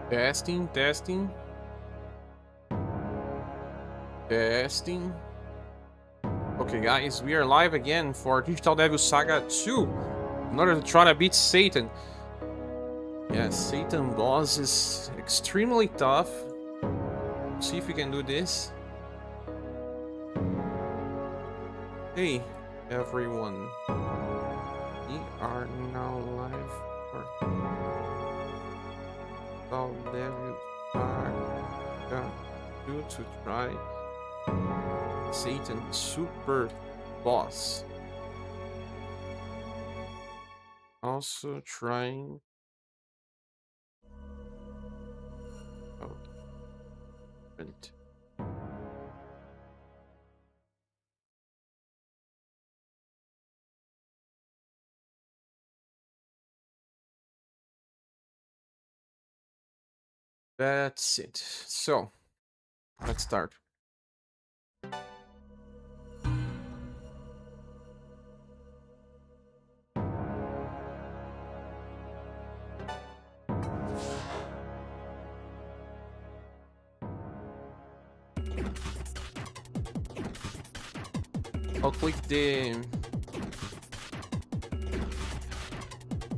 Testing, testing. Testing. Okay, guys, we are live again for Digital Devil Saga 2. In order to try to beat Satan. Yes, Satan boss is extremely tough. Let's see if we can do this. Hey, everyone. We are now live for Digital Devil Saga 2 to try Satan super boss. Also trying. Oh, print. That's it. So, let's start. I'll click the...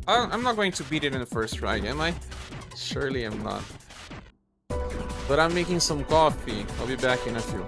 I'm not going to beat it in the first try, am I? Surely I'm not. But I'm making some coffee. I'll be back in a few.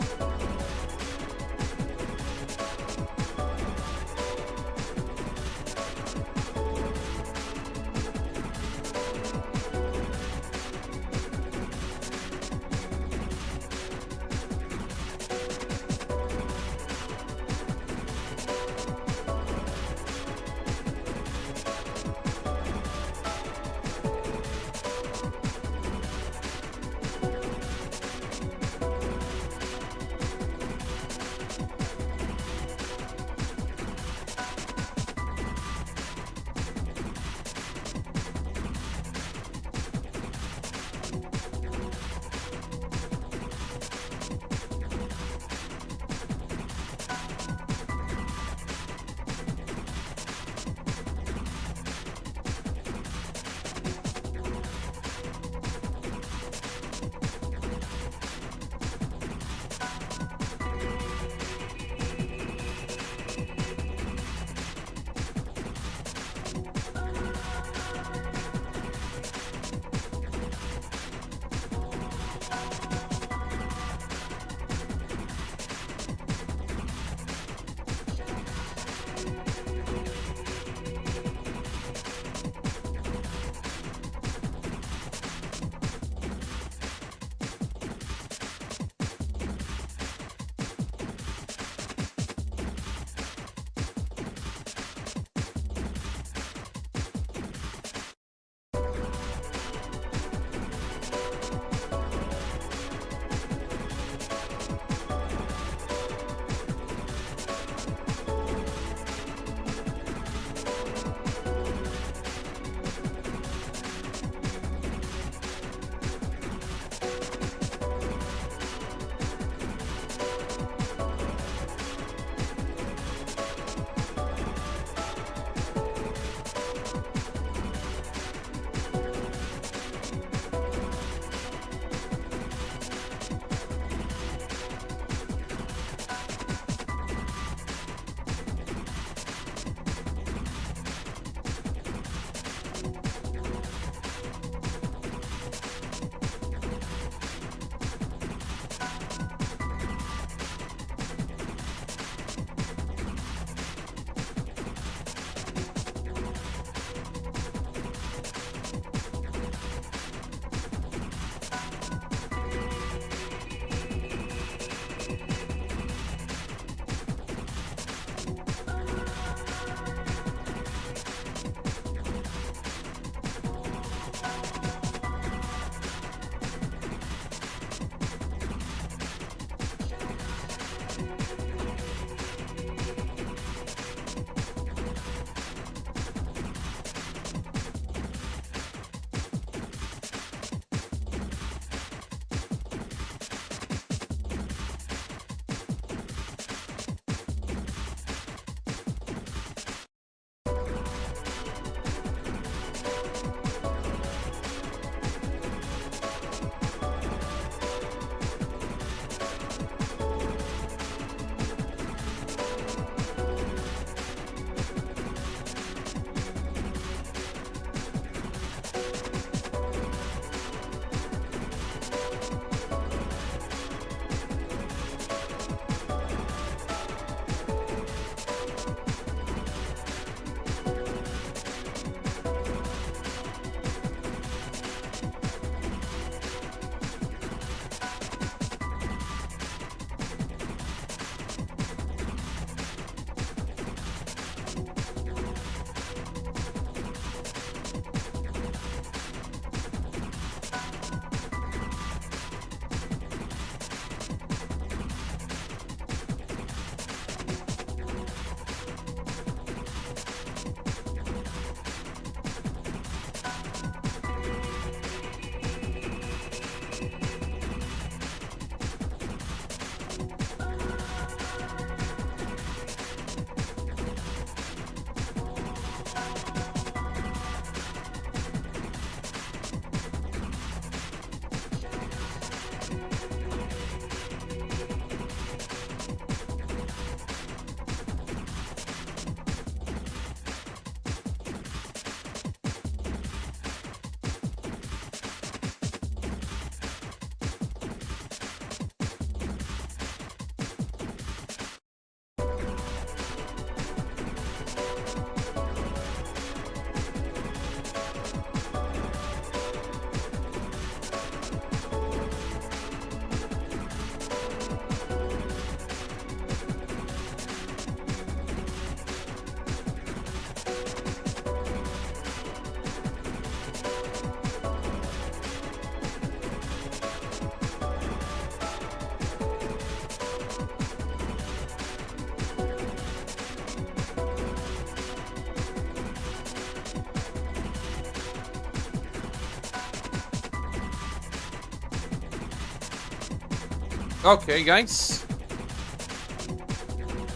Okay, guys.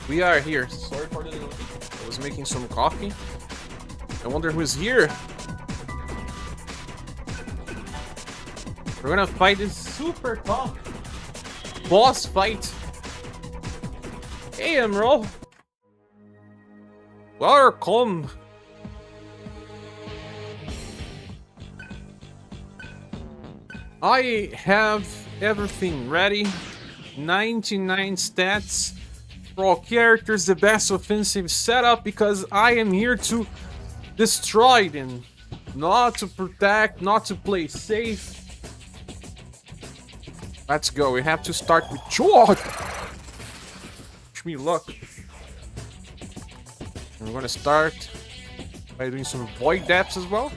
We are here. Sorry for the delay. I was making some coffee. I wonder who's here. We're gonna fight this super tough boss fight. Hey, Emerald. Welcome. I have everything ready. 99 stats for all characters, the best offensive setup, because I am here to destroy them, not to protect, not to play safe. Let's go. We have to start with George. Wish me luck. And we're gonna start by doing some void depths as well.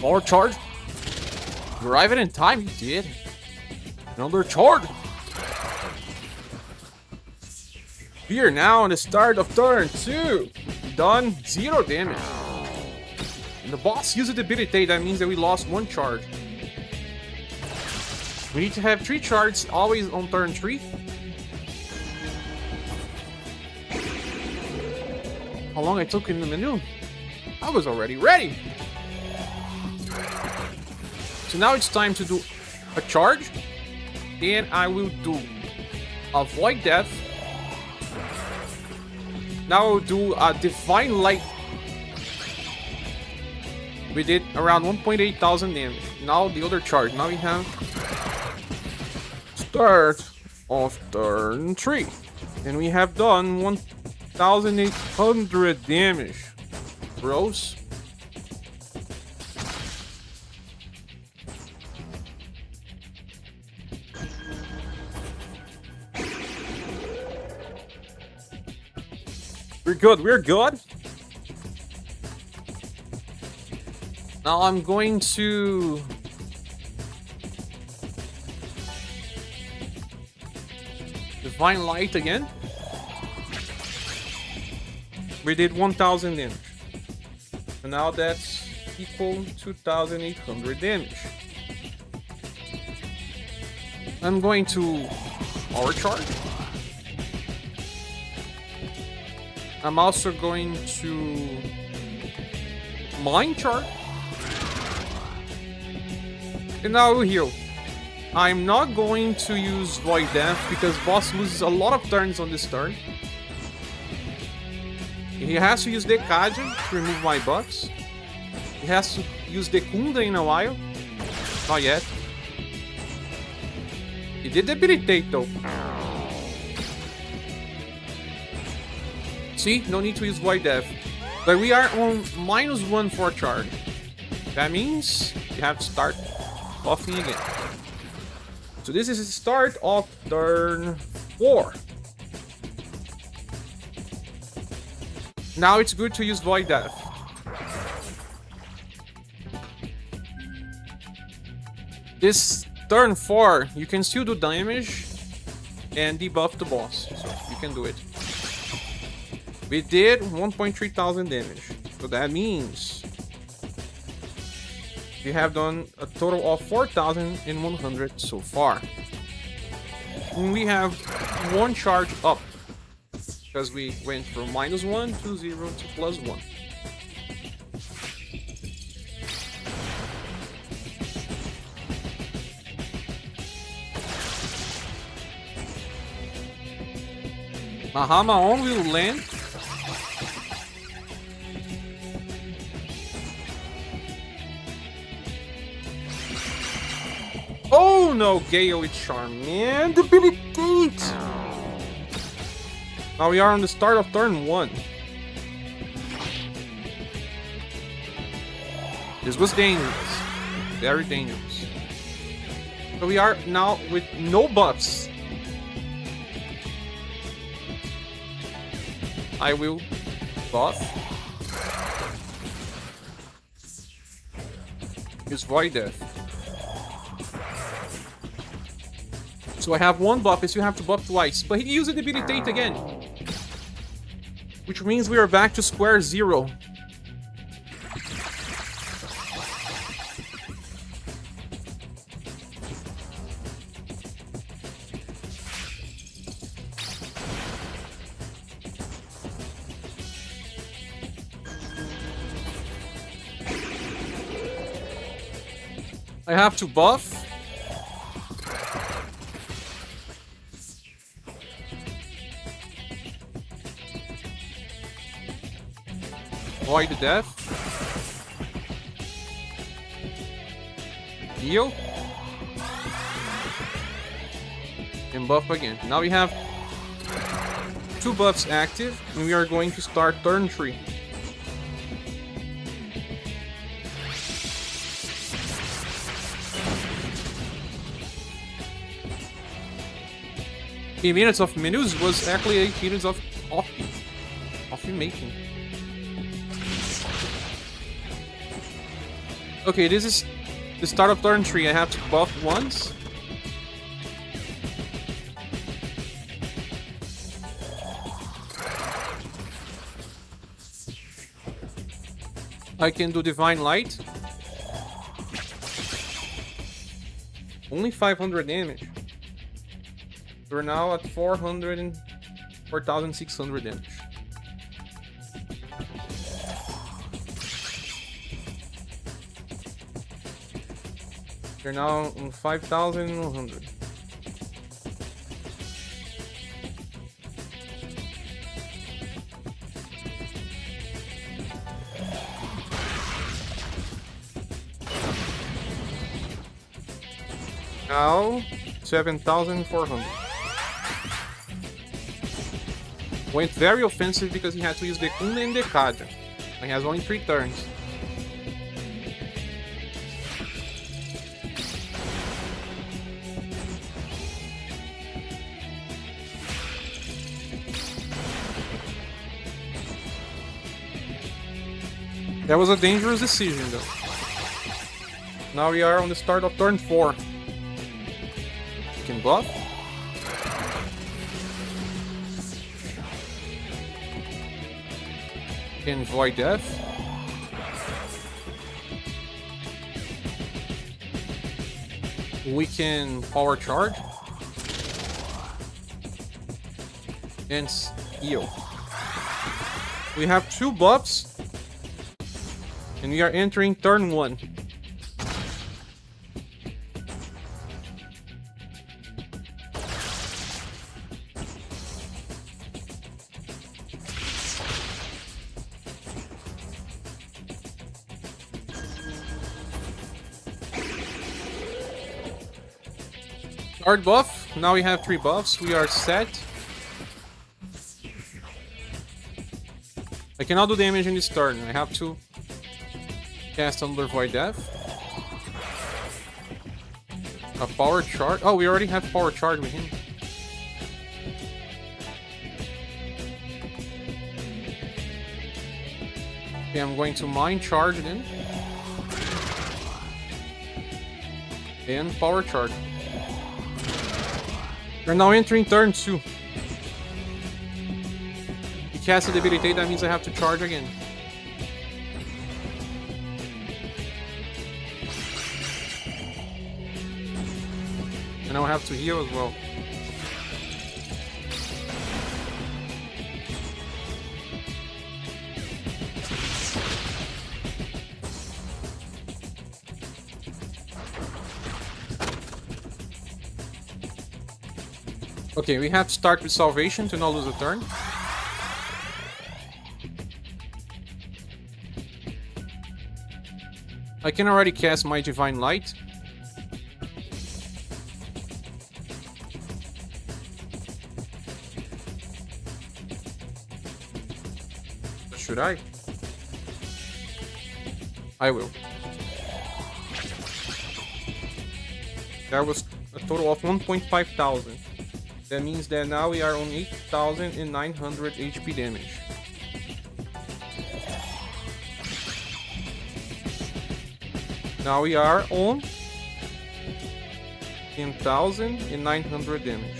Power charge. You arrived in time, you did. Another charge. We are now on the start of turn 2. Done 0 damage. And the boss used debilitate, that means that we lost 1 charge. We need to have 3 charges always on turn 3. How long I took in the menu? I was already ready. So now it's time to do a charge, and I will do a void death. Now I will do a divine light. We did around 1.8 thousand damage. Now the other charge. Now we have start of turn 3, and we have done 1,800 damage. Bros. We're good, we're good. Now I'm going to Divine Light again. We did 1,000 damage. And now that's equal to 2,800 damage. I'm going to Power Charge. I'm also going to Mind Charge. And now we'll heal. I'm not going to use Void Death because boss loses a lot of turns on this turn. He has to use the Kaji to remove my buffs. He has to use the Kunda in a while. Not yet. He did debilitate though. See, no need to use Void Death. But we are on -1 for charge. That means you have to start buffing again. So this is the start of turn 4. Now it's good to use Void Death. This turn 4, you can still do damage and debuff the boss. So you can do it. We did 1.3 thousand damage. So that means we have done a total of 4,100 so far. And we have 1 charge up. Because we went from -1 to 0 to +1. Mahama on will land. Oh no, Gale with Charm, man! Debilitate! Now we are on the start of turn 1. This was dangerous. Very dangerous. So we are now with no buffs. I will buff. Use Void Death. So I have 1 buff, I still have to buff twice. But he used a debilitate again. Which means we are back to square 0. I have to buff. Void death. Heal. And buff again. Now we have 2 buffs active, and we are going to start turn 3. The minutes of menus was actually 8 minutes of coffee making. Okay, this is the start of turn 3. I have to buff once. I can do Divine Light. Only 500 damage. We're now at 4,600 damage. We're now on 5,100. Now 7,400. Went very offensive because he had to use the Kun and the Kaja. He has only 3 turns. That was a dangerous decision though. Now we are on the start of turn 4. You can buff. Can Void Death. We can Power Charge. And heal. We have 2 buffs. And we are entering turn 1. Start buff. Now we have 3 buffs. We are set. I cannot do damage in this turn. I have to cast Under Void Death. A Power Charge. Oh, we already have Power Charge with him. Okay, I'm going to Mind Charge then. And Power Charge. We're now entering turn 2. He casted Debilitate, that means I have to charge again. And I have to heal as well. Okay, we have to start with Salvation to not lose a turn. I can already cast my Divine Light. Should I? I will. That was a total of 1.5 thousand. That means that now we are on 8,900 HP damage. Now we are on 10,900 damage.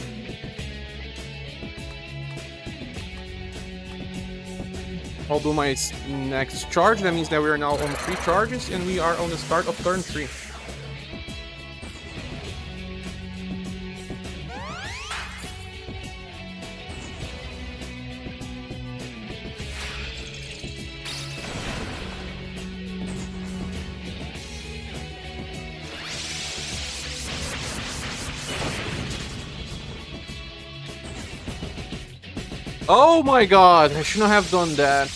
I'll do my next charge. That means that we are now on 3 charges and we are on the start of turn 3. Oh my god, I shouldn't have done that.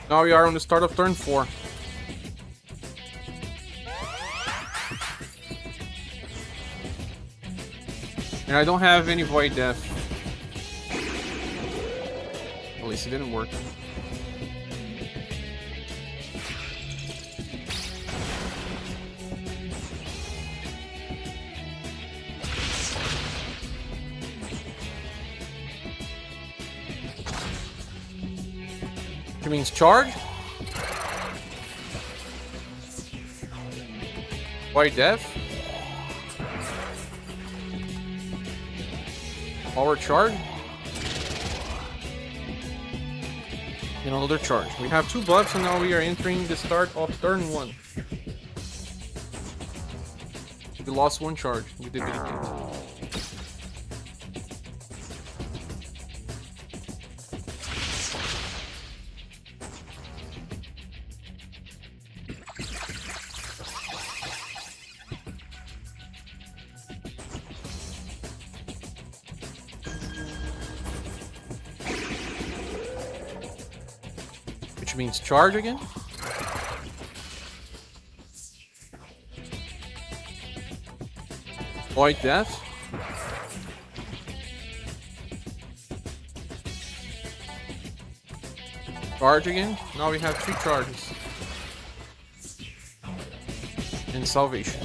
Now we are on the start of turn 4. And I don't have any Void Death. At least it didn't work. Which means charge. Void Death. Power charge. And another charge. We have 2 buffs and now we are entering the start of turn 1. We lost 1 charge. We debilitate. Which means charge again. Void Death. Charge again. Now we have 3 charges. And salvation.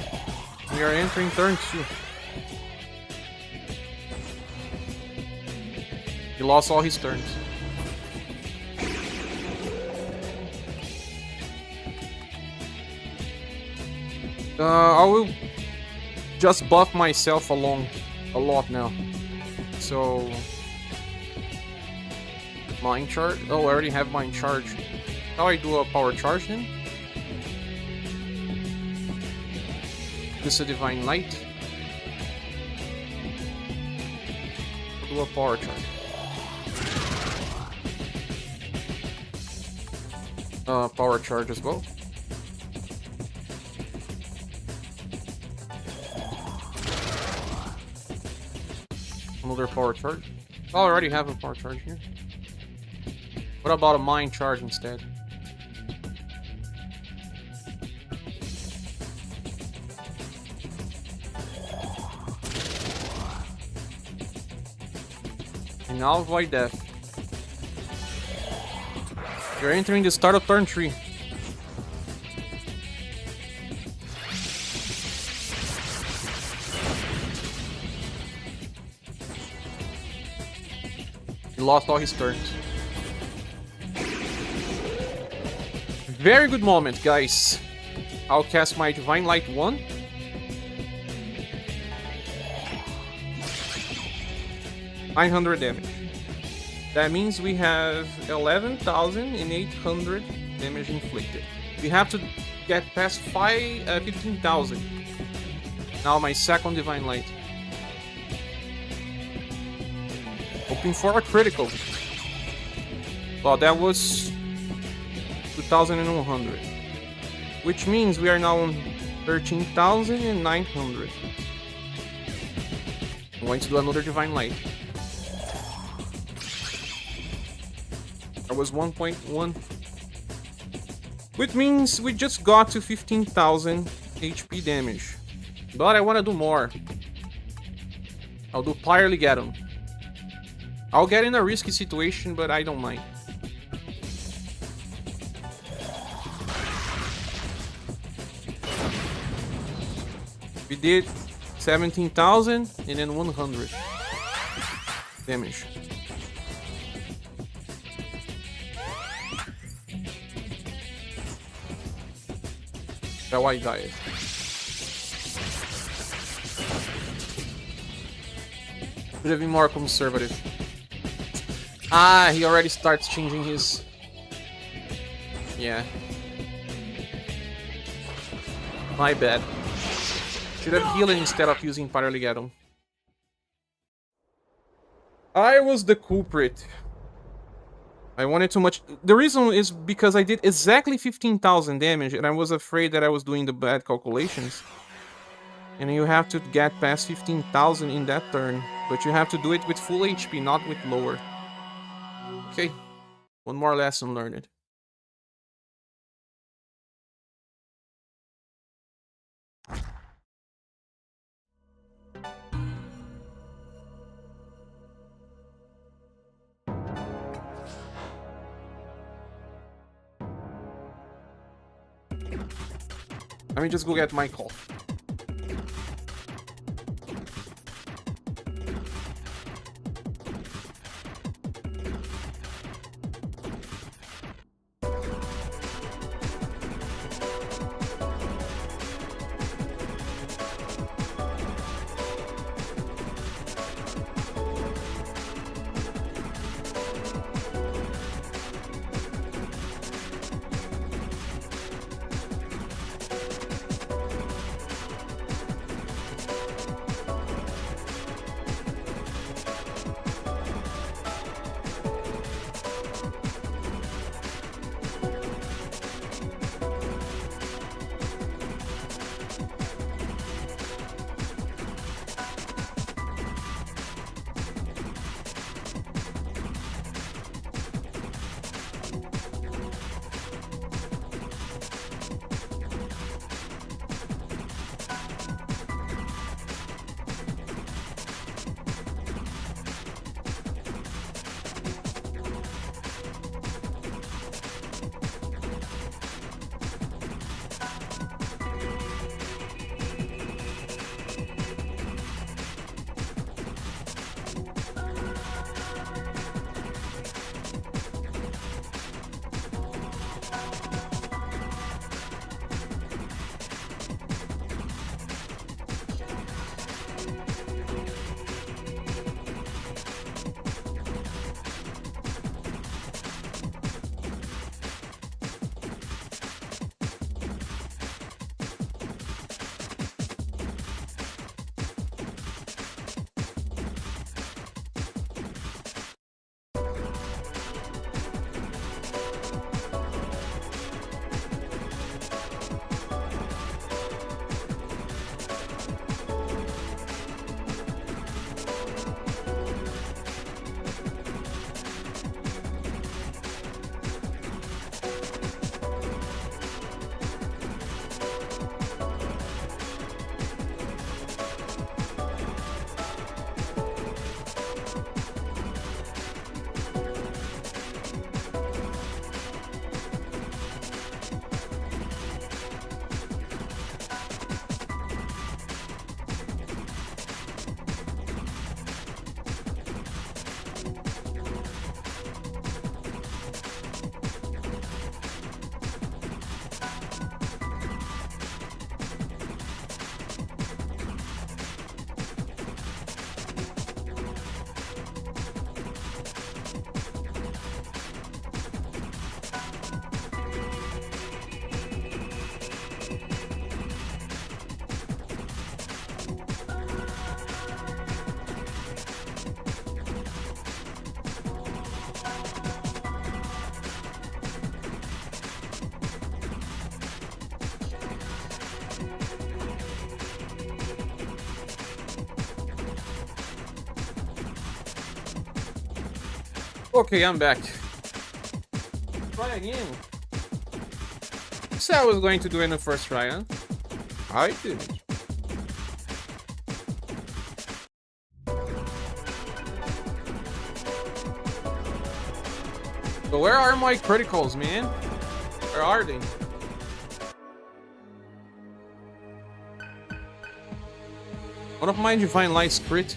We are entering turn 2. He lost all his turns. I will just buff myself along a lot now. So, Mind Charge. Oh, I already have Mind Charge. How I do a power charge then? This is a Divine Light. I'll do a power charge. Power charge as well. Another power charge. Oh, I already have a power charge here. What about a mind charge instead? And now Void Death. You're entering the start of turn 3. He lost all his turns. Very good moment, guys. I'll cast my Divine Light 1. $900 damage. That means we have 11,800 damage inflicted. We have to get past 15,000. Now my second Divine Light. Hoping for a critical. Well, that was 2,100. Which means we are now on 13,900. I'm going to do another Divine Light. That was 1.1. Which means we just got to 15,000 HP damage. But I want to do more. I'll do Pyreligeddon. I'll get in a risky situation, but I don't mind. We did 17,000 and then 100 damage. That's why I died. Should have been more conservative. Ah, he already starts changing his... Yeah. My bad. Should have healed instead of using Paraligatum. I was the culprit. I wanted too much. The reason is because I did exactly 15,000 damage and I was afraid that I was doing the bad calculations. And you have to get past 15,000 in that turn. But you have to do it with full HP, not with lower. Okay. One more lesson learned. Let me just go get my call. Okay, I'm back. Try again. Said I was going to do it in the first try, huh? I didn't. So where are my criticals, man? Where are they? One of my Divine Lights crit.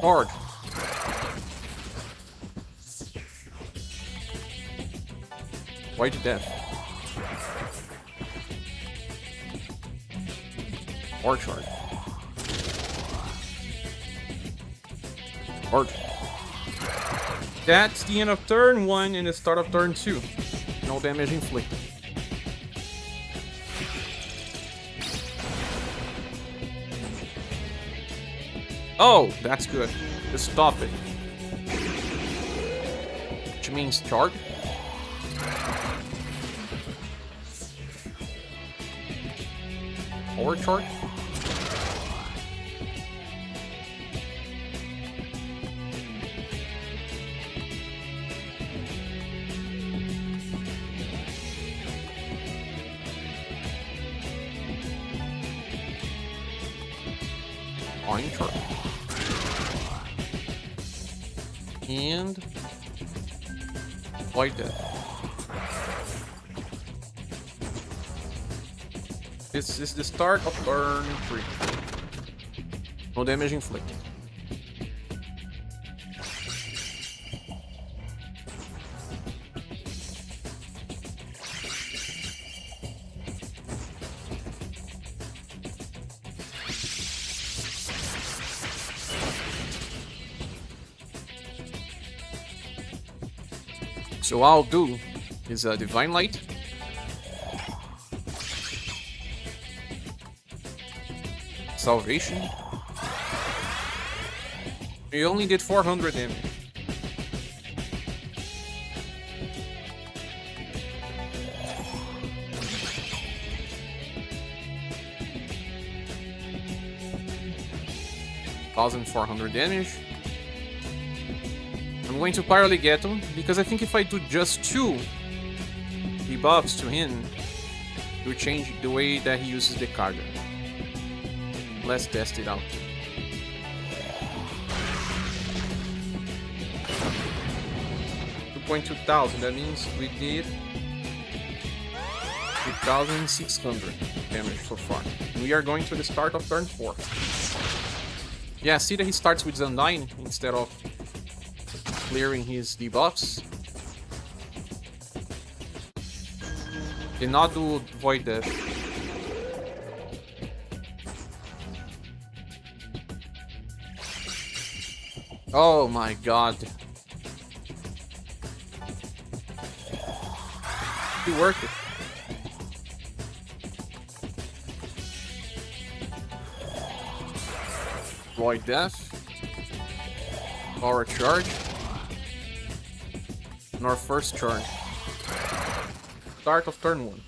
Hard. Void Death. Hard charge. Hard. That's the end of turn 1 and the start of turn 2. No damage inflicted. Oh, that's good. Just stop it. Which means charge. Or charge. Orange charge. And Void Death. This is the start of turn 3. No damage inflicted. So what I'll do is a Divine Light. Salvation. He only did 400 damage. $1,400 damage. I'm going to Pyrely get him because I think if I do just 2 debuffs to him, it will change the way that he uses the card. Let's test it out. $2,200. That means we did 3,600 damage so far. And we are going to the start of turn 4. Yeah, see that he starts with Undyne instead of clearing his debuffs. Did not do Void Death. Oh my god. He worked it. Void Death. Power charge. And our first turn. Start of turn 1.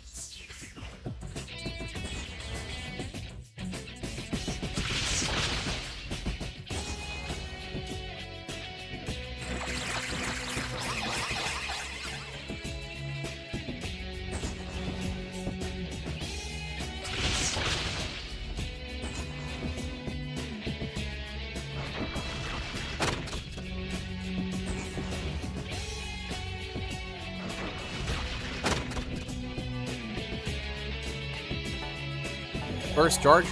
First charge?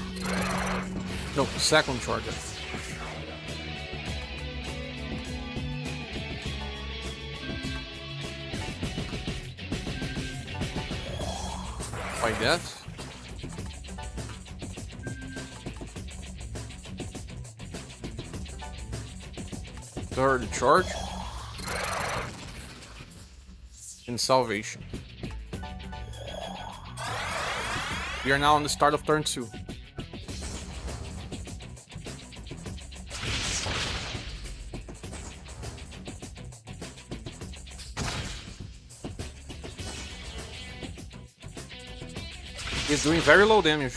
No, second charge. By death. Third charge. And salvation. We are now on the start of turn 2. He's doing very low damage.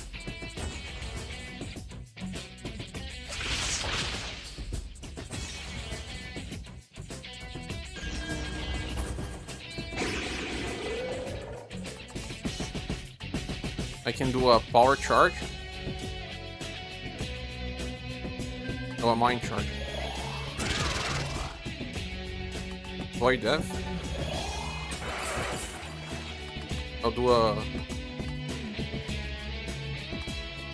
I can do a power charge. No, a mind charge. Void Death. I'll do a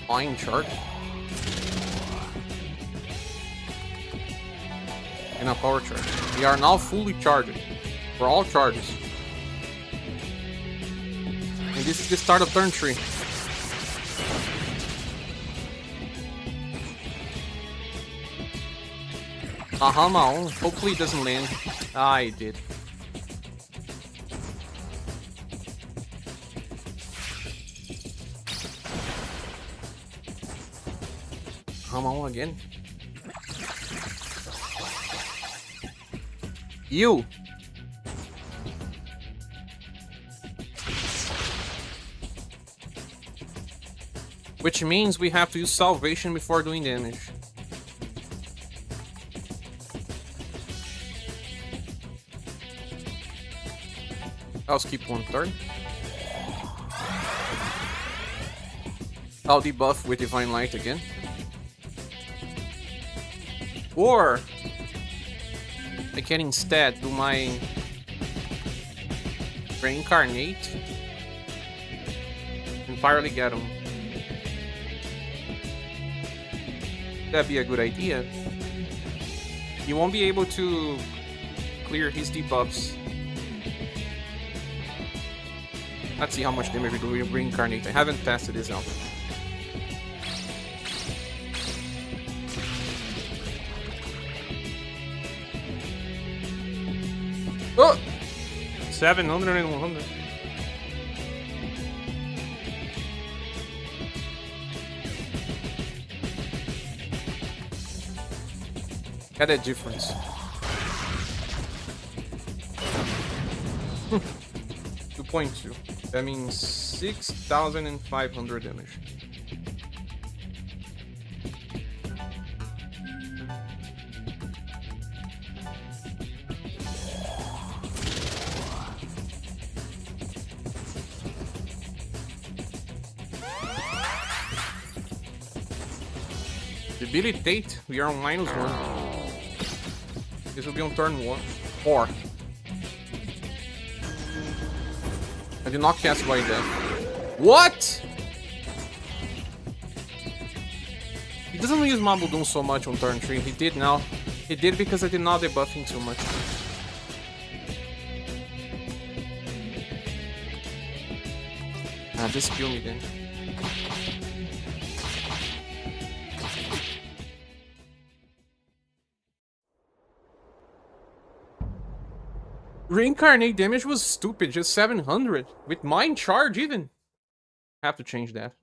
mind charge. And a power charge. We are now fully charged. For all charges. And this is the start of turn 3. Ahama, hopefully it doesn't land. Ah, it did. Ahama again. You! Which means we have to use salvation before doing damage. I'll skip one turn. I'll debuff with Divine Light again. Or I can instead do my Reincarnate and Firely get him. That'd be a good idea. He won't be able to clear his debuffs. Let's see how much damage we do with Reincarnate. I haven't tested this out. Oh! 700 and 100. Got that difference. 2.2. That means 6,500 damage. Debilitate, we are on -1. This will be on turn 4. I did not cast White Death. What? He doesn't use Mabudun so much on turn 3. He did now. He did because I did not debuff him too much. Ah, just kill me then. Reincarnate damage was stupid, just 700. With Mind Charge even. Have to change that.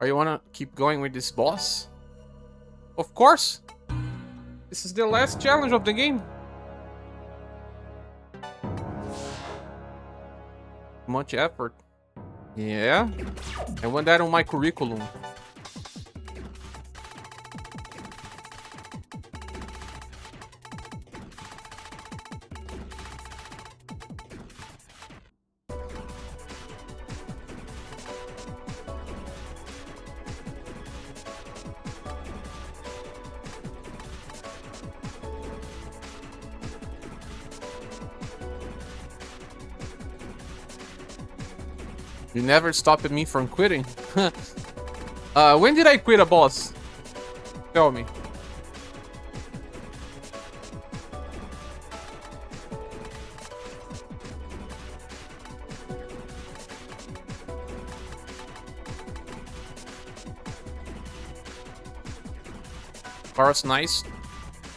Or you wanna keep going with this boss? Of course! This is the last challenge of the game. Much effort. Yeah. I want that on my curriculum. You never stopped me from quitting. When did I quit a boss? Tell me. Bar's nice.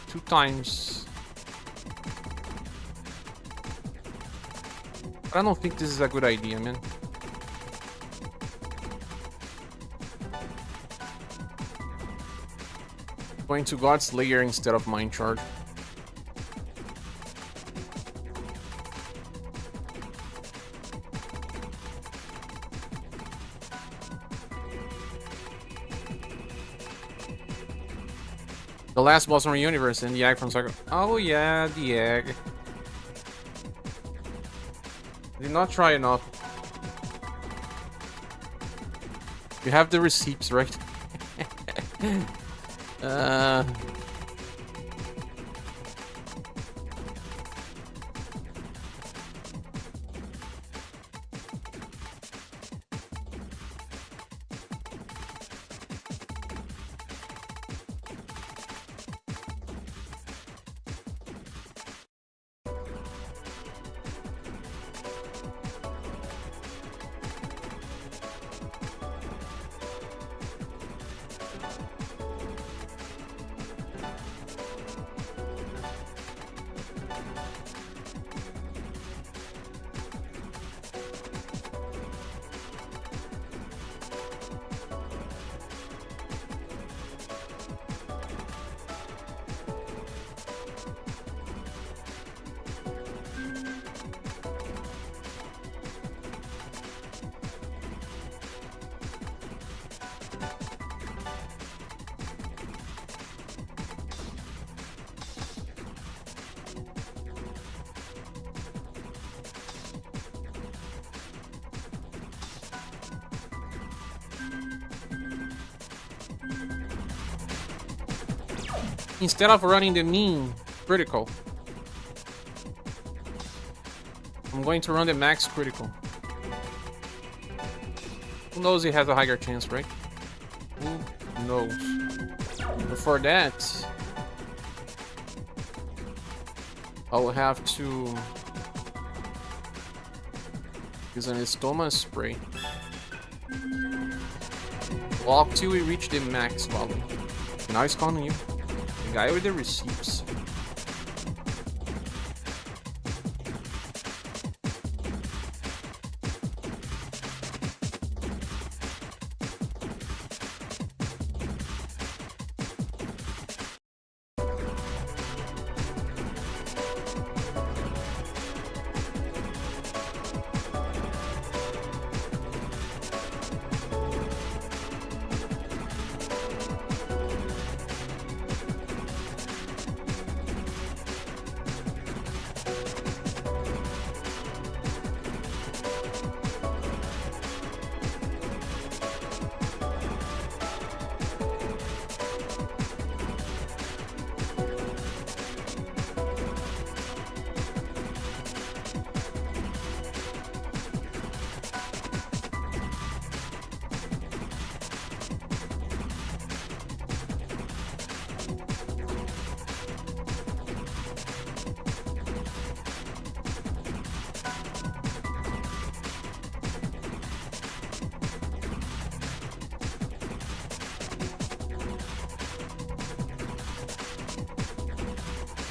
2 times. But I don't think this is a good idea, man. Going to God's Lair instead of Mind Charge. The last boss in our universe and the egg from Saga. Oh yeah, the egg. Did not try enough. You have the receipts, right? Instead of running the mean critical, I'm going to run the max critical. Who knows, he has a higher chance, right? Who knows? But for that, I'll have to use an stoma spray. Walk till we reach the max value. Now it's calling you. The guy with the receipts.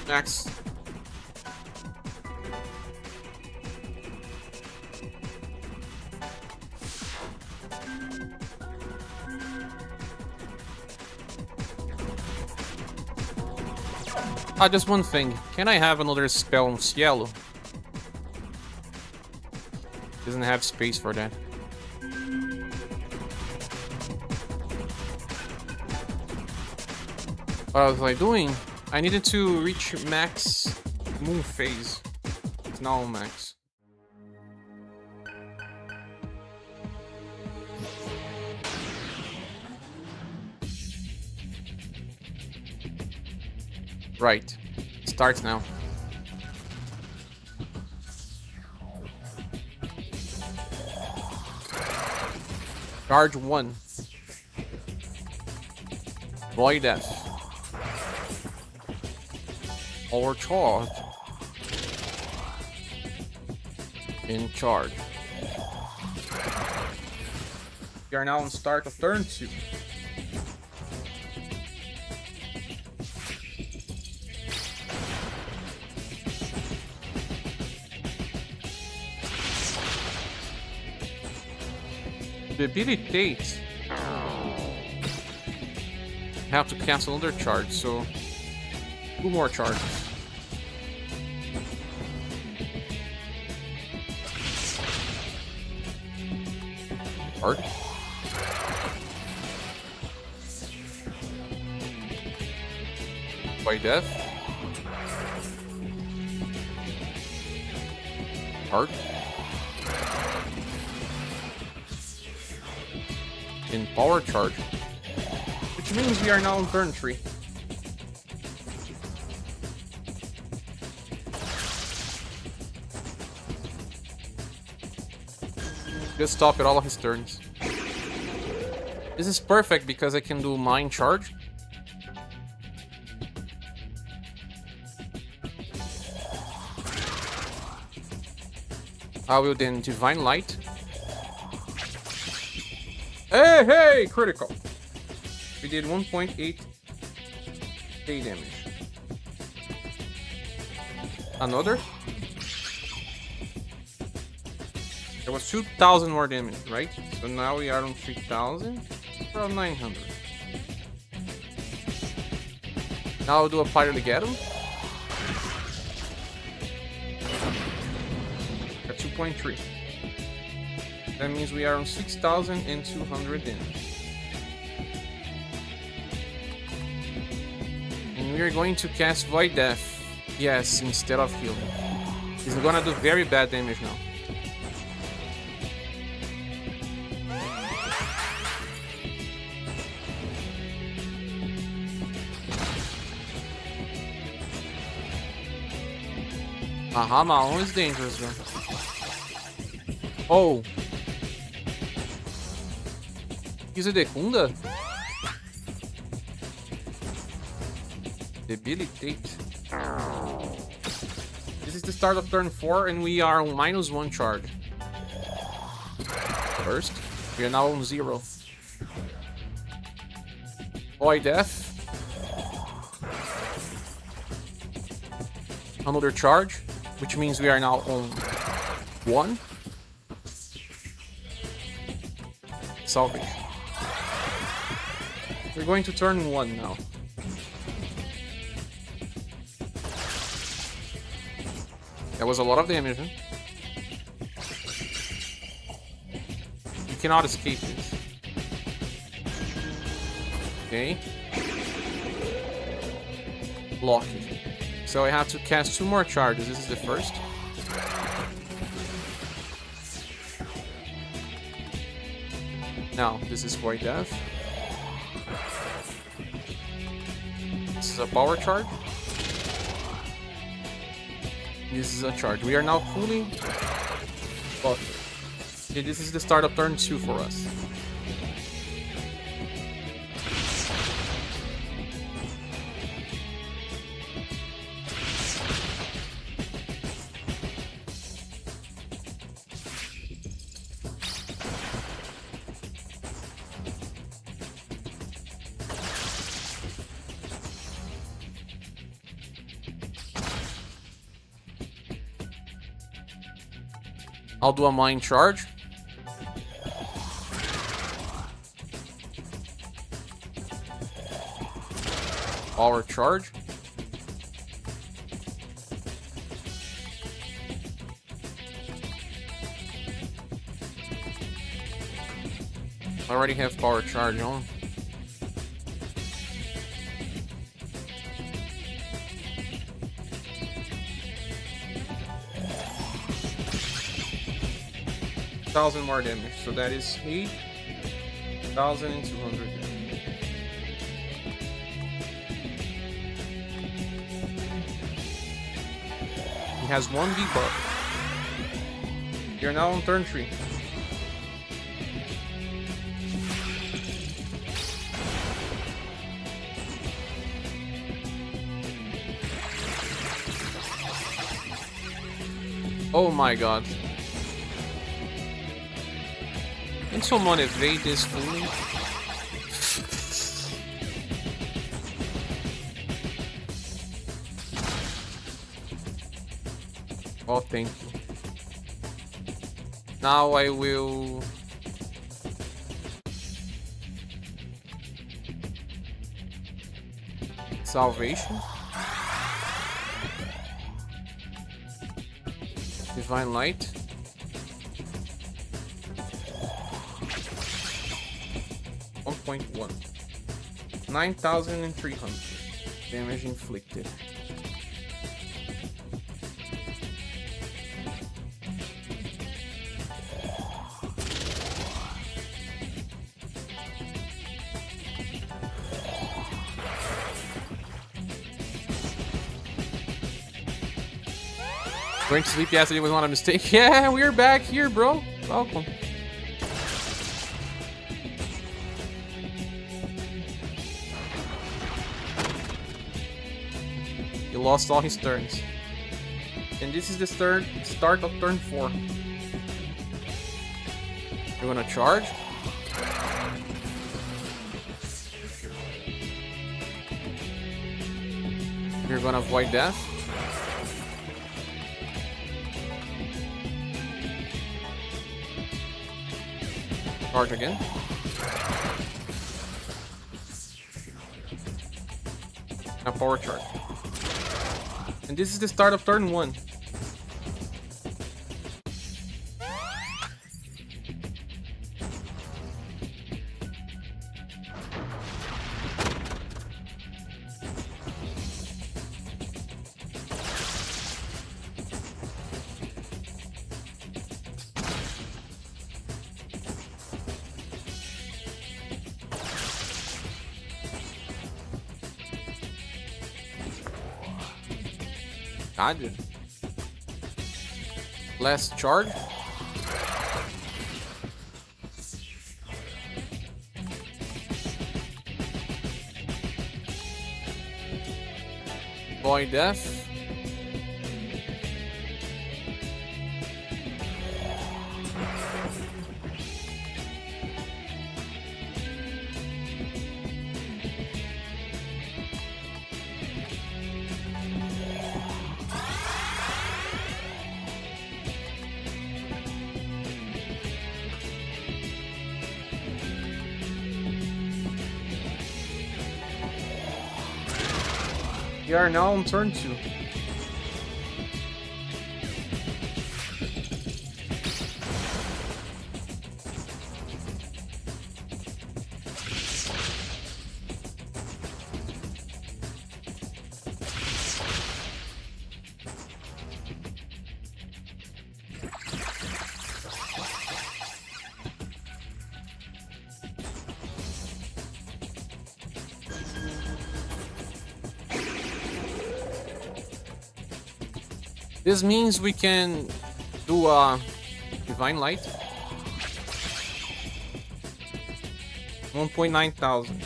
Max. Just one thing. Can I have another spell on Cielo? Doesn't have space for that. What was I doing? I needed to reach max moon phase. It's now max. Right. Starts now. Charge 1. Void Death. Or charge. In charge. We are now on start of turn 2. Debilitate. Have to cancel another charge, so 2 more charges. Hard. By death. Hard. in power charge, which means we are now on turn 3. Just stop at all of his turns. This is perfect because I can do mind charge. I will then divine light. Hey, critical. We did 1.8 damage. Another. There was 2,000 more damage, right? So now we are on 3,000. Around 900. Now I'll do a fire to get him. At 2.3. That means we are on 6,200 damage. And we are going to cast Void Death. Yes, instead of healing. He's gonna do very bad damage now. Aha, Maon is dangerous, man. Oh. He's a Dekunda? Debilitate. This is the start of turn 4 and we are on -1 charge. First, we are now on 0. Void Death. Another charge, which means we are now on 1. Salvage. We're going to turn 1 now. That was a lot of damage, huh? You cannot escape this. Okay. Blocking. So I have to cast 2 more charges. This is the first. Now, this is Void Death. This is a power charge. This is a charge. We are now fully buffered. Okay, this is the start of turn 2 for us. I'll do a mind charge. Power charge. I already have power charge on. Thousand more damage, so that is 8,200 damage. He has 1 debuff. You're now on turn 3. Oh my god. Can someone evade this fully? Oh, thank you. Now I will... Salvation. Divine Light. .1 9,300 damage inflicted. Going to sleep yesterday was not a mistake. Yeah, we're back here, bro. Welcome. He lost all his turns. And this is the start of turn 4. You're gonna charge. You're gonna avoid death. Charge again. Now power charge. And this is the start of turn 1. God. Last charge. Void death. We are now on turn 2. This means we can do a Divine Light. 1.9 thousand.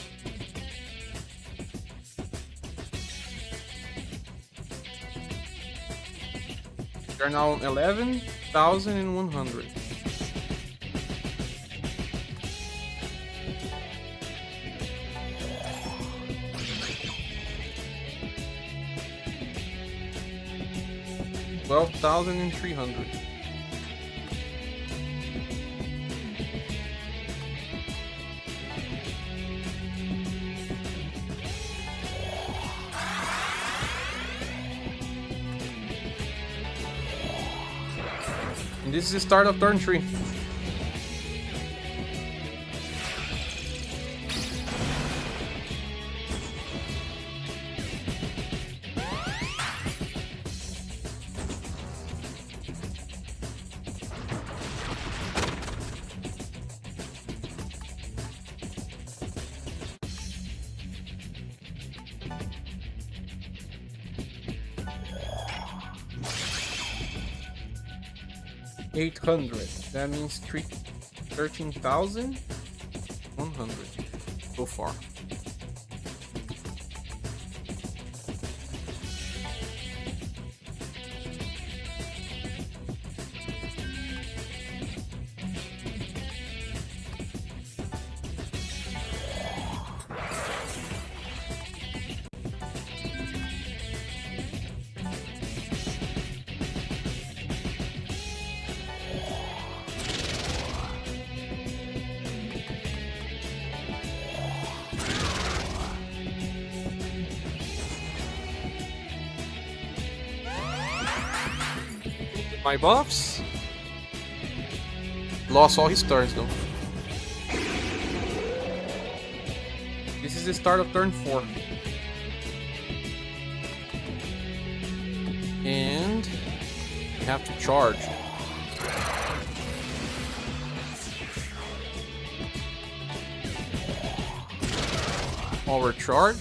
They're now 11,100. $12,300. And this is the start of turn 3. $800. That means 13,100 so far. My buffs. Lost all his turns though. This is the start of turn 4. And we have to charge. Overcharge.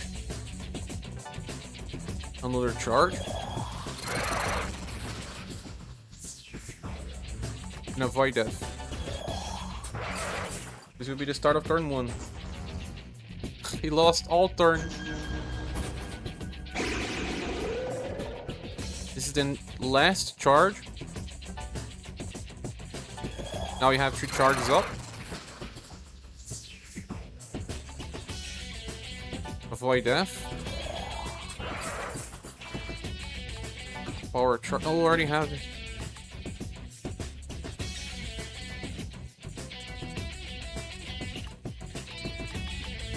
Another charge. and avoid death. This will be the start of turn 1. He lost all turn. This is the last charge. Now you have 3 charges up. Avoid death. Power charge. Oh, we already have it.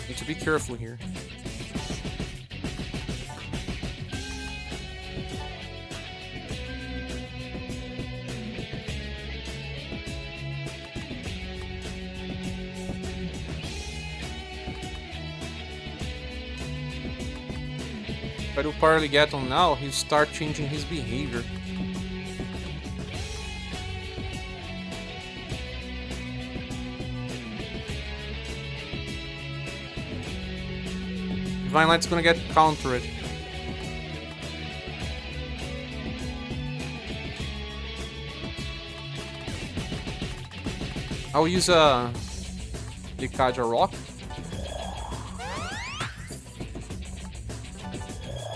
Need to be careful here. If I do parley get on now, he'll start changing his behavior. Divine Light's gonna get countered. I'll use a Dikaja Rock.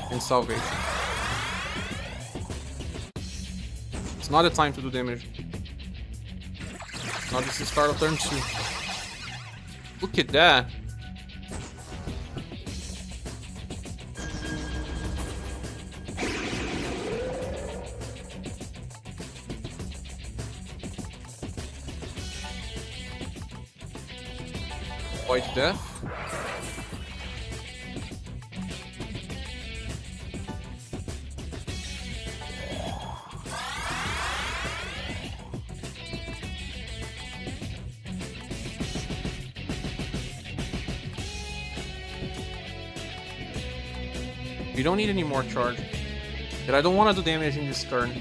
And Salvation. It's not the time to do damage. Now this is start of turn 2. Look at that. Avoid death. You don't need any more charge. But I don't want to do damage in this turn.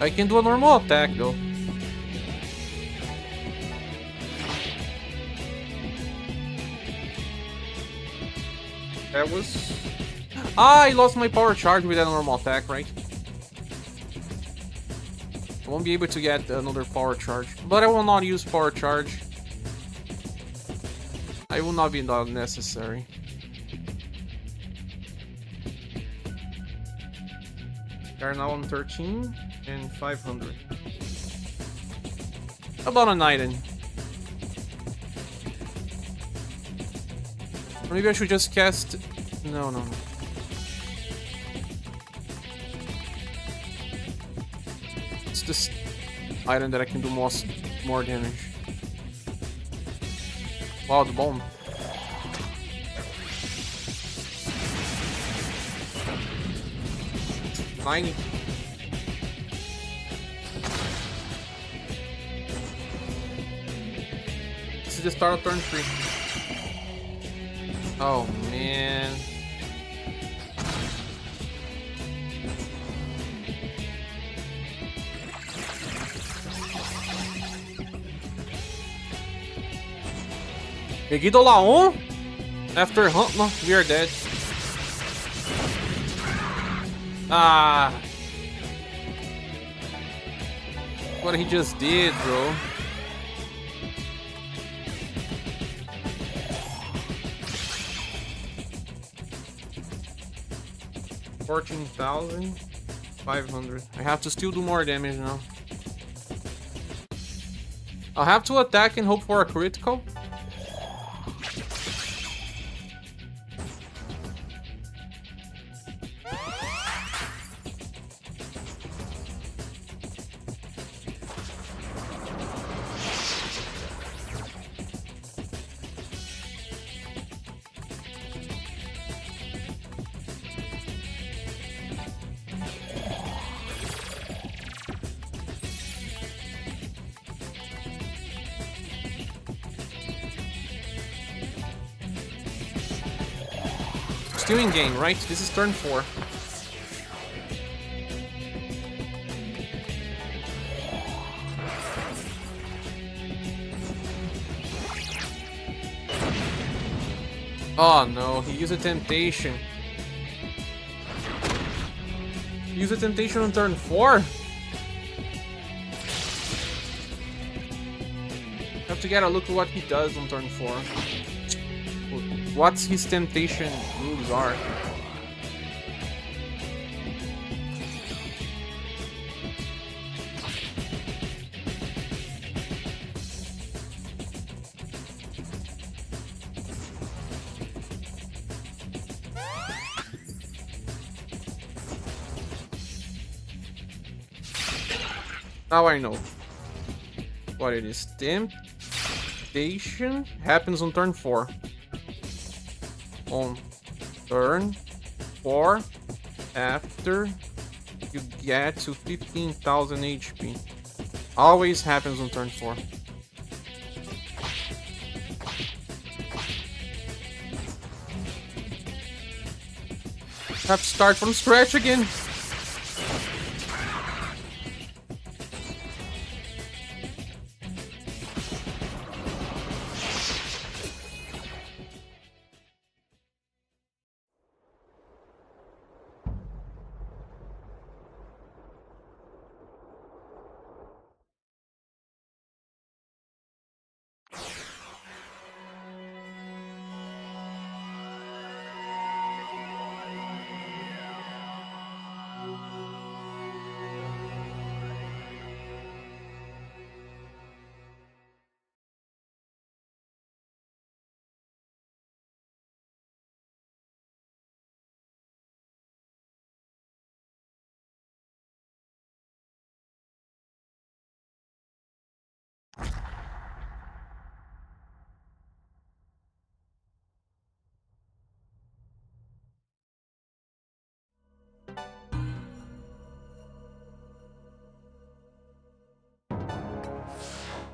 I can do a normal attack though. That was... I lost my power charge with that normal attack, right? I won't be able to get another power charge. But I will not use power charge. I will not be necessary. We are now on 13 and 500. About a night in. Maybe I should just cast... No. It's this item that I can do more damage. Wow, the bomb. Tiny. This is the start of turn 3. Oh man. Peguei do Laon. After hunt, no, we are dead. Ah. What he just did, bro. $14,500. I have to still do more damage now. I'll have to attack and hope for a critical. Still in game, right? This is turn 4. Oh no, he used a temptation. Use a temptation on turn 4? Have to get a look at what he does on turn 4. What's his temptation moves are. Now I know what it is. Temptation happens on turn 4. On turn 4, after you get to 15,000 HP. Always happens on turn 4. Have to start from scratch again.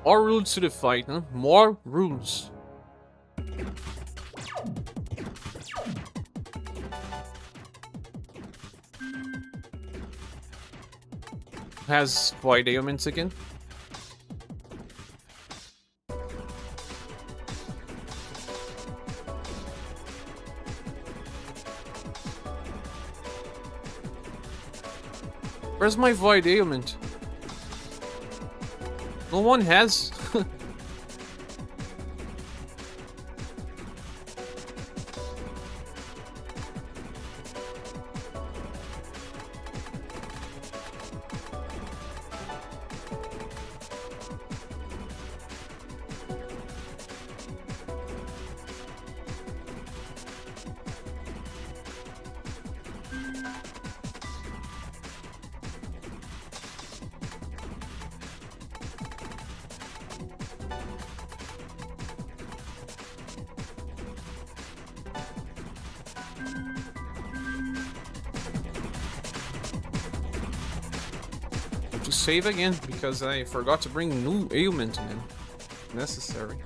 More rules to the fight, huh? More rules. Has void ailments again. Where's my void ailment? No one has. Save again because I forgot to bring new ailment in. Necessary.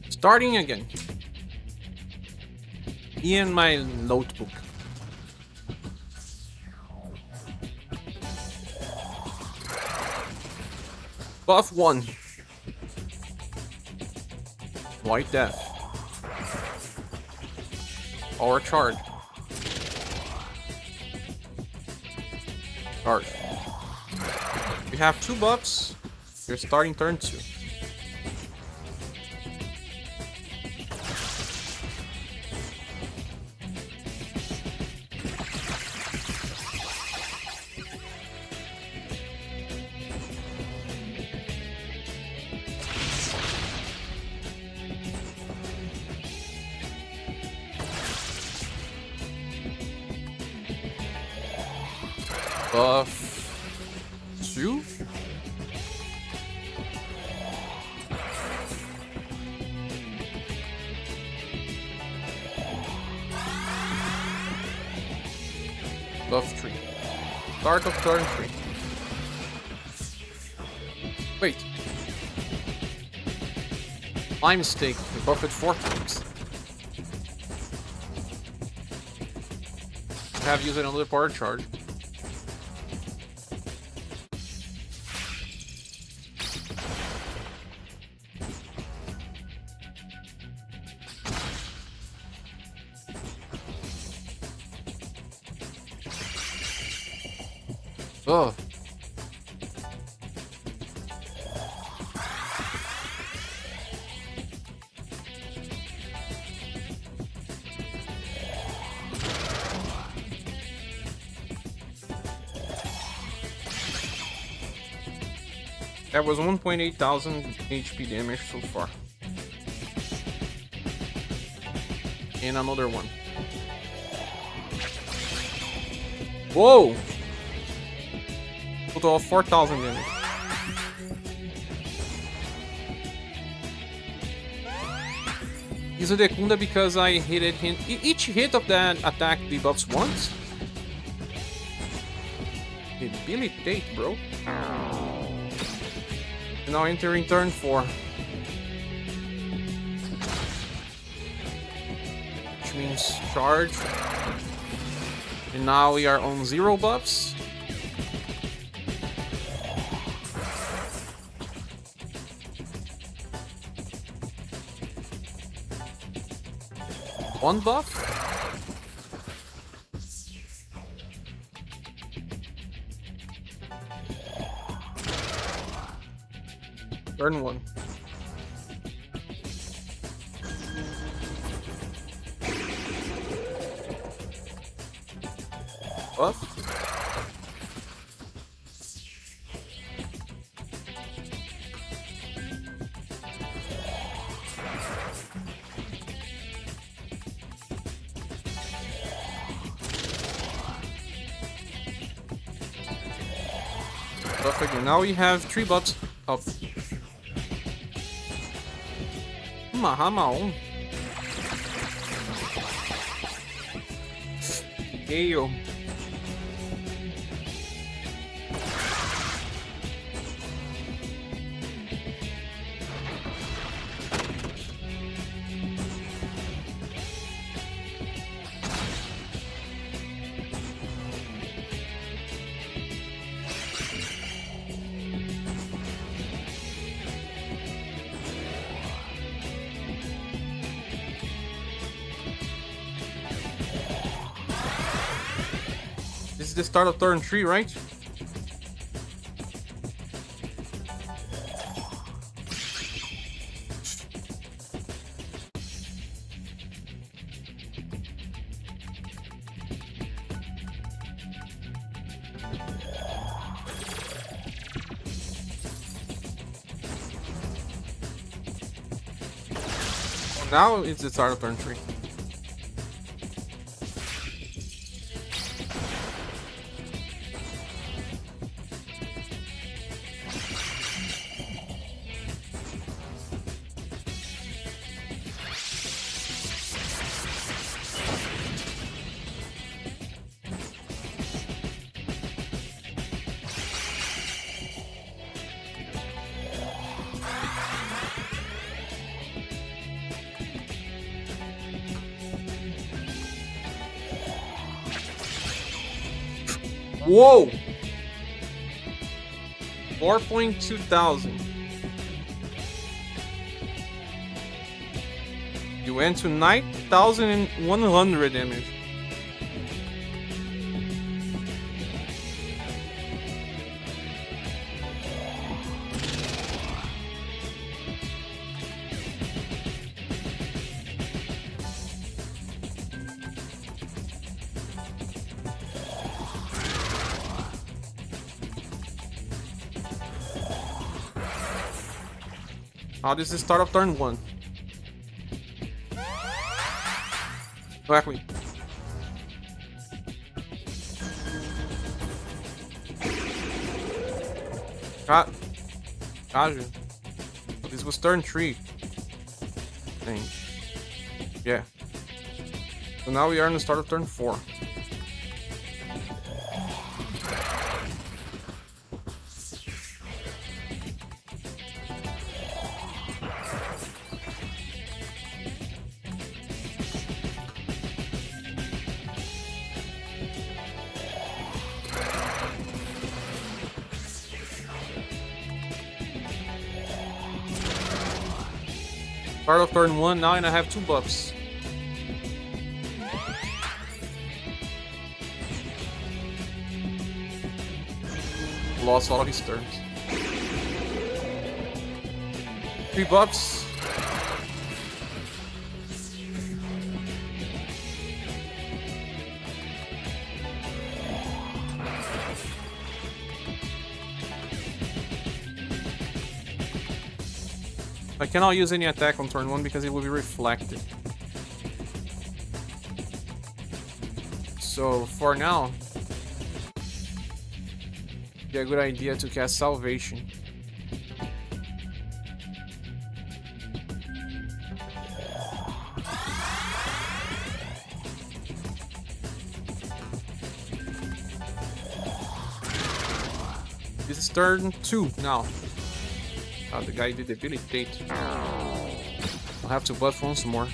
Starting again. In my notebook. Buff 1. White Death. Or Charge. Charge. You have 2 buffs. You're starting turn 2. Buff 2. Buff 3. Start of turn 3. Wait. My mistake. We buff it 4 times. I have used another power charge. Oh. That was 1.8 thousand HP damage so far. And another one. Whoa! Total of 4,000 damage. Use a Dekunda because I hit him. Each hit of that attack debuffs once. Debilitate, bro. Now entering turn 4. Which means charge. And now we are on 0 buffs. One buff. Turn 1. Buff. Buff again. Now we have 3 buffs up. Mahama. Gale. This is the start of turn 3, right? Now it's the start of turn 3. Whoa! 4.2 thousand. You went to 9,100 damage. How does this start of turn 1? Exactly. Ah, Kaja. This was turn 3. Thing. Yeah. So now we are in the start of turn 4. Start of turn 1 now, and I have 2 buffs. Lost all of his turns. 3 buffs. I cannot use any attack on turn 1 because it will be reflected. So for now, it'd be a good idea to cast Salvation. This is turn 2 now. The guy did debilitate. I'll have to buff once more.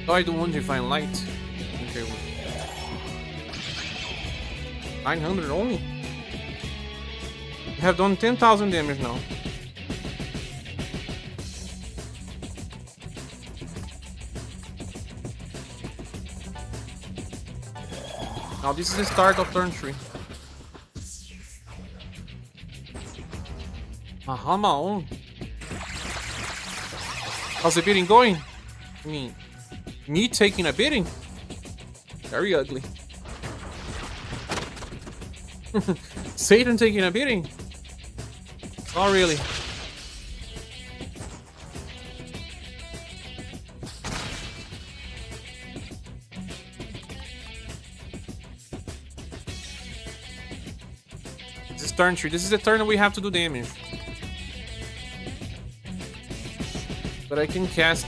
Oh, I don't want to find light. Okay. 900 only? We have done 10,000 damage now. Now this is the start of turn 3. Ahama on. How's the beating going? I mean, me taking a beating? Very ugly. Satan taking a beating? Oh, really? This is turn 3. This is the turn that we have to do damage. But I can cast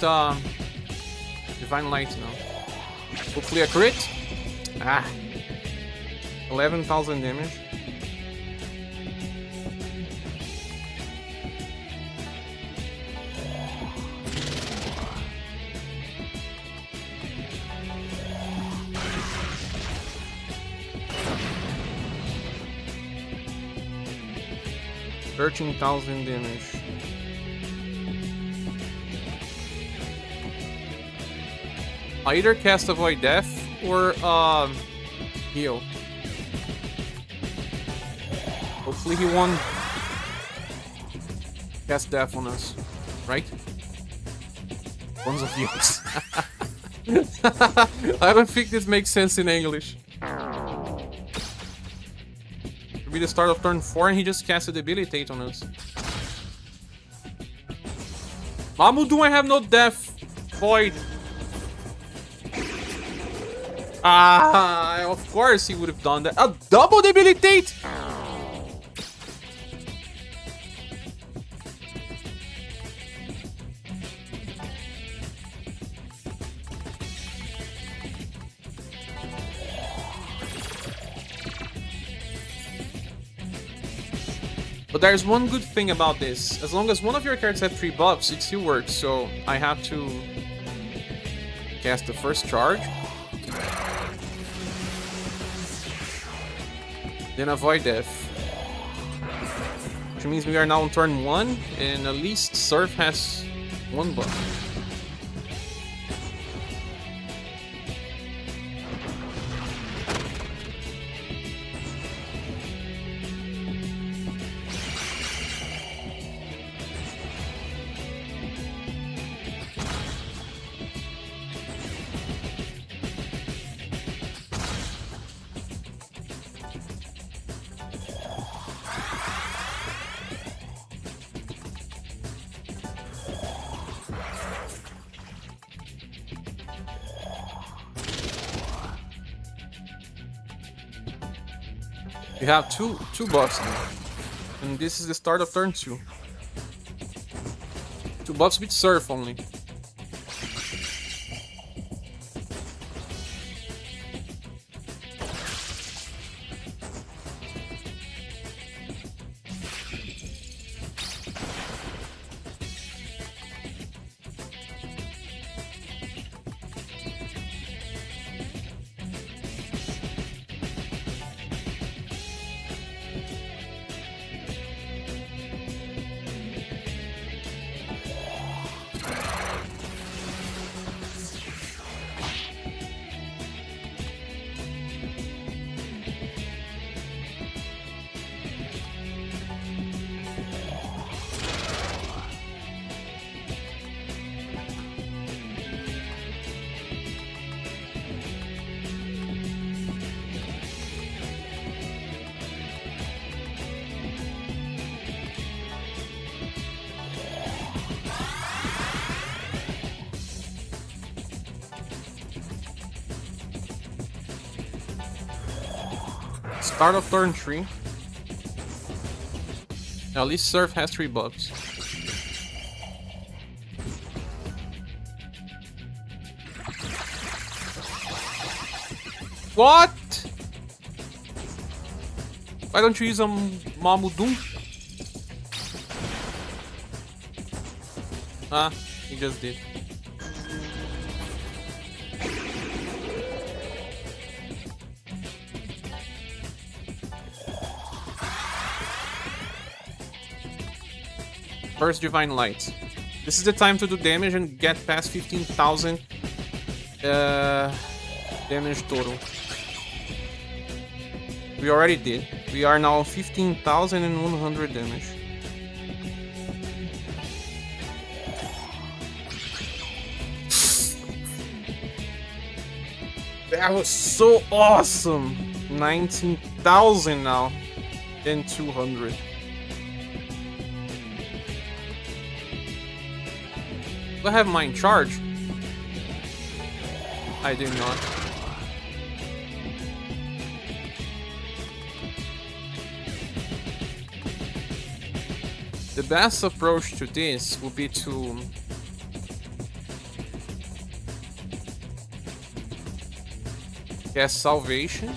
Divine Light now. Hopefully a crit. Ah. 11,000 damage. $13,000 damage. I either cast Avoid Death or heal. Hopefully he won't cast Death on us, right? Ones of heals. I don't think this makes sense in English. It'll be the start of turn 4 and he just cast a Debilitate on us. Mamudu, I have no Death. Void. Ah, of course he would have done that. A double debilitate! But there's one good thing about this. As long as one of your cards have 3 buffs, it still works. So I have to cast the first charge. Then Avoid Death. Which means we are now on turn 1, and at least Surf has 1 buff. We have two buffs now. And this is the start of turn 2. 2 buffs with surf only. Start of turn 3. Now, at least Surf has 3 buffs. What? Why don't you use a Mamudum? Ah, he just did. First Divine Light. This is the time to do damage and get past 15,000 damage total. We already did. We are now 15,100 damage. That was so awesome! 19,000 now. Then 200. Do I have mine charged? I do not. The best approach to this would be to cast Salvation.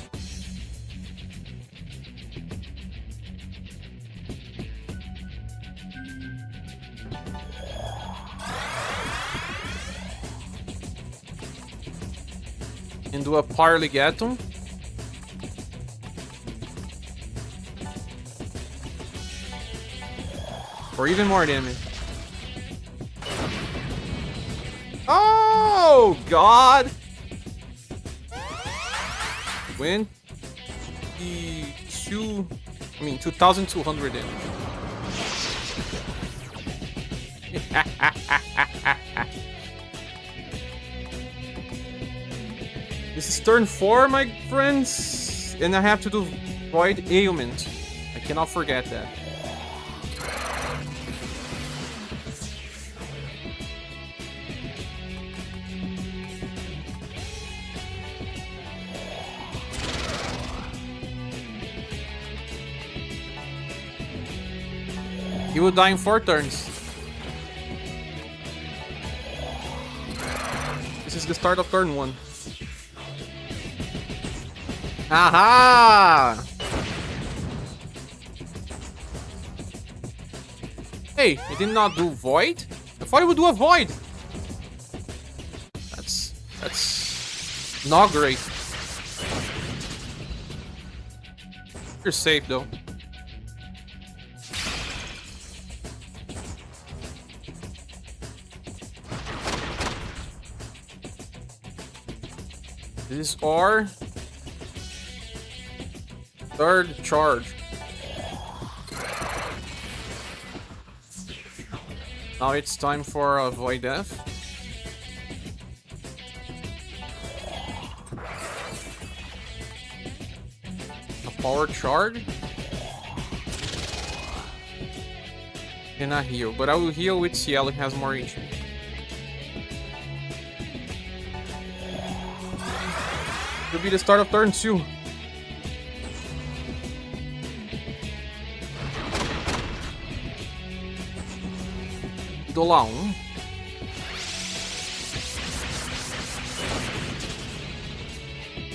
And do a Parligaton. For even more damage. Oh God! Win. 2,200 damage. This is turn 4, my friends, and I have to do Void Ailment. I cannot forget that. He will die in 4 turns. This is the start of turn 1. Aha! Hey, he did not do Void? I thought he would do a Void. That's not great. You're safe though. This is our 3rd charge. Now it's time for a Void Death. A power charge. And a heal. But I will heal with Cielo, it has more HP. Will be the start of turn 2. Dou lá um.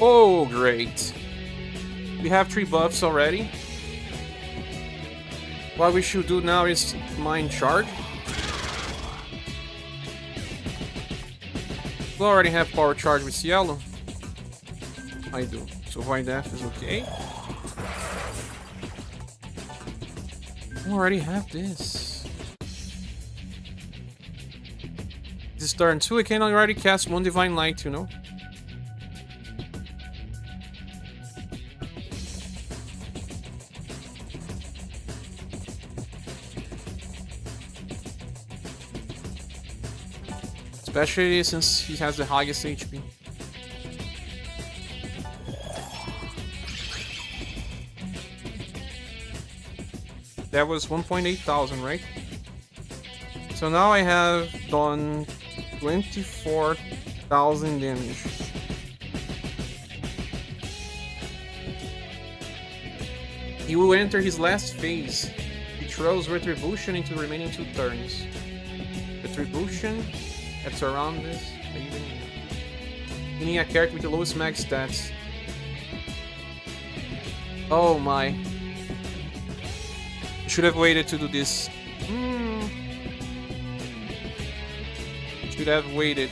Oh, great. We have 3 buffs already. What we should do now is Mind Charge. We already have Power Charge with Cielo. I do. So Void Death is okay. We already have this. This turn 2, I can already cast 1 Divine Light, you know? Especially since he has the highest HP. That was 1,800, right? So now I have done 24,000 damage. He will enter his last phase. He throws Retribution into the remaining 2 turns. Retribution, that's around this. Meaning a character with the lowest max stats. Oh my. Should have waited to do this. Should have waited.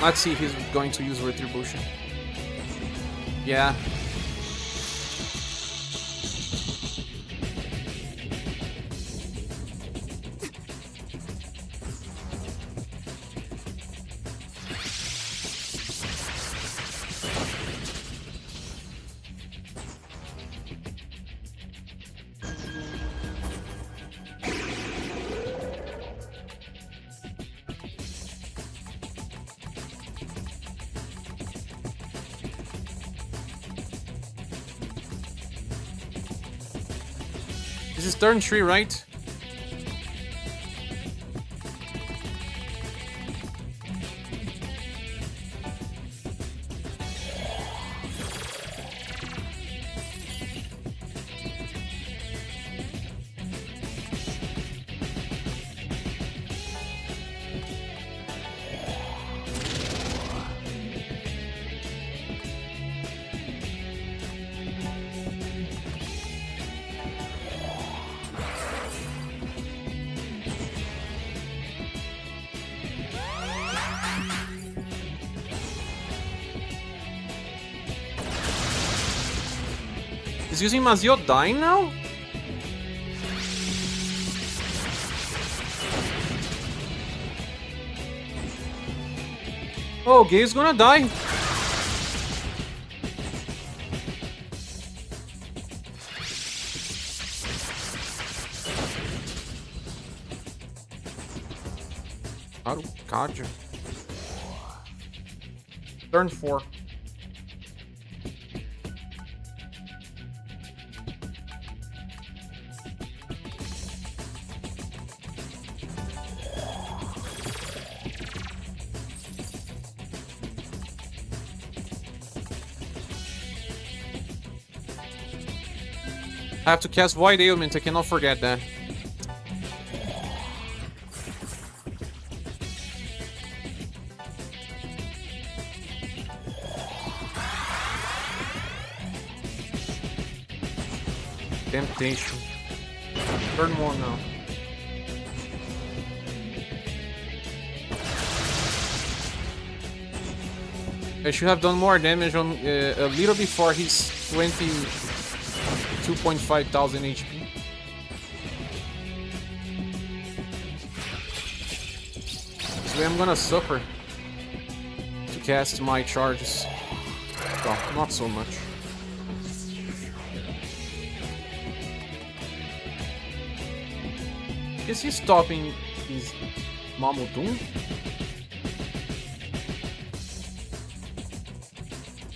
Let's see if he's going to use Retribution. Yeah. This is turn 3, right? He's using Mazio dying now? Oh, Gay's gonna die. Gotcha. Turn 4. I have to cast Void Ailment, I cannot forget that. Temptation. Turn 1 now. I should have done more damage on a little before his 2,500 HP. So I'm gonna suffer to cast my charges. Well, not so much. Is he stopping his Mamudum?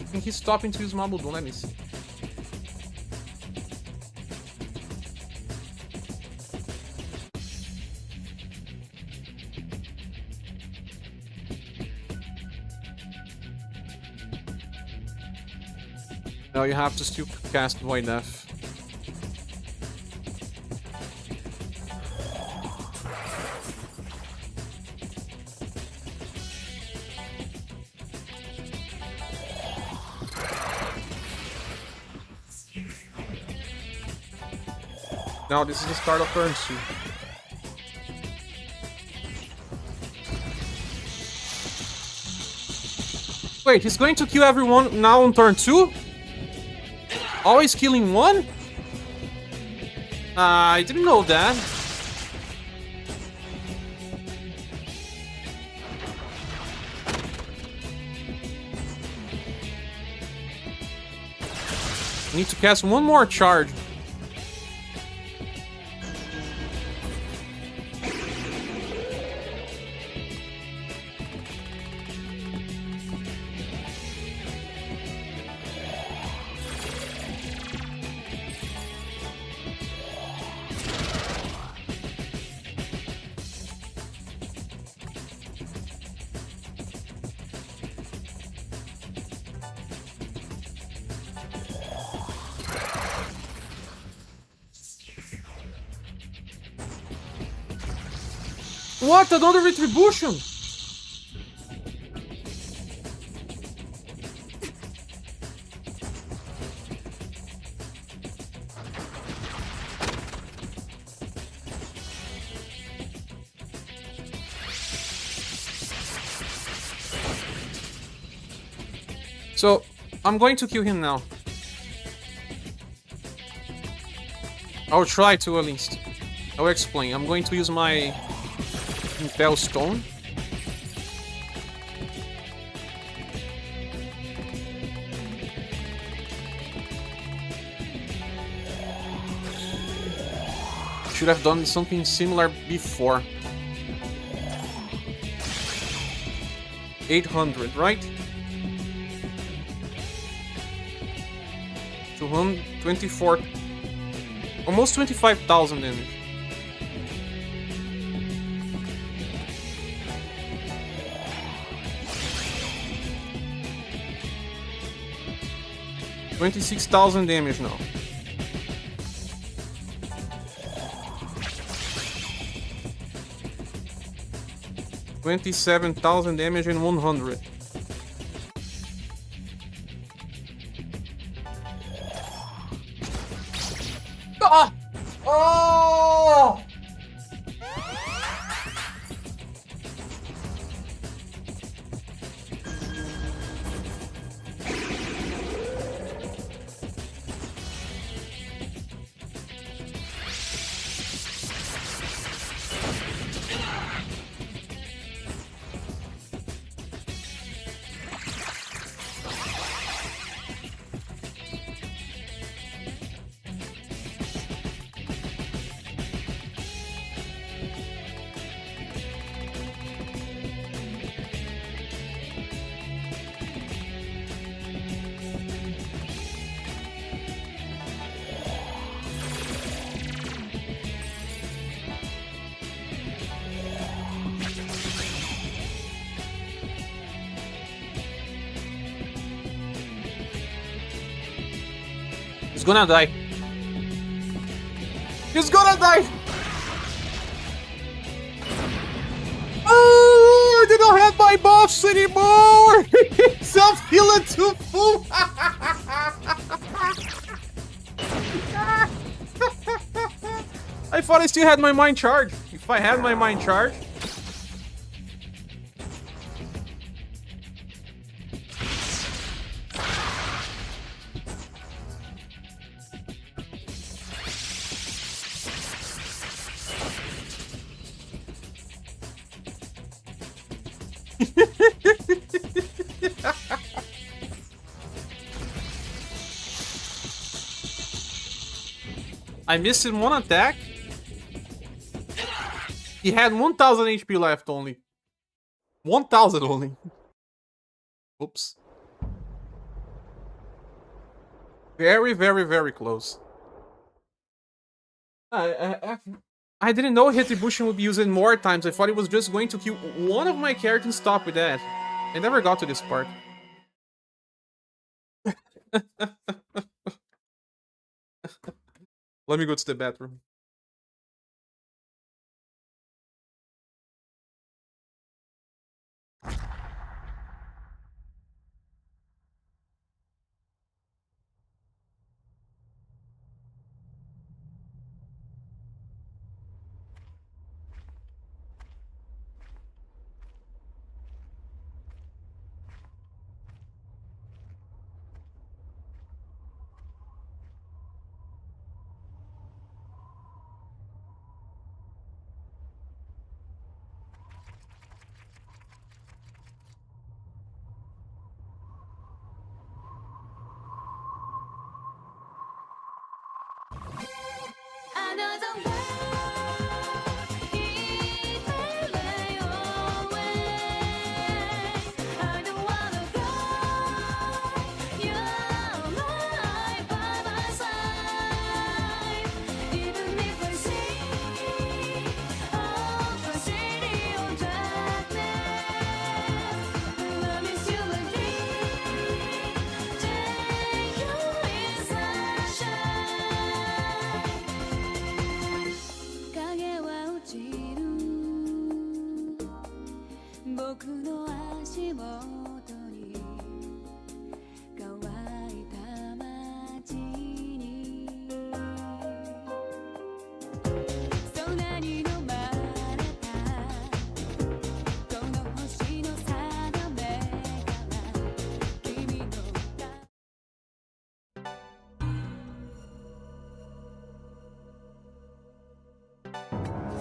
I think he's stopping to use Mamudum, let me see. No, you have to still cast Void Death. Now this is the start of turn 2. Wait, he's going to kill everyone now on turn 2? Always killing one? I didn't know that. Need to cast one more charge. What? Another retribution? So, I'm going to kill him now. I'll try to at least. I'll explain. I'm going to use my Impel Stone. Should have done something similar before. 800, right? 224, almost 25,000 damage. $26,000 damage now. $27,000 damage and 100. Ah! Oh! He's gonna die. He's gonna die! Oh, I did not have my buffs anymore! Self-healing to full! I thought I still had my mind charge. If I had my mind charge... I missed in one attack. He had 1,000 HP left only. 1,000 only. Oops. Very, very, very close. I didn't know Retribution would be used more times. I thought it was just going to kill one of my characters and stop with that. I never got to this part. Let me go to the bathroom.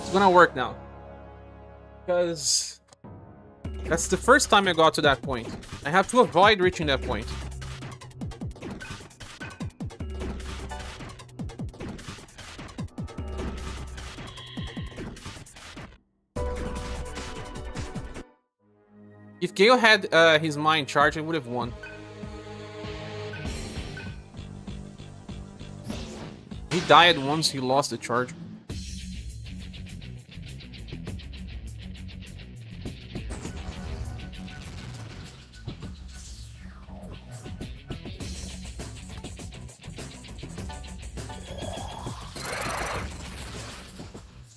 It's gonna work now. Because that's the first time I got to that point. I have to avoid reaching that point. If Gale had his mind charged, he would have won. He died once he lost the charge.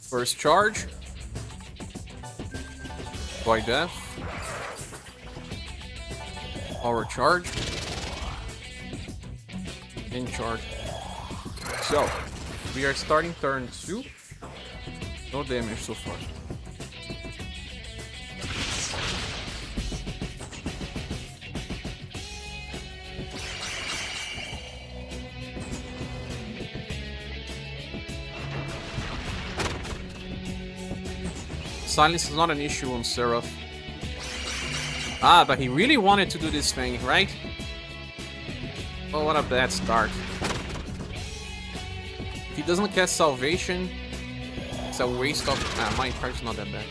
First charge. By death. Power charge. In charge. So, we are starting turn 2. No damage so far. Silence is not an issue on Seraph. Ah, but he really wanted to do this thing, right? Oh, what a bad start. If he doesn't cast Salvation, it's a waste of... Ah, my charge's not that bad.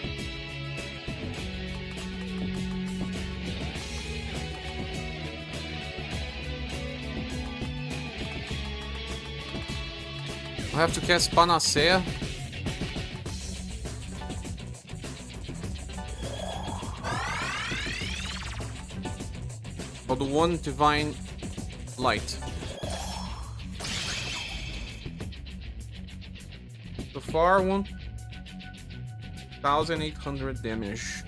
I have to cast Panacea. The one divine light. So far, 1,800 damage.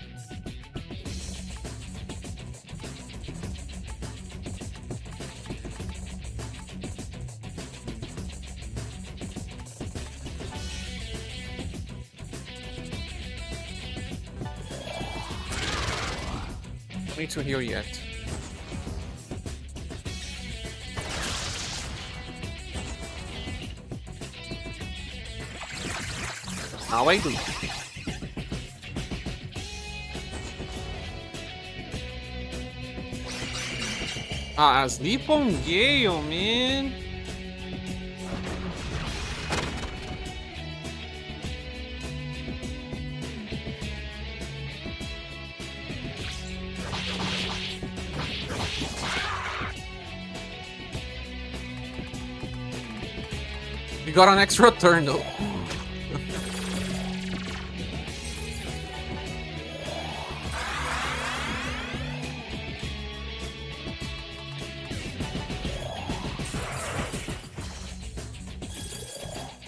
Don't need to heal yet. Now I do. Ah, sleep on Gale, man. We got an extra turn though.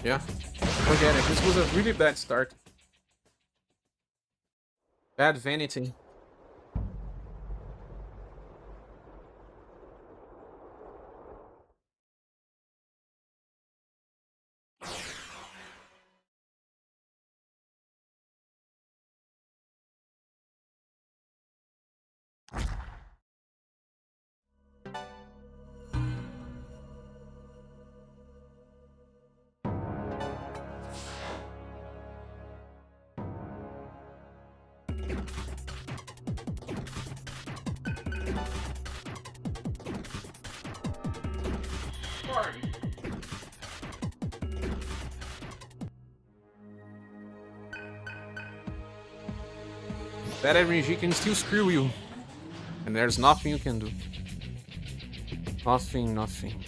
Yeah, forget it. This was a really bad start. Bad vanity. That RPG can still screw you. And there's nothing you can do. Nothing.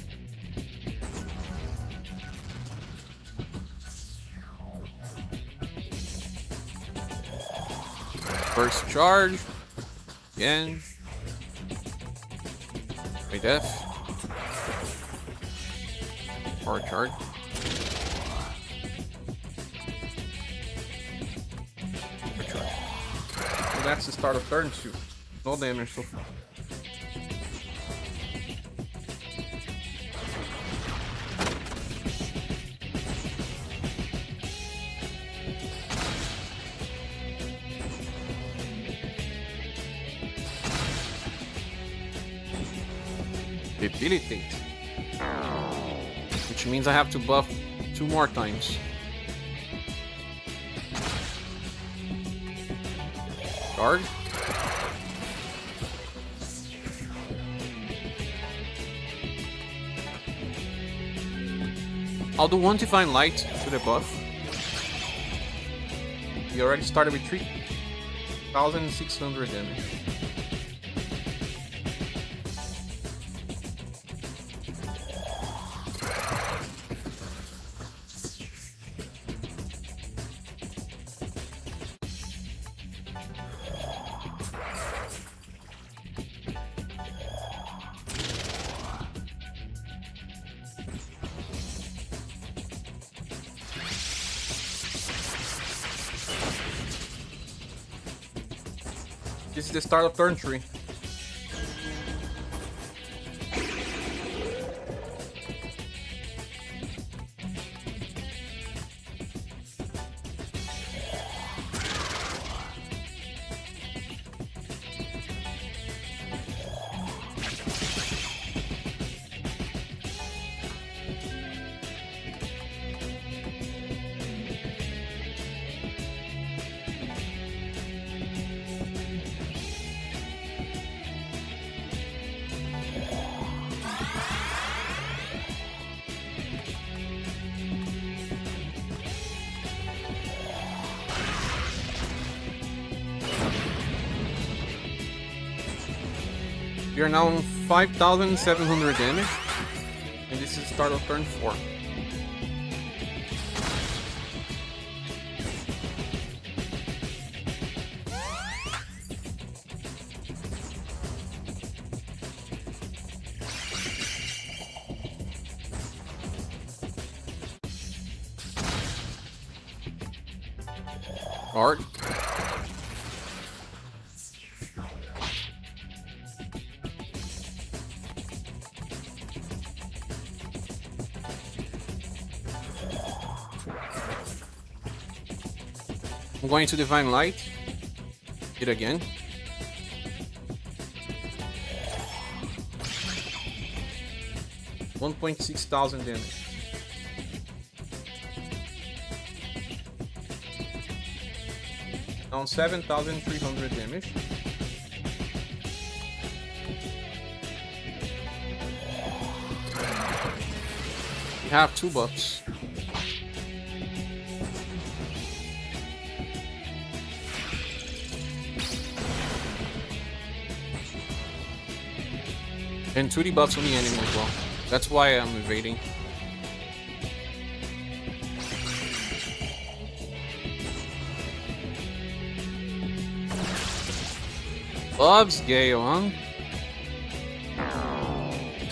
First charge. Again. My death. Power charge. So that's the start of turn 2. No damage so far. Debilitate. Which means I have to buff 2 more times. Guard. I'll do 1 Divine Light to the buff. We already started with 3,600 damage. This is the start of turn 3. We are now on 5,700 damage, and this is the start of turn 4. Guard. I'm going to Divine Light. Hit again. $1,600 damage. Now 7,300 damage. We have 2 buffs. And 2 debuffs on the enemy as well. That's why I'm evading. Loves Gale, huh?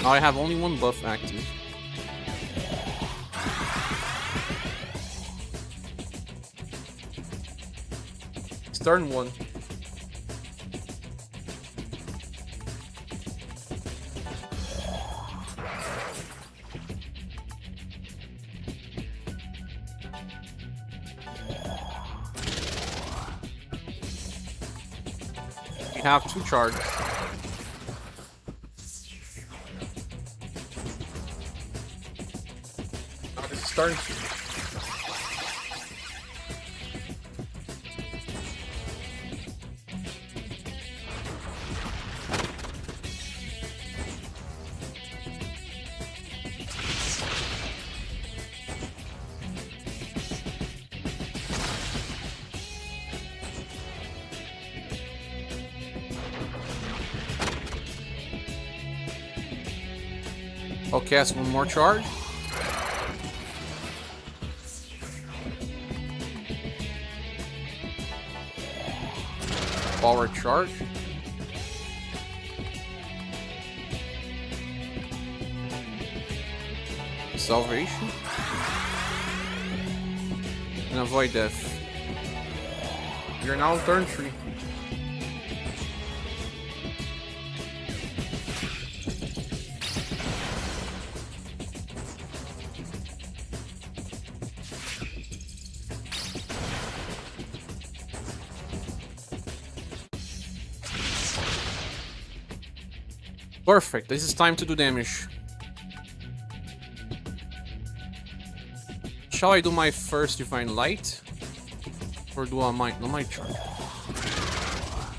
Now I have only 1 buff active. It's turn 1. Have 2 charges. Now this is starting to. I'll cast one more charge. Power charge. Salvation. And avoid death. You're now on turn 3. Perfect, this is time to do damage. Shall I do my first Divine Light? Or do I my charge?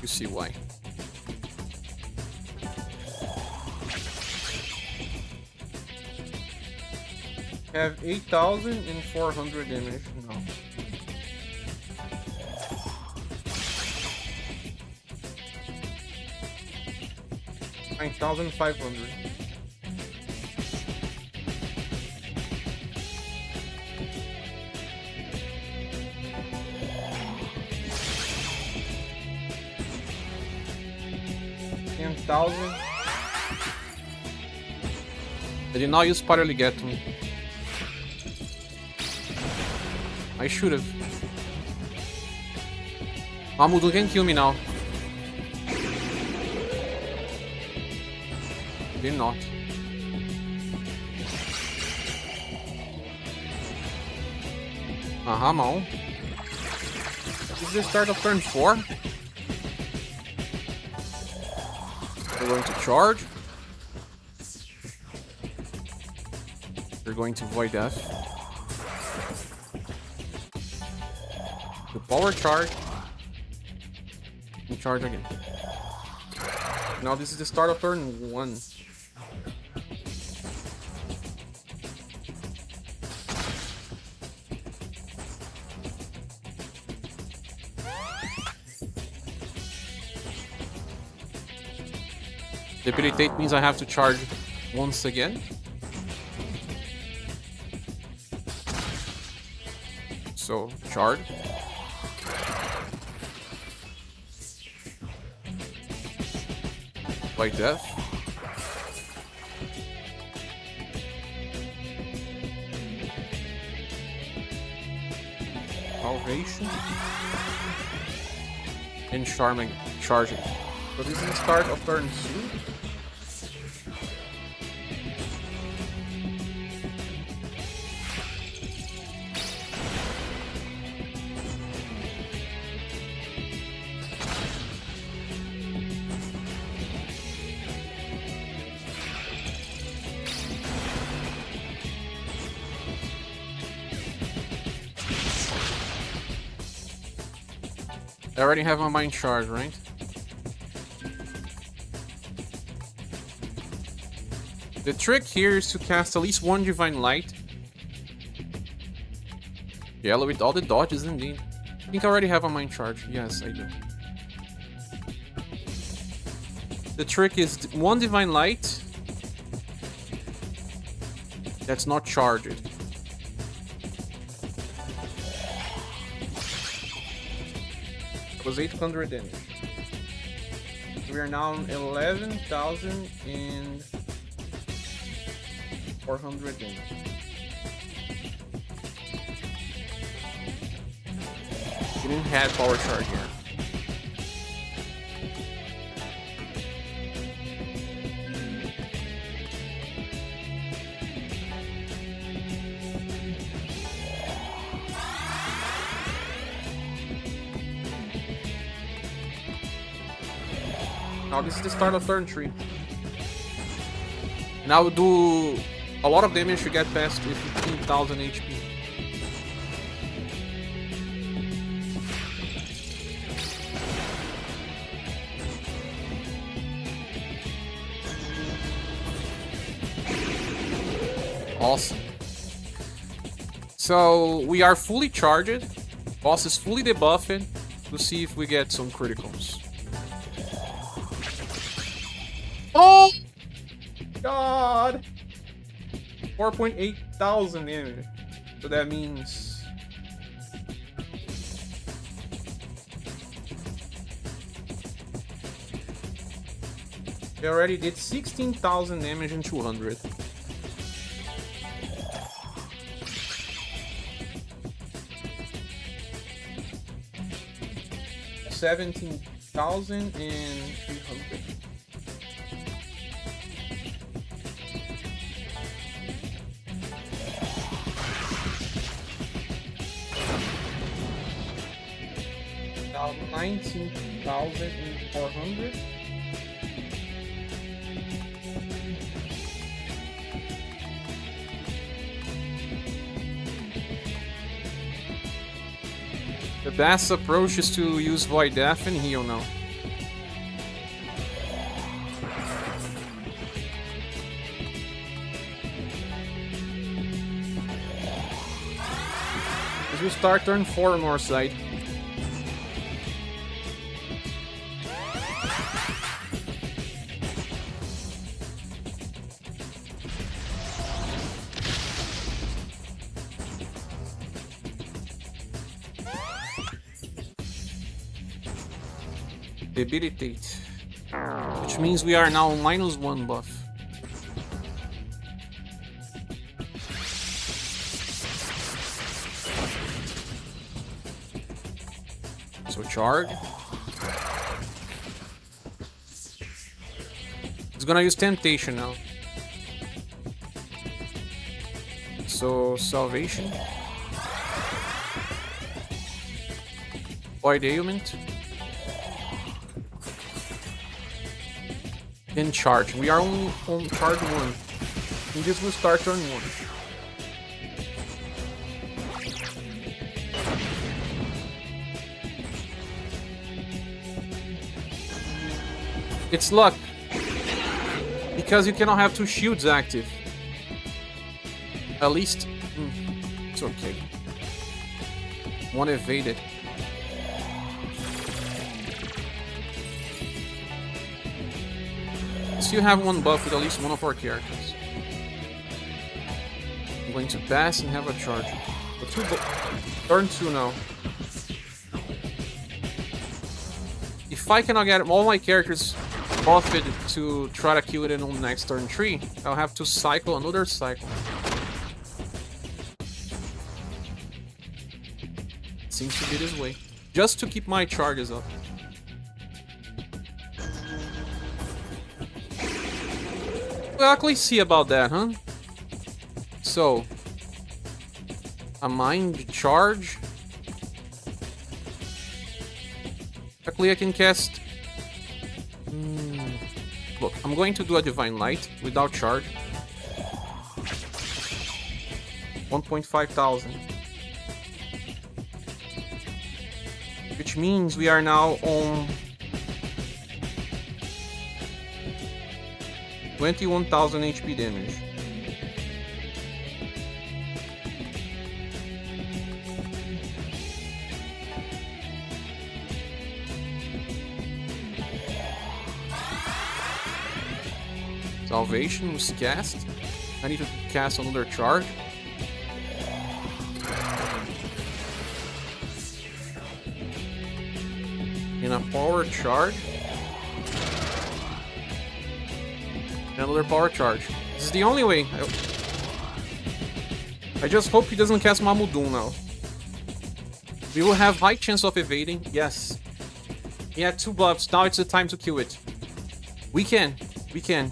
You see why. Have 8,400 damage now. $9,500. $10,000. I did not use Spiderly Get to me. I should have. Mamudu can kill me now. Did not. Mal. This is the start of turn 4. We're going to charge. We're going to Void Death. The power charge. And charge again. Now this is the start of turn 1. Debilitate means I have to charge once again. So, charge. Like death. Salvation. And charming. Charging. So this is the start of turn 2. I already have my mind charge, right? The trick here is to cast at least one Divine Light. Yellow with all the dodges, indeed. I think I already have a mind charge. Yes, I do. The trick is one Divine Light that's not charged. It was 800 damage. We are now 11,400 damage. We didn't have power charge here. Now this is the start of turn 3. And I will do a lot of damage to get past 15,000 HP. Awesome. So we are fully charged. Boss is fully debuffed. To see if we get some criticals. Oh God! 4.8 thousand damage. So that means they already did 16,000 damage in 200. $17,300. Now 19,400. The best approach is to use Void Death and heal now. This will start turn 4 on our side. Debilitate. Which means we are now -1 buff. So charge. It's gonna use temptation now. So salvation. Void ailment. Then charge. We are only on charge 1. And this will start turn 1. It's luck. Because you cannot have 2 shields active. At least... it's okay. One evaded. Still have 1 buff with at least one of our characters. I'm going to pass and have a charge. But turn 2 now. If I cannot get all my characters buffed to try to kill it in on next turn 3, I'll have to cycle another cycle. Seems to be this way. Just to keep my charges up. We'll actually see about that, huh? So, a mind charge. Luckily I can cast... Look, I'm going to do a Divine Light without charge. 1.5 thousand. Which means we are now on 21,000 HP damage. Salvation was cast. I need to cast another charge. In a power charge. Another power charge. This is the only way. I just hope he doesn't cast Mamudun now. We will have high chance of evading. Yes. He had 2 buffs. Now it's the time to kill it. We can. We can.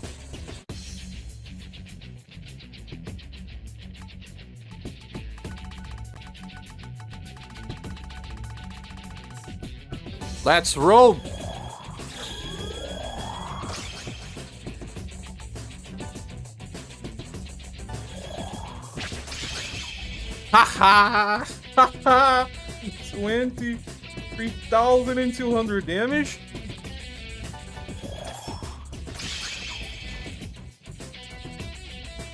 Let's roll. Haha! Haha! 23,200 damage.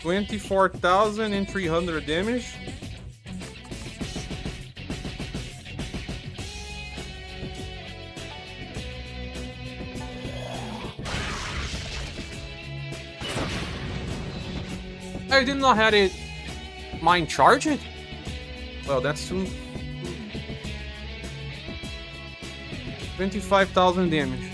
$24,300 damage. I did not have it mind charge it? Well, that's too... 25,000 damage.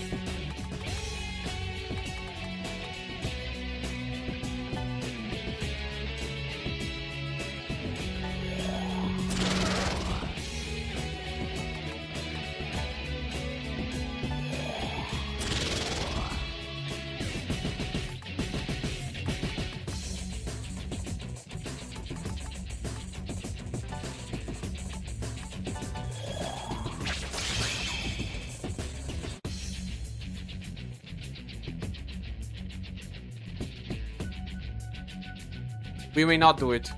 We may not do it.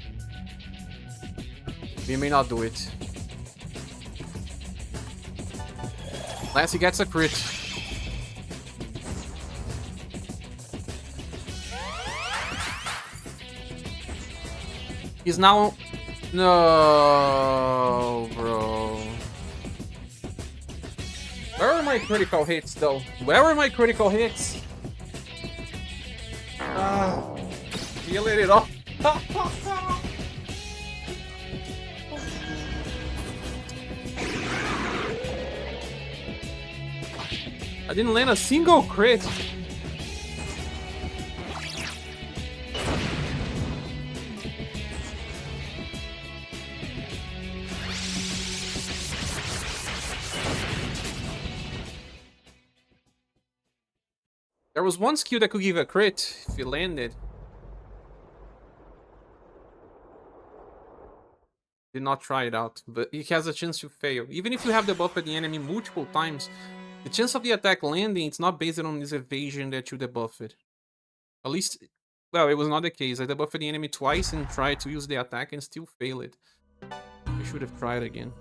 We may not do it. Unless he gets a crit. He's now... No, bro. Where are my critical hits, though? Where are my critical hits? You let it off. I didn't land a single crit. There was one skill that could give a crit if you landed. Did not try it out, but it has a chance to fail. Even if you have the buff at the enemy multiple times, the chance of the attack landing, it's not based on this evasion that you debuff it. At least, well, it was not the case. I debuffed the enemy twice and tried to use the attack and still fail it. I should have tried again.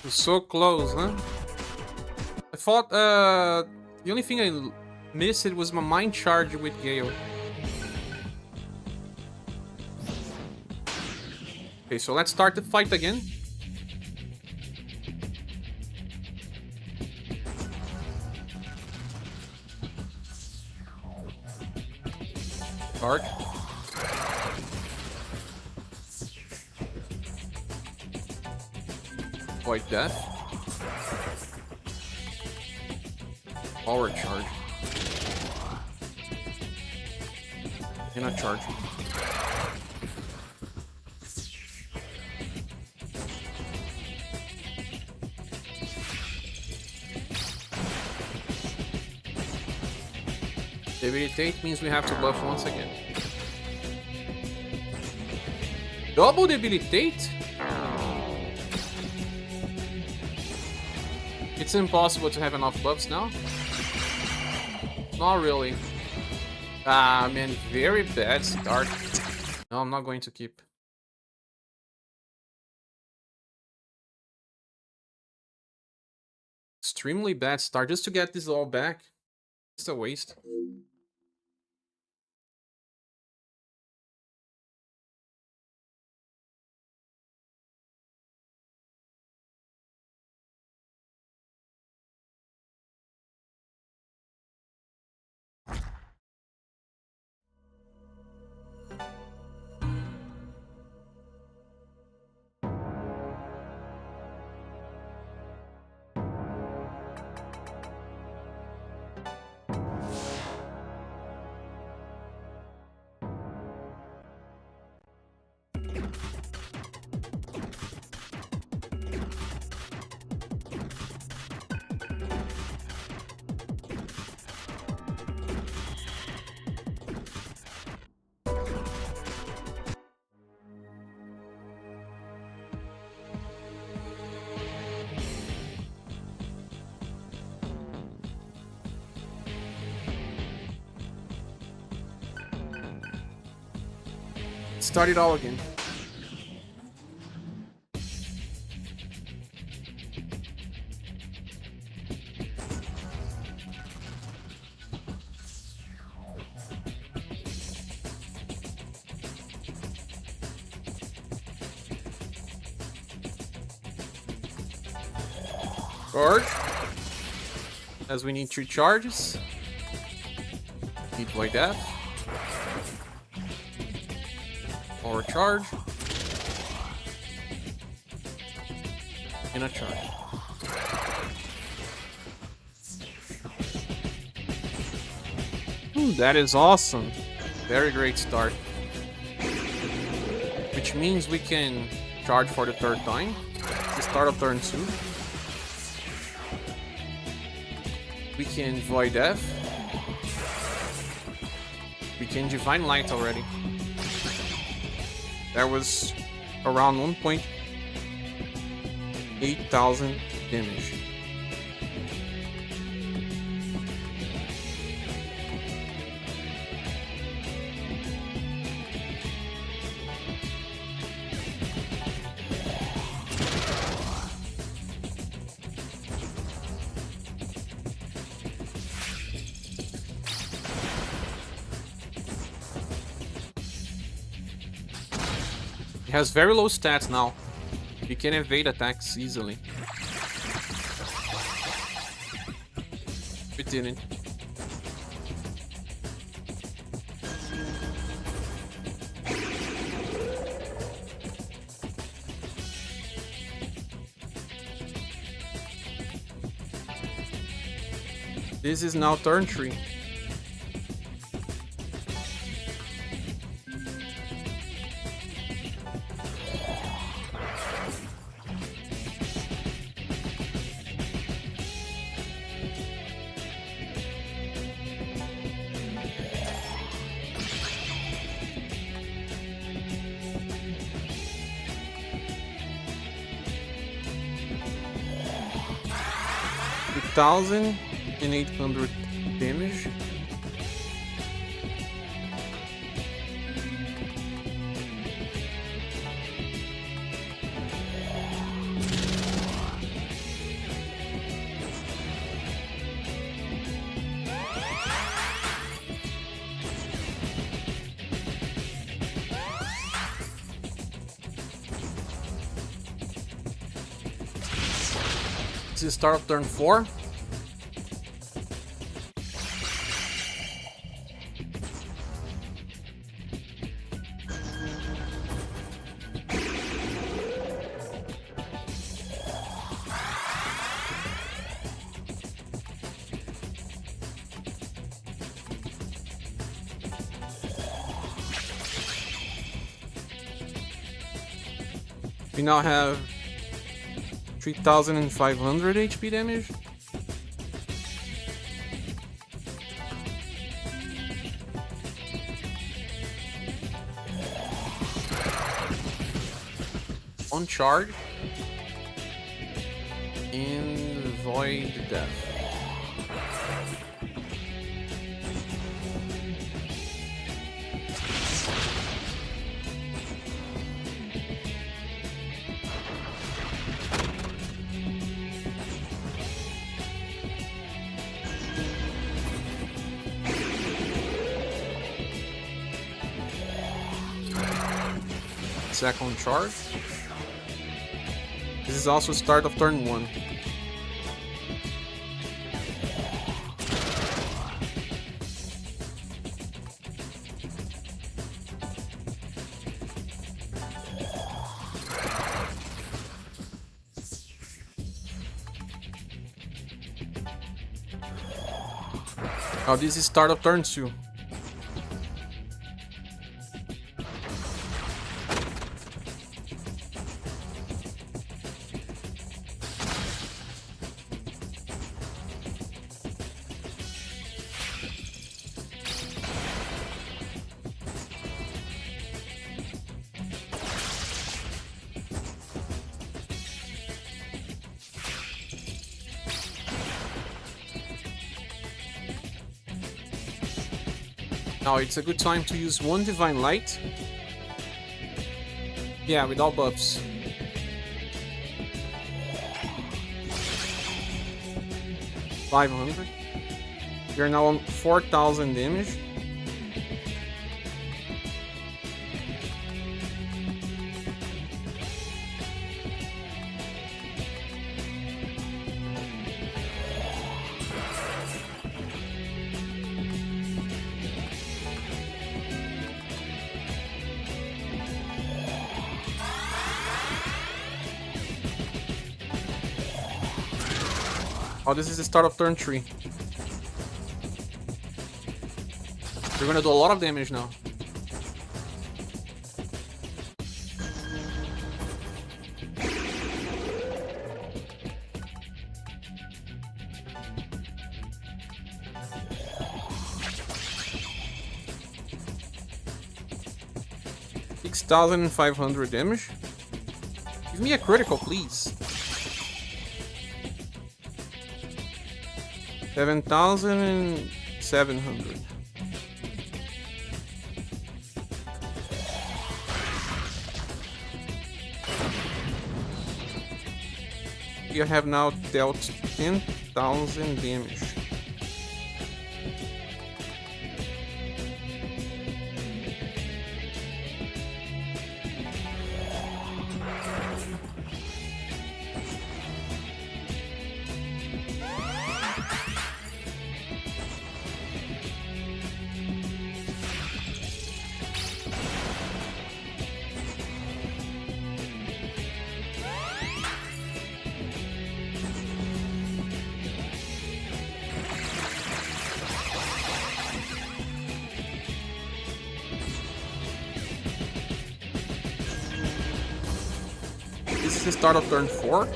So close, huh? I thought the only thing I missed was my mind charge with Gale. Okay, so let's start the fight again. Dark. Avoid death. Power charge. And a charge. Debilitate means we have to buff once again. Double debilitate? It's impossible to have enough buffs now. Not really. Ah, man, very bad start. No, I'm not going to keep. Extremely bad start just to get this all back. It's a waste. Start it all again. Charge. As we need 3 charges. Need Void Death. Or charge. And a charge. Ooh, that is awesome. Very great start. Which means we can charge for the 3rd time. The start of turn 2. We can Void Death. We can Divine Light already. That was around 1.8 thousand damage. He has very low stats now. He can evade attacks easily. We didn't. This is now turn 3. $1,800 damage. This is start of turn 4. We now have 3,500 HP damage. On charge. And Void Death. Second charge. This is also start of turn 1. Now this is start of turn 2. Now it's a good time to use 1 Divine Light. Yeah, with all buffs. $500. We are now on 4,000 damage. Oh, this is the start of turn 3. We're gonna do a lot of damage now. $6,500 damage. Give me a critical, please. 7,700. You have now dealt 10,000 damage. This is the start of turn 4.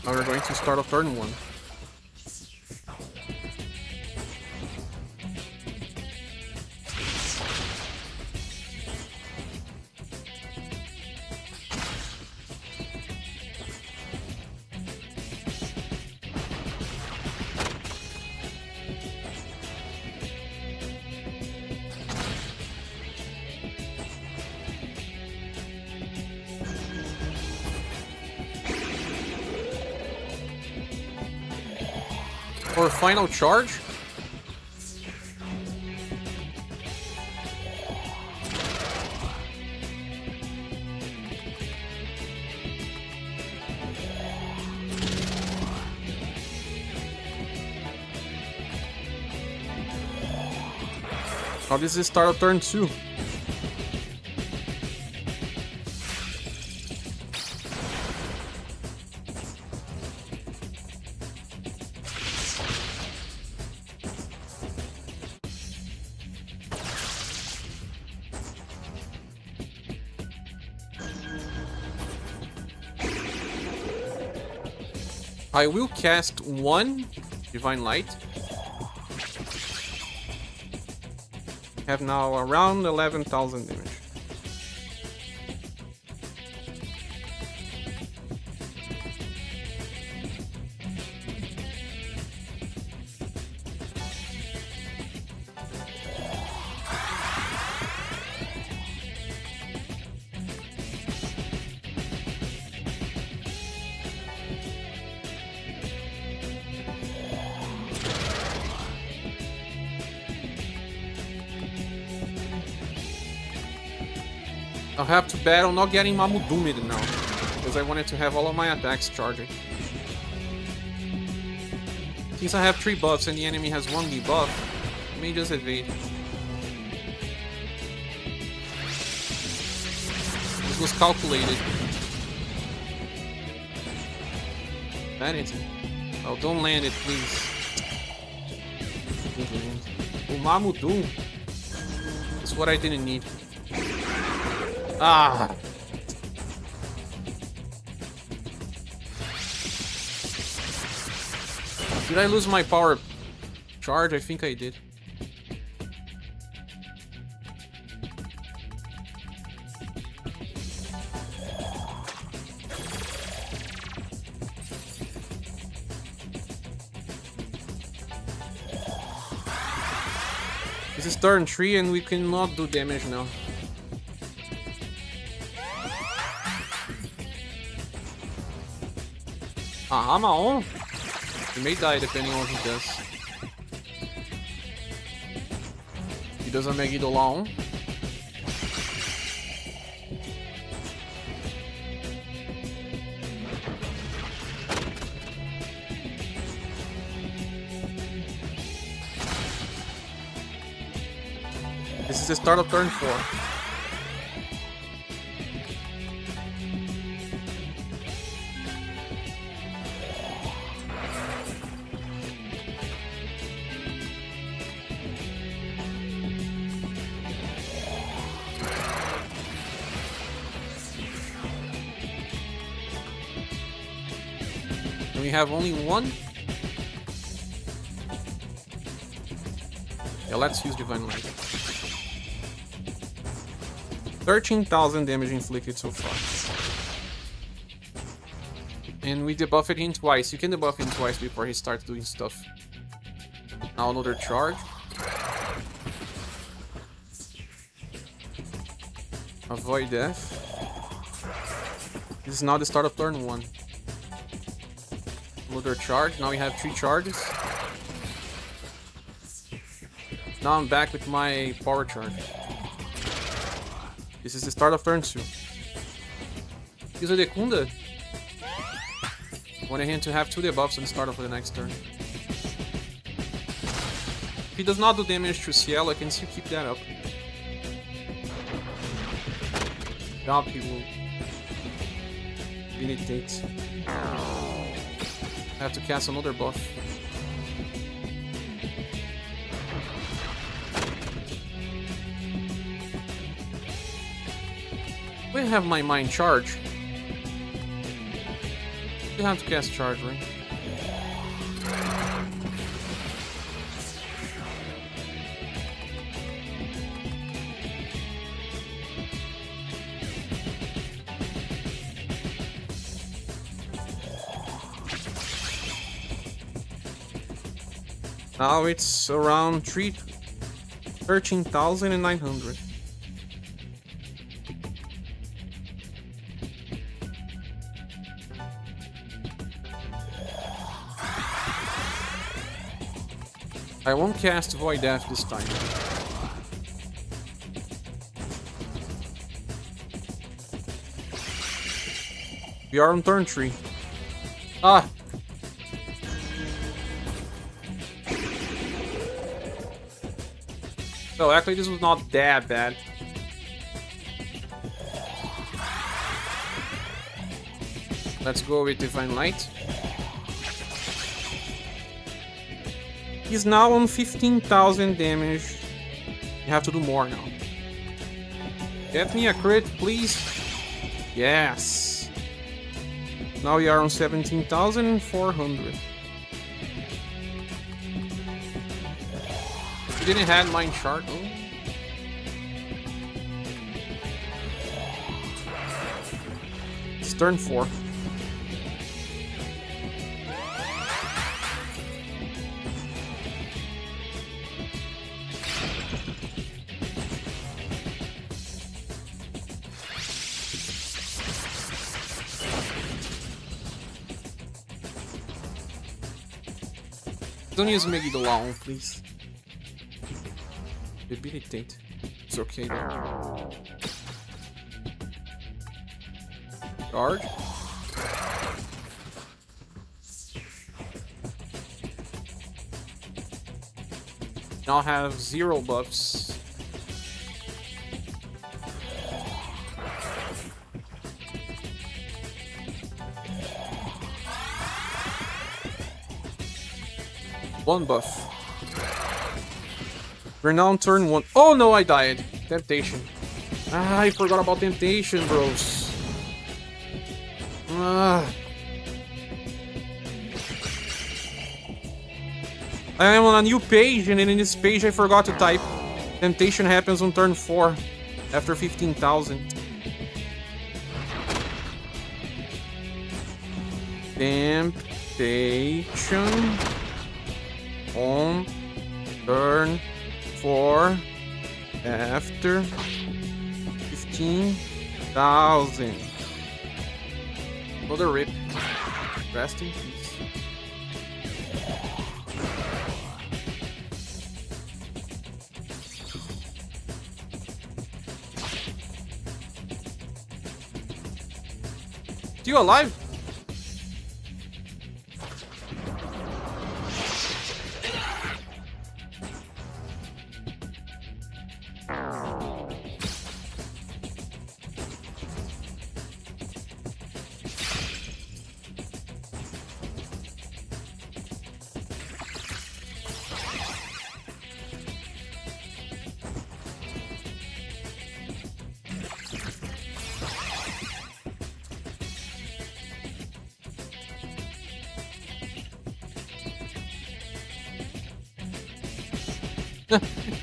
Now we're going to start off turn 1. For final charge. Oh, this is start of turn 2. I will cast 1 Divine Light. Have now around 11,000 damage. I'll have to battle not getting Mamudumed now, because I wanted to have all of my attacks charging. Since I have 3 buffs and the enemy has 1 debuff, I may just evade. This was calculated. That is it. Oh, don't land it, please. Oh, Mamudum. That's what I didn't need. Ah! Did I lose my power charge? I think I did. This is turn 3 and we cannot do damage now. Hama on? He may die depending on what he does. does a Megidolon. This is the start of turn 4. And we have only one. Yeah, let's use Divine Light. 13,000 damage inflicted so far. And we debuffed him twice. You can debuff him twice before he starts doing stuff. Now another charge. Avoid death. This is now the start of turn 1. Another charge. Now we have 3 charges. Now I'm back with my power charge. This is the start of turn 2. Use a Dekunda. I want him to have 2 debuffs at the start of the next turn. If he does not do damage to Cielo, I can still keep that up. Now he will Benedict. I have to cast another buff. We have my mind charge. You have to cast charge, right? Now it's around 13,900. I won't cast Void Death this time. We are on turn 3. Ah! So actually this was not that bad. Let's go with Divine Light. He's now on 15,000 damage. You have to do more now. Get me a crit, please. Yes. Now we are on 17,400. He didn't have Mind Shard. Oh. It's turn 4. Don't use Megidolon, please. Debilitate. It's okay though. Charge. Now have 0 buffs. One buff. We're now on turn 1. Oh no, I died. Temptation. Ah, I forgot about Temptation, bros. Ah. I am on a new page, and in this page I forgot to type. Temptation happens on turn 4, after 15,000. Temptation on turn 4 after 15,000. Another rip. Rest in peace. Still alive?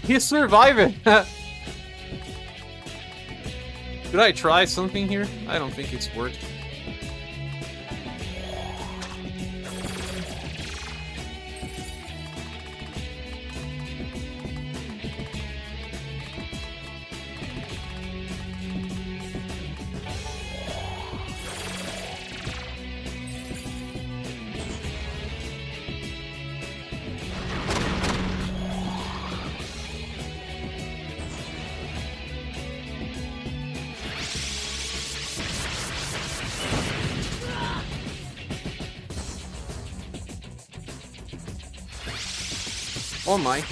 He's surviving! Should I try something here? I don't think it's worth it. Oh my.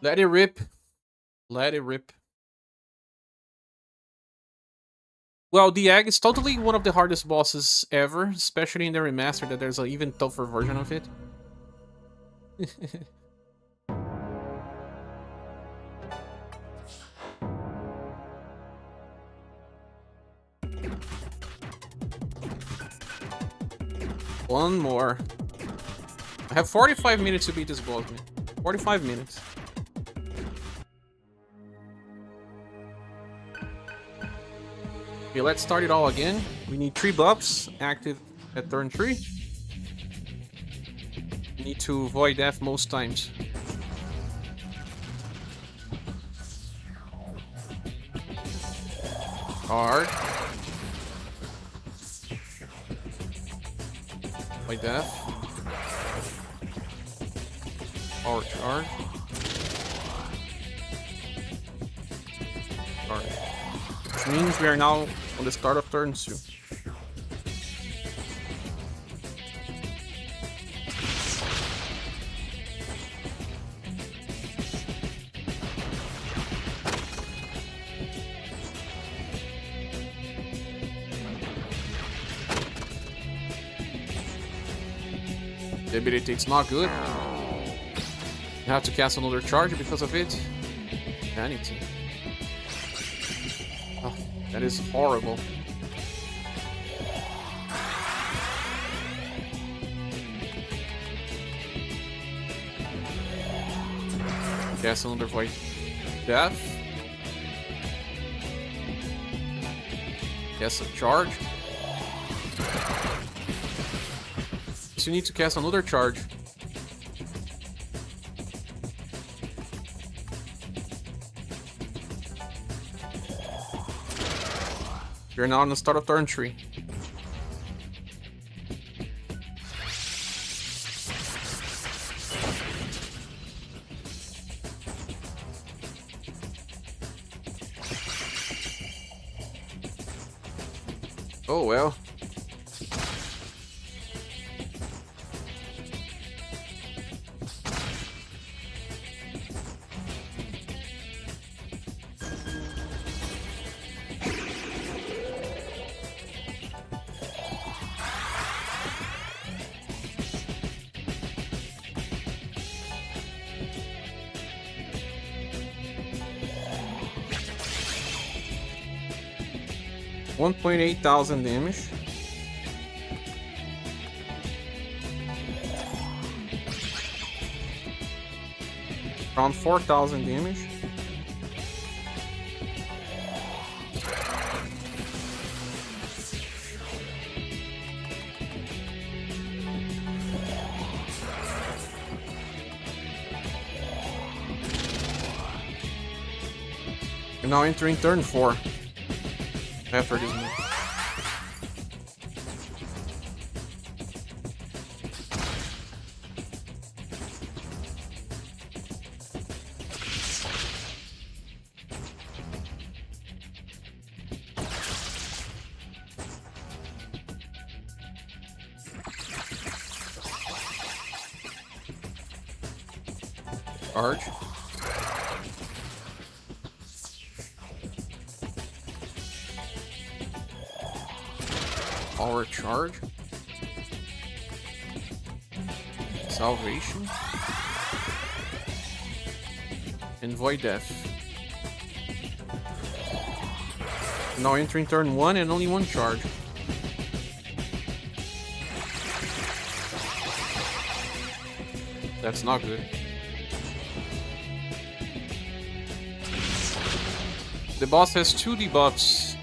Let it rip. Let it rip. Well, the egg is totally one of the hardest bosses ever, especially in the remaster that there's an even tougher version of it. One more. I have 45 minutes to beat this boss, man. 45 minutes. Okay, let's start it all again. We need 3 buffs active at turn 3. We need to avoid death most times. Hard. Avoid death. Power charge. Alright. Which means we are now on the start of turn 2. The ability is not good. You have to cast another charge because of it. Vanity. Oh, that is horrible. Cast another void. Death. Cast a charge. So you need to cast another charge. You're now on the start of turn 3. Oh well. $1,800 damage. Around 4,000 damage. We're now entering turn 4. After this move. Charge. Power charge. Salvation. And void death. Now entering turn 1 and only 1 charge. That's not good. The boss has 2 debuffs.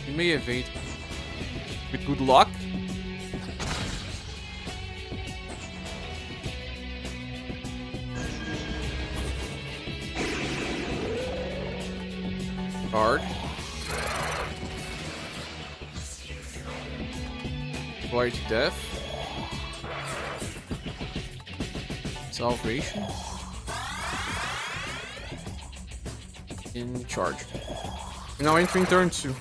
You may evade. With good luck. Guard. Void death. Salvation. In charge. We're now entering turn 2.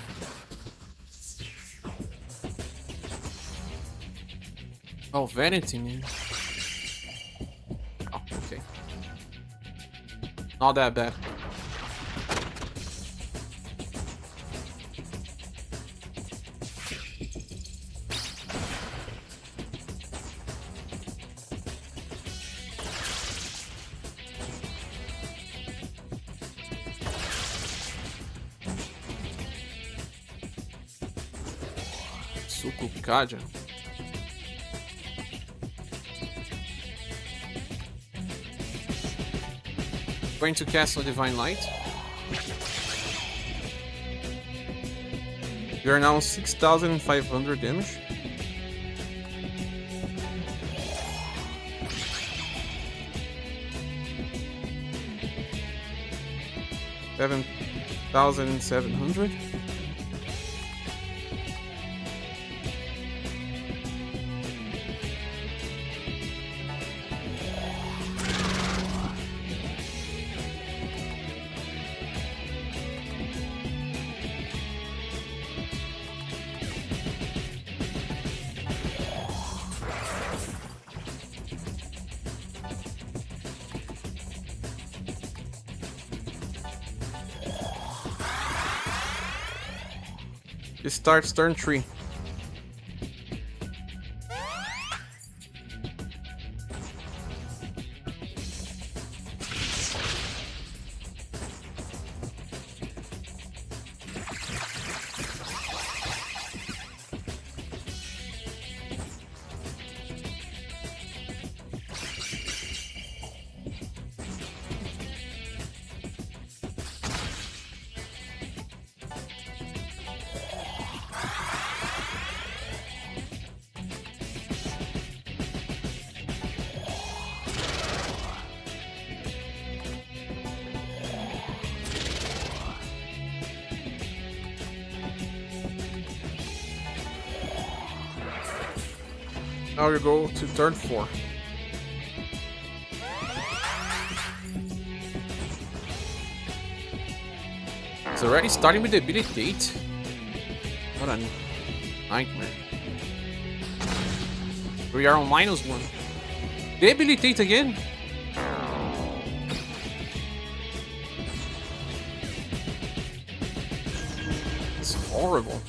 Oh, vanity, man. Oh, okay. Not that bad. Sukukaja. Going to cast a Divine Light. We are now 6,500 damage. $7,700. This starts turn 3. Now you go to turn 4. It's already starting with debilitate. What a nightmare. We are on -1. Debilitate again? It's horrible.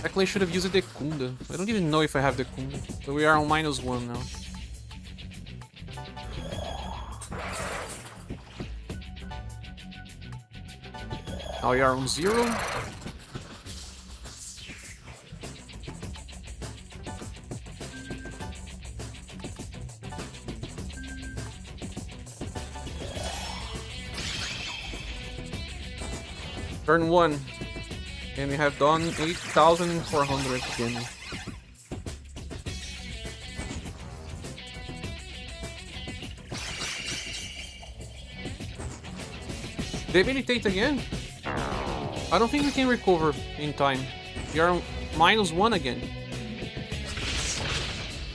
Actually, I should have used the Kunda. I don't even know if I have the Kunda. So we are on -1 now. Now we are on 0. Turn 1. And we have done 8,400 again. Debilitate again? I don't think we can recover in time. We are -1 again.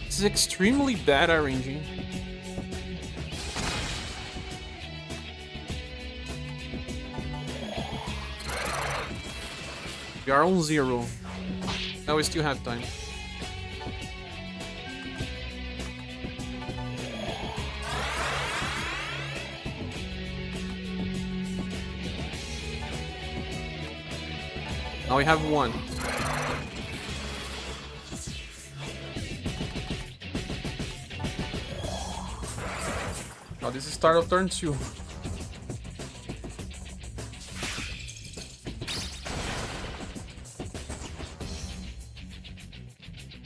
This is extremely bad arranging. We are on 0. Now we still have time. Now we have 1. Now this is start of turn 2.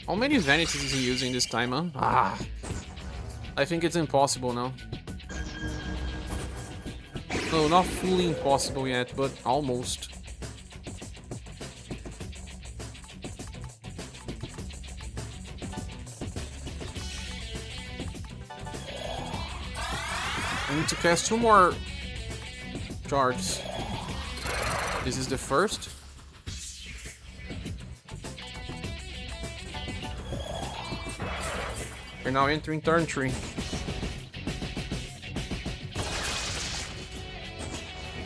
How many vanities is he using this time, huh? Ah, I think it's impossible now. No, not fully impossible yet, but almost. I need to cast 2 more charges. This is the first. We're now entering turn 3.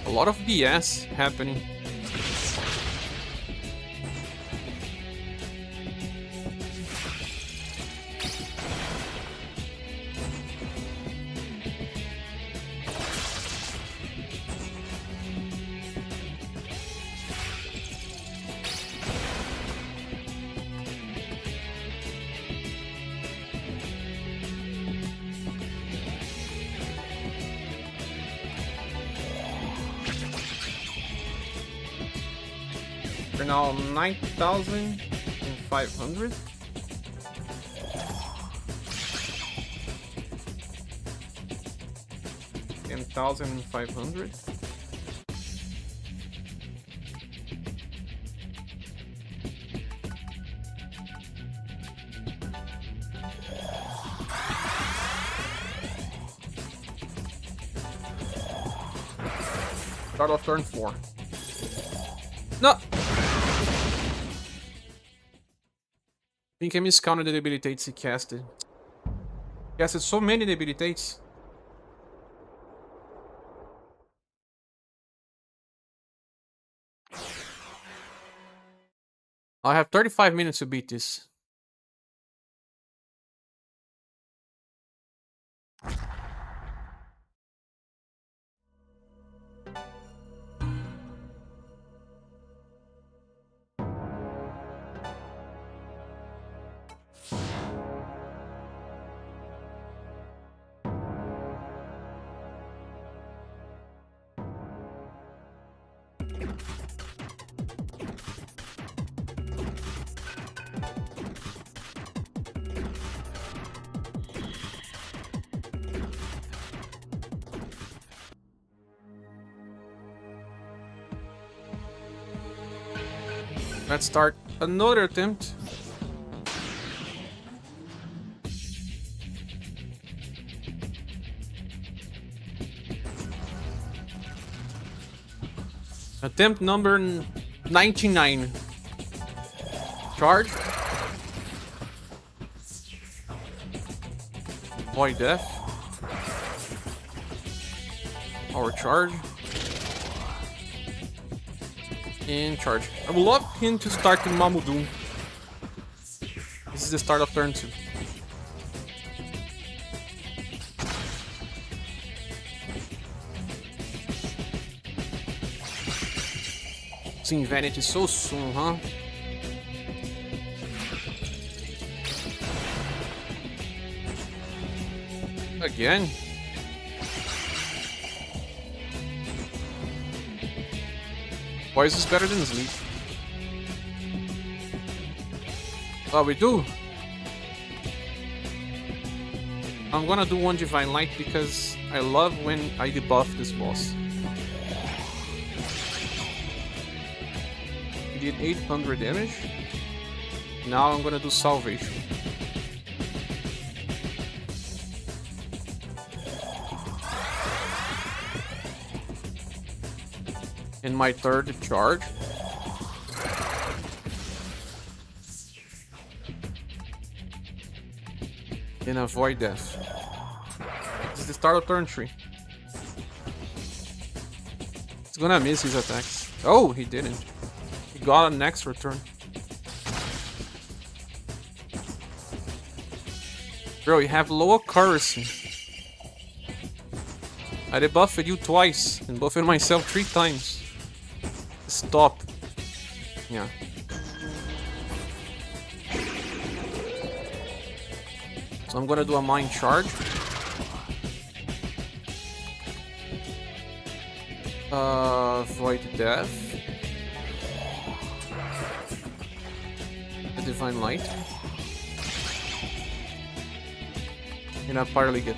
A lot of BS happening. We're now 9,500. $10,500. Start of turn 4. No! I think I miscounted the debilitates he casted. He casted so many debilitates. I have 35 minutes to beat this. Let's start another attempt. Attempt number 99. Charge. Void Death. Our charge. And charge. I would love him to start in Mamudum. This is the start of turn 2. Seeing Vanity so soon, huh? Again? Why is this better than sleep? Oh, we do? I'm gonna do one Divine Light because I love when I debuff this boss. We did 800 damage. Now I'm gonna do Salvation. In my third charge. And avoid death. This is the start of turn 3. He's gonna miss his attacks. Oh, he didn't. He got an extra turn. Bro, you have low accuracy. I debuffed you twice and buffed myself 3 times. Stop. Yeah. So I'm gonna do a mind charge. Void death. The divine light. And a paralytic.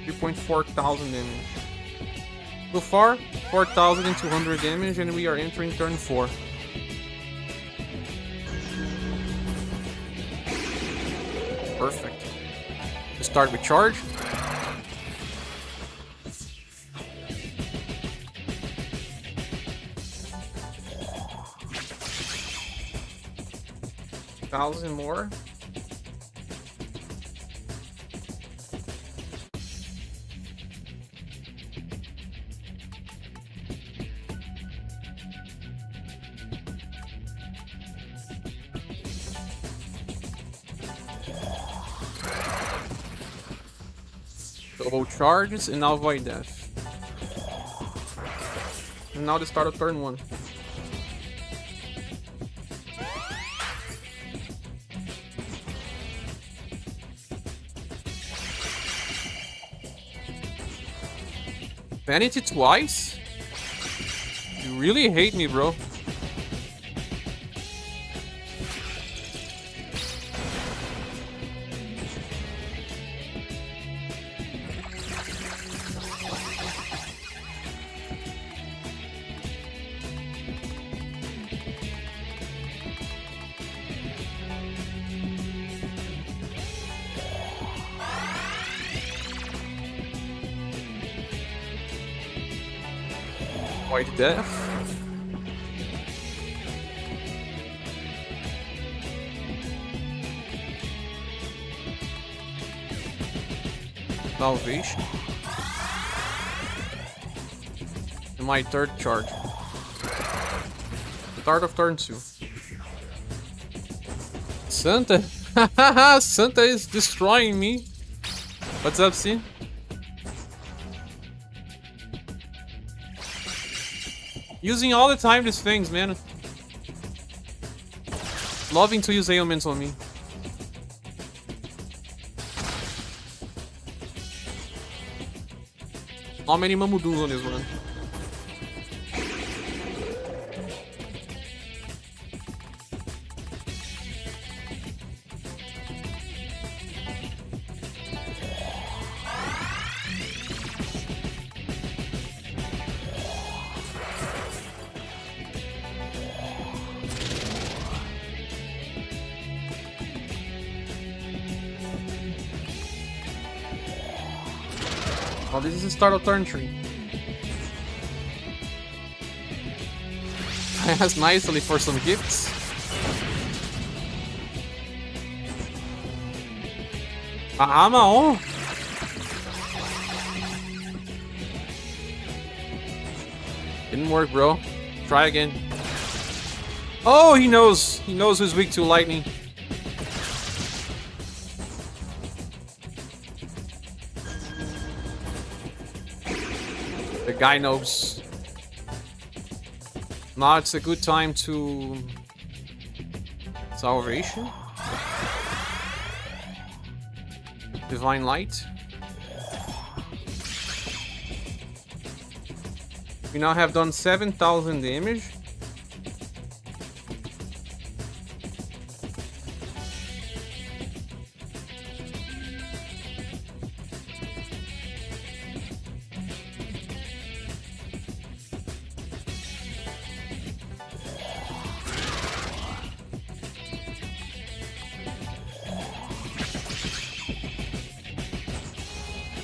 3,400 damage. So far, 4,200 damage, and we are entering turn 4. Perfect. We start with charge. Thousand more. Double charges and now void death. And now the start of turn 1. Vanity twice? You really hate me, bro. Void death. Salvation. And my third charge. Start of turn 2. Santa. Santa is destroying me. What's up, C? Using all the time these things, man. Loving to use ailments on me. How many Mamuduns on this one? Well, this is the start of turn 3. I asked nicely for some gifts. I'm on. Didn't work, bro. Try again. Oh, he knows. He knows who's weak to lightning. The guy knows. Now it's a good time to... Salvation. Divine Light. We now have done 7,000 damage.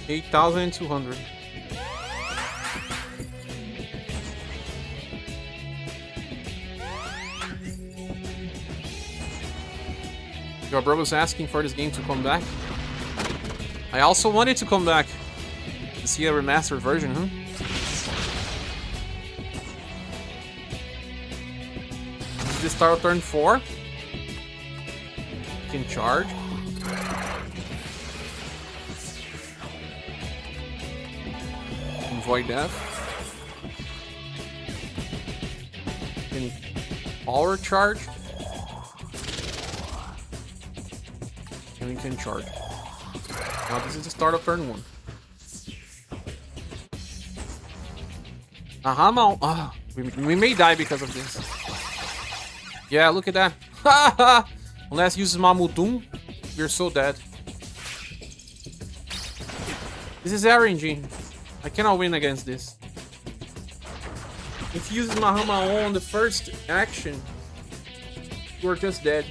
8,200. Your bro was asking for this game to come back. I also wanted to come back to see a remastered version, huh? This is the start of turn 4. You can charge. Void Death. You can power charge. And we can charge. Now this is the start of turn 1. Aha, ah, we may die because of this. Yeah, look at that. Unless uses Mamudum, we're so dead. This is RNG. I cannot win against this. If you use Mahama on the first action, you're just dead.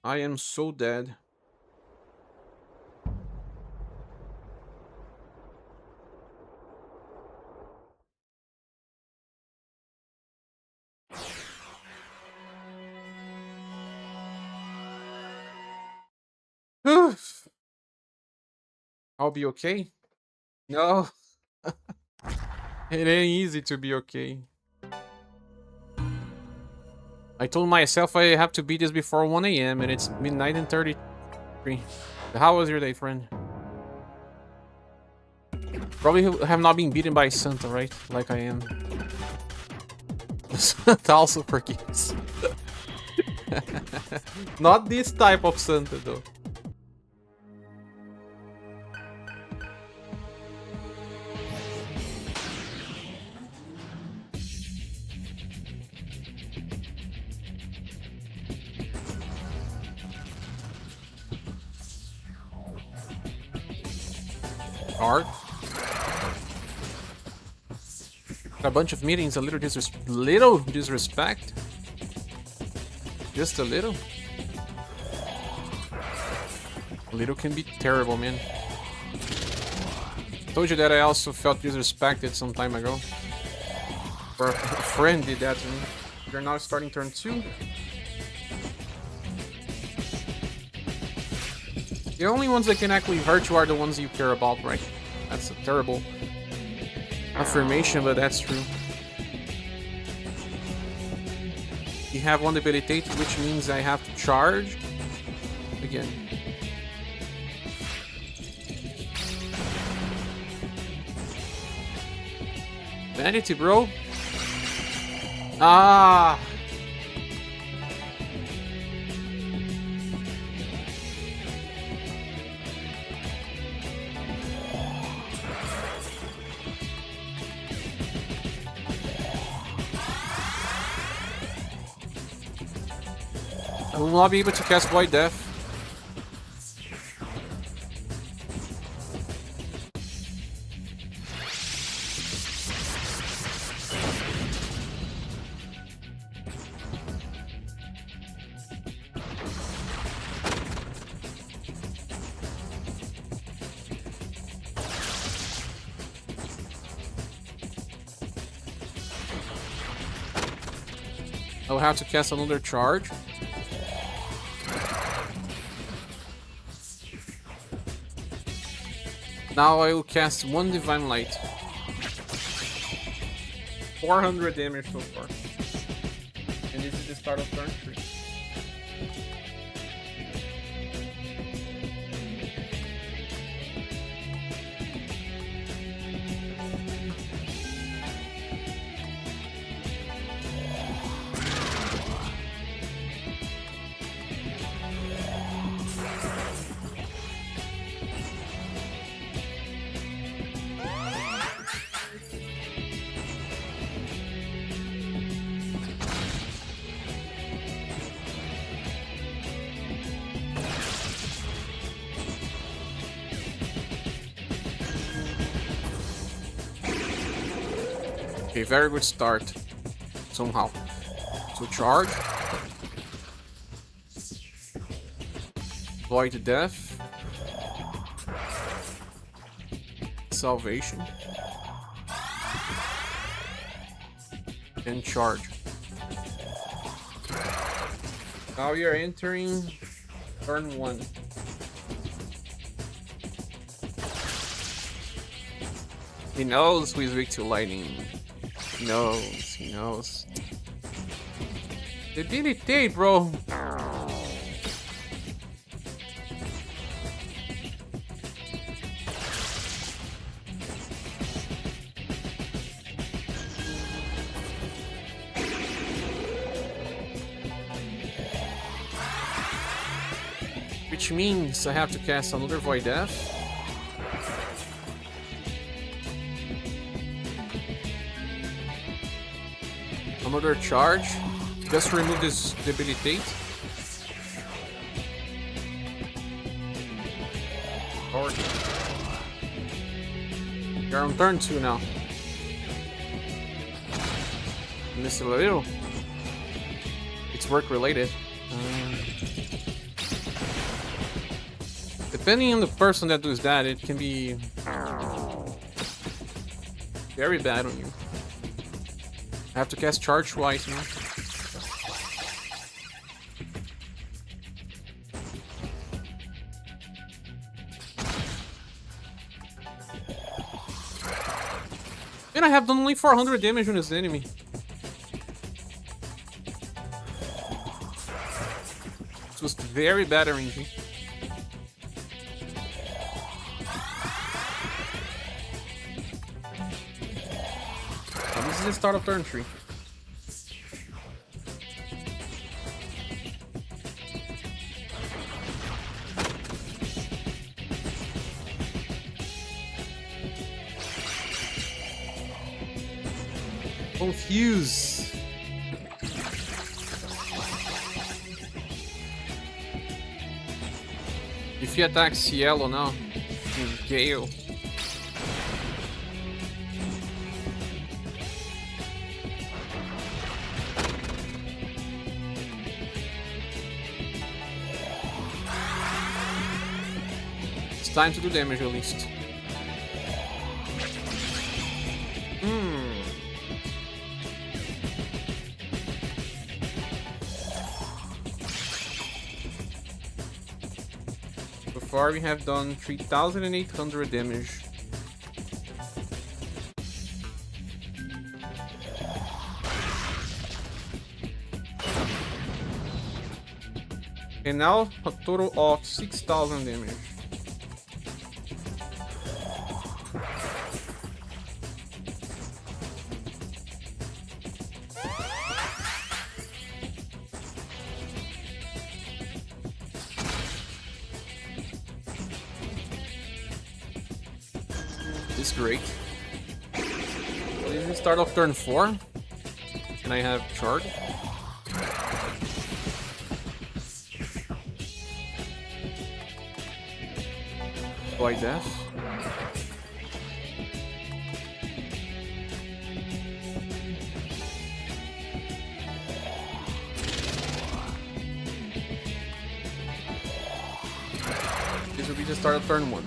I am so dead. I'll be okay. No. It ain't easy to be okay. I told myself I have to beat this before 1 AM and it's midnight and 33. How was your day, friend? Probably have not been beaten by Santa, right? Like I am. Santa also forgives. Not this type of Santa, though. Art. A bunch of meetings, a little disrespect. Just a little. A little can be terrible, man. Told you that I also felt disrespected some time ago. Or a friend did that to me. You're now starting turn 2. The only ones that can actually hurt you are the ones you care about, right? That's a terrible affirmation, but that's true. You have one debilitated, which means I have to charge again. Vanity, bro. Ah. I will not be able to cast Void Death. I will have to cast another charge. Now I will cast one Divine Light. 400 damage so far. And this is the start of turn 3. Okay, very good start. somehow. So charge. Void death. Salvation. And charge. Now we are entering turn 1. He knows who is weak to lightning. He knows. Debilitate, bro. Which means I have to cast another Void Death. Another charge. Just remove this debilitate. Forward. You're on turn 2 now. Missed a little. It's work related. Depending on the person that does that, it can be very bad on you. I have to cast charge twice now. And I have done only 400 damage on this enemy. This was very bad RNG. This is the start of turn 3. Confuse. If he attacks yellow now, Gale. It's time to do damage at least. So far we have done 3,800 damage. And now a total of 6,000 damage. This is great. This is the start of turn 4. And I have charge. Like that. This will be the start of turn 1.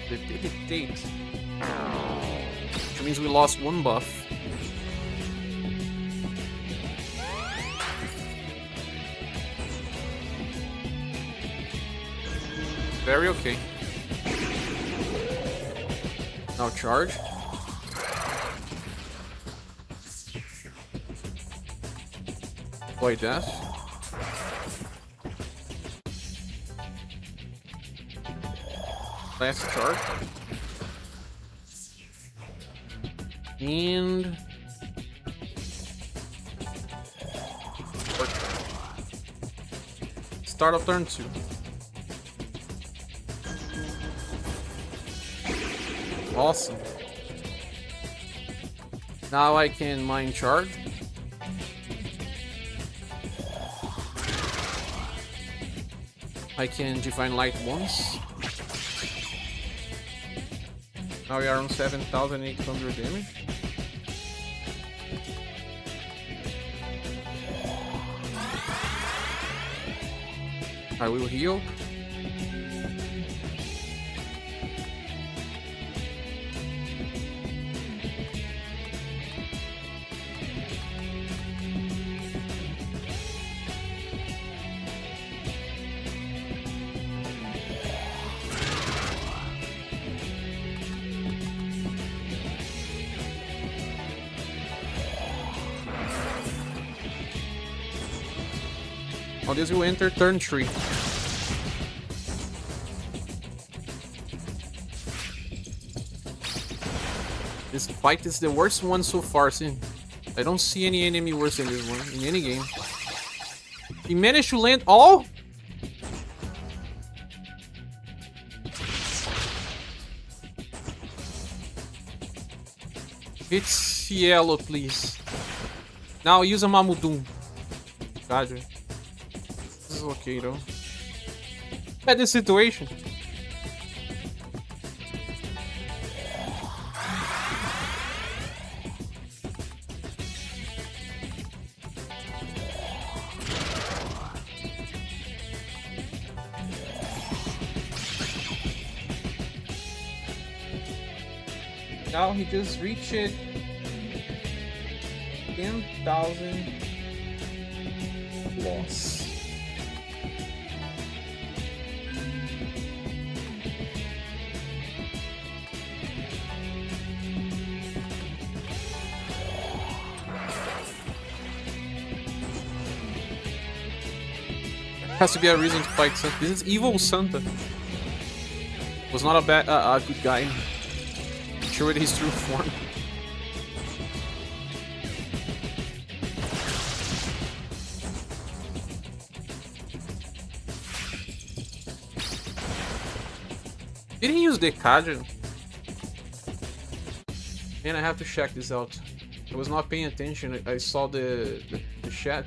Debilitate. Which means we lost 1 buff. Very okay. Now charge. Void Death. Last charge. And start of turn 2. Awesome. Now I can mine charge. I can Divine Light once. Now we are on 7,800 damage. I will heal. Oh, this will enter turn 3. This fight is the worst one so far, see? I don't see any enemy worse than this one in any game. He managed to land all? Hit Cielo, please. Now use a Mamudum. Gotcha. This is okay though. At this situation. Now he just reached 10,000 loss. Has to be a reason to fight Santa. This is evil Santa. Was not a bad, good guy. Sure with his true form. Did he use the Kajan? Man, I have to check this out. I was not paying attention. I saw the chat.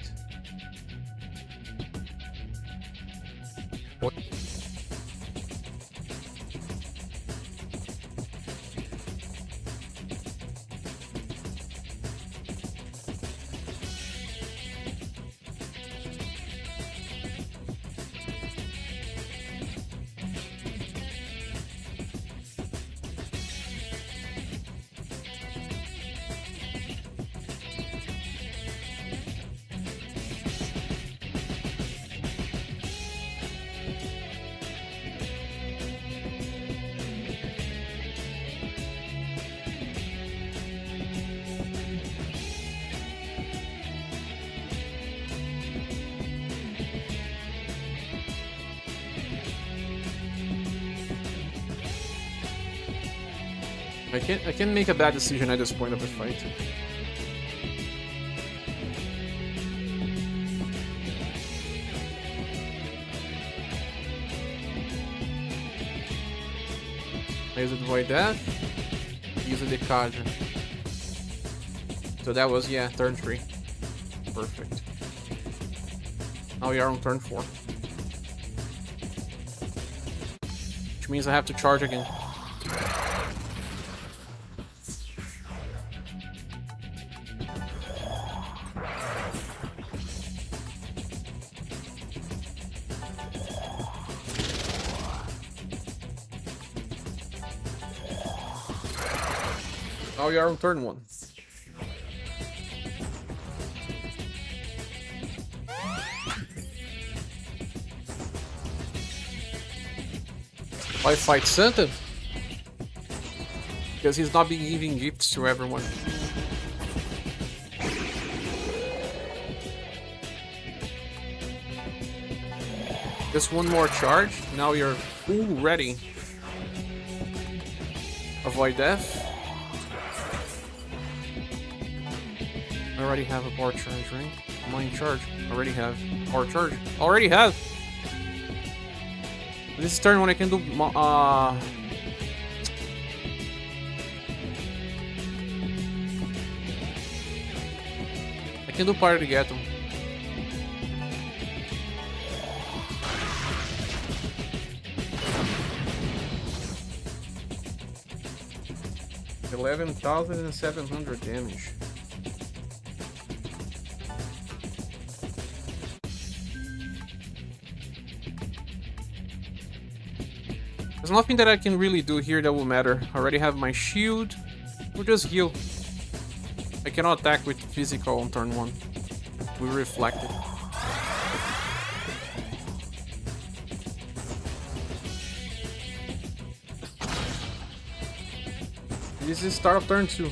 I can't make a bad decision at this point of the fight. I used Void Death, use the Kaja. So that was, yeah, turn 3. Perfect. Now we are on turn 4. Which means I have to charge again. Now we are on turn 1. Why fight Santa? Because he's not been giving gifts to everyone. Just one more charge. Now you're full ready. Avoid death. I already have a power charge, right? Am I in charge? Already have. Power charge. Already have! This is turn when I can do... I can do Party to get them. $11,700 damage. There's nothing that I can really do here that will matter. I already have my shield. We'll just heal. I cannot attack with physical on turn 1. We reflect it. This is start of turn 2.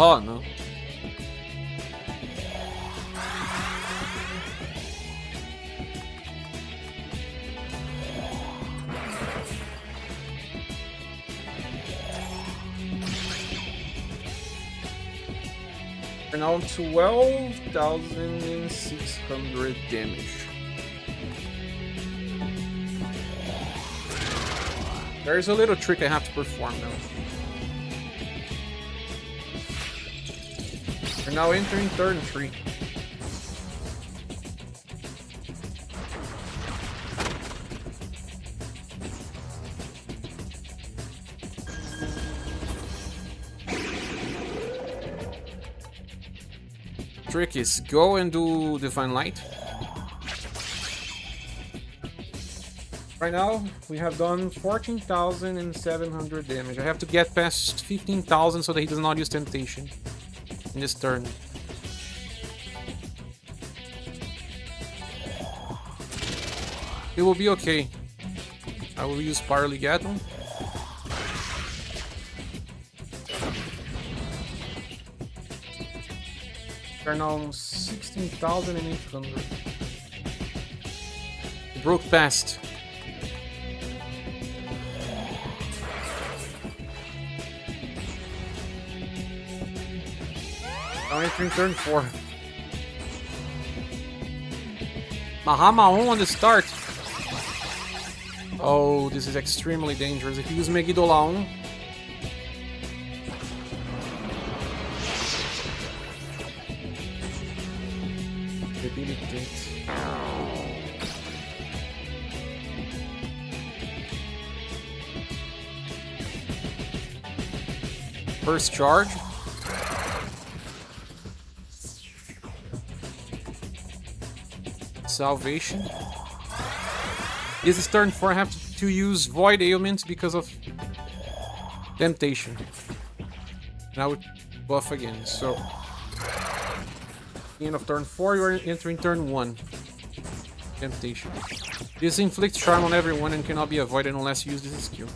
Oh no. We're now 12,600 damage. There's a little trick I have to perform now. We're now entering turn 3. Trick is go and do Divine Light. Right now, we have done 14,700 damage. I have to get past 15,000 so that he does not use Temptation in this turn. It will be okay. I will use Paraligaton. We're now 16,800. Broke past. Now entering turn 4. Mahamaon on the start. Oh, this is extremely dangerous. If you use Megidolaon. Debilitate. First charge. Salvation. This is turn 4. I have to use Void Ailment because of Temptation. Now it buff again. So, end of turn 4, you are entering turn 1. Temptation. This inflicts charm on everyone and cannot be avoided unless you use this skill.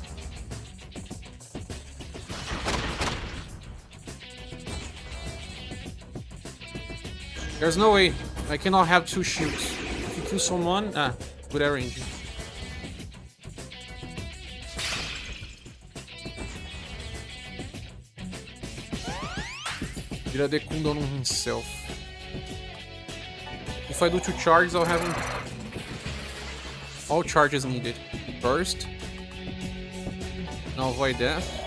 There's no way. I cannot have 2 shields. If you kill someone, good range. Vira de cooldown on himself. If I do 2 charges, I'll have all charges needed. Burst. Now avoid death.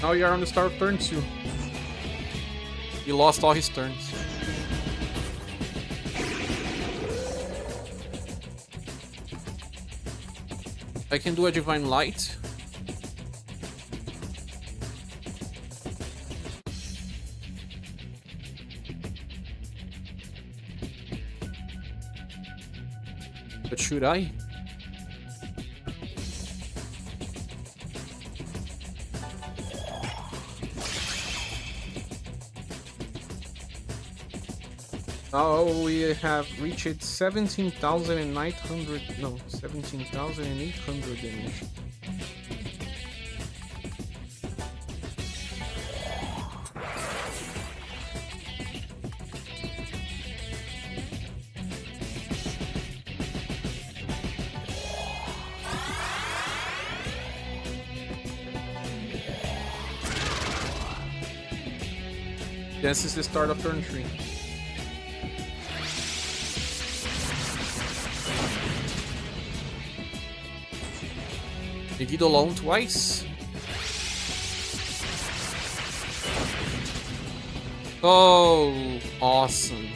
Now you are on the start of turn 2. He lost all his turns. I can do a Divine Light. But should I? Now we have reached 17,900, no, 17,800 damage. This is the start of turn 3. You did alone twice? Oh, awesome.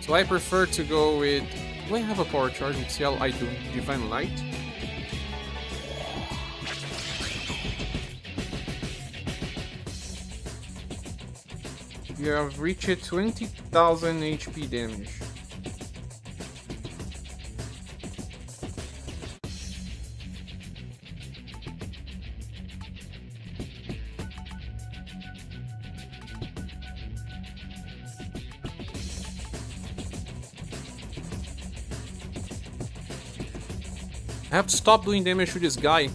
So I prefer to go with... Do I have a power charge with CL? I do. Divine Light? You have reached 20,000 HP damage. I have to stop doing damage to this guy.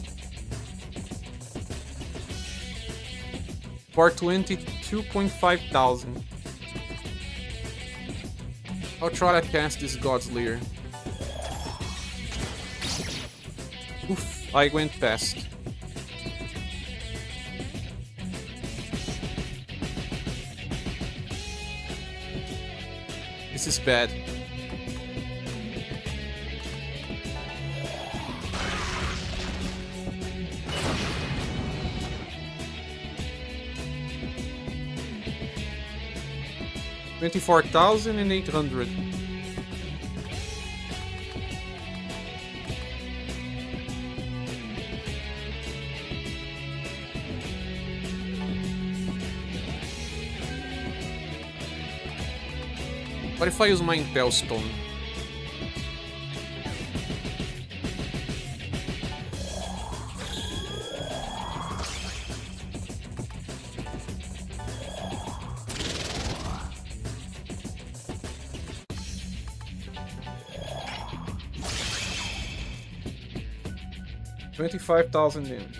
For 22,500. I'll try to cast this God's Lair. Oof, I went past. This is bad. $24,800. What if I use my Impel Stone? $25,000 damage.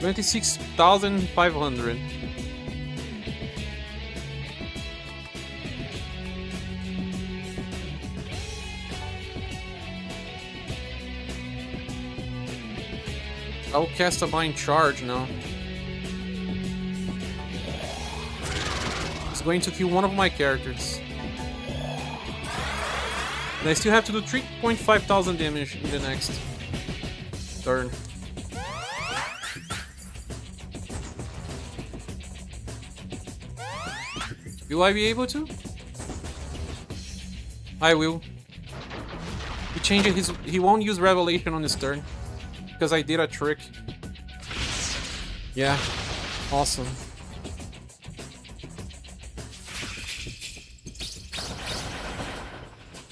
$26,500. I'll cast a Mind Charge now. It's going to kill one of my characters. And I still have to do 3,500 damage in the next turn. Will I be able to? I will. He changed his... He won't use Revelation on this turn. Because I did a trick. Yeah. Awesome.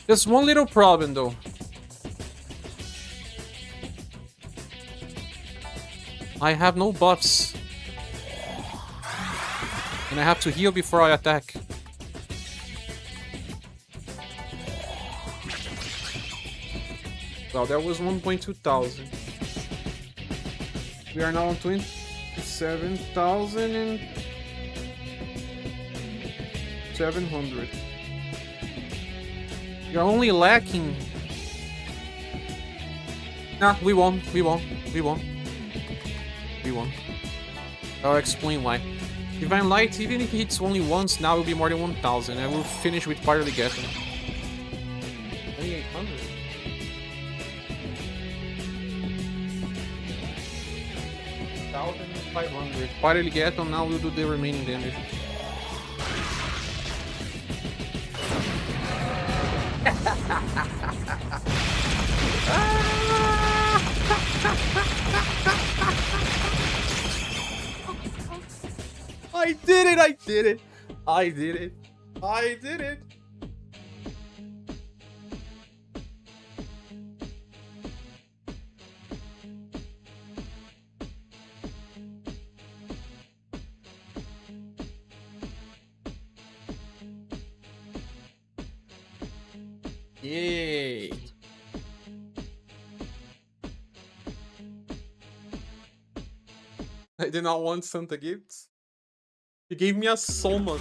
There's one little problem though. I have no buffs. And I have to heal before I attack. Well, that was 1,200. We are now on 27,700. You're only lacking... Nah, we won. I'll explain why. Divine Light, even if it hits only once, now will be more than 1,000. I will finish with Party Ghetto. 2,800. $1,500. Party Ghetto now will do the remaining damage. I did it! I did it! I did it! I did it! Yay! I did not want Santa gifts. He gave me a Soma.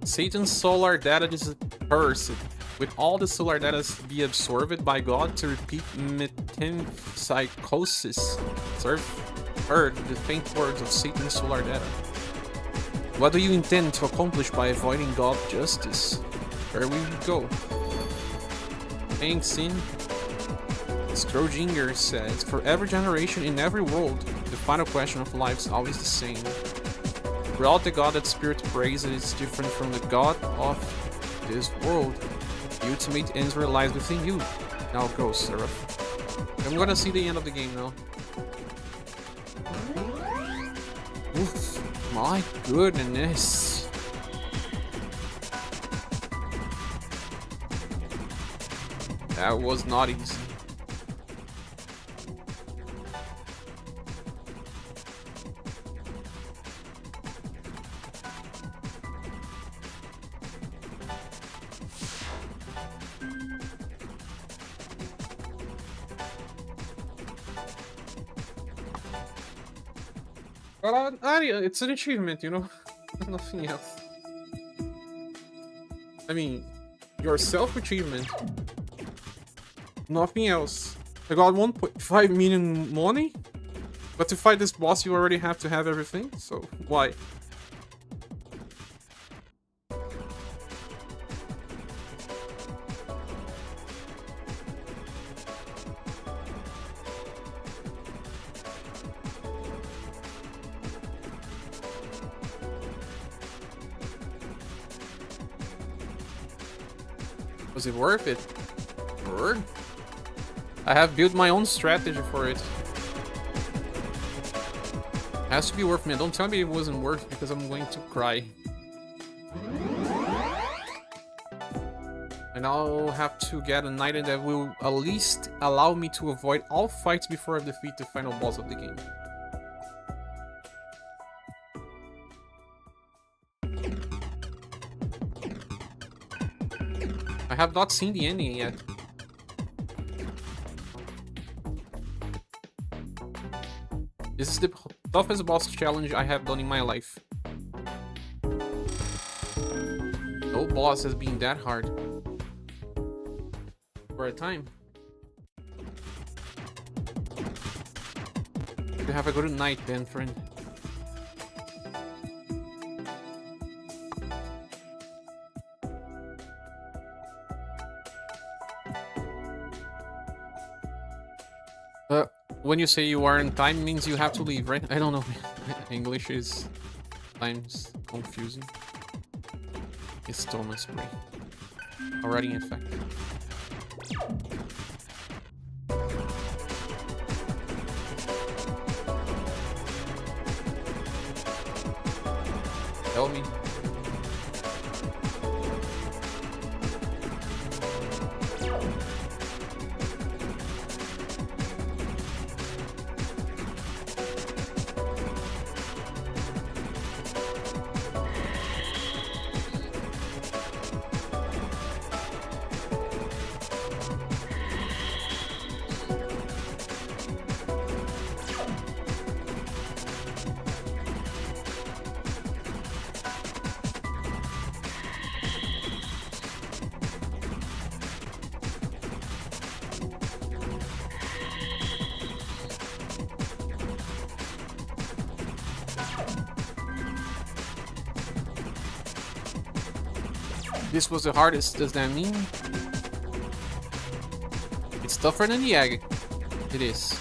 Satan's solar data dispersed. With all the solar data be absorbed by God to repeat metempsychosis. Serve heard the faint words of Satan's solar data. What do you intend to accomplish by avoiding God's justice? Where will you go? Thanks, in. Scrodinger says, for every generation in every world, the final question of life is always the same. Without the God that spirit praises is different from the God of this world. The ultimate answer lies within you. Now go, Seraph. I'm gonna see the end of the game now. Oof, my goodness. That was not easy. Well, it's an achievement, you know? Nothing else. I mean, your self-achievement. Nothing else. I got 1.5 million money? But to fight this boss, you already have to have everything, so why? Was it worth it? Sure. I have built my own strategy for it. Has to be worth me. Don't tell me it wasn't worth because I'm going to cry. And I'll have to get an item that will at least allow me to avoid all fights before I defeat the final boss of the game. I have not seen the ending yet. This is the toughest boss challenge I have done in my life. No boss has been that hard. For a time. You have a good night then, friend. When you say you are in time, means you have to leave, right? I don't know. English is times confusing. It's Thomas Spray. Already infected. Tell me. This was the hardest, does that mean? It's tougher than the egg. It is.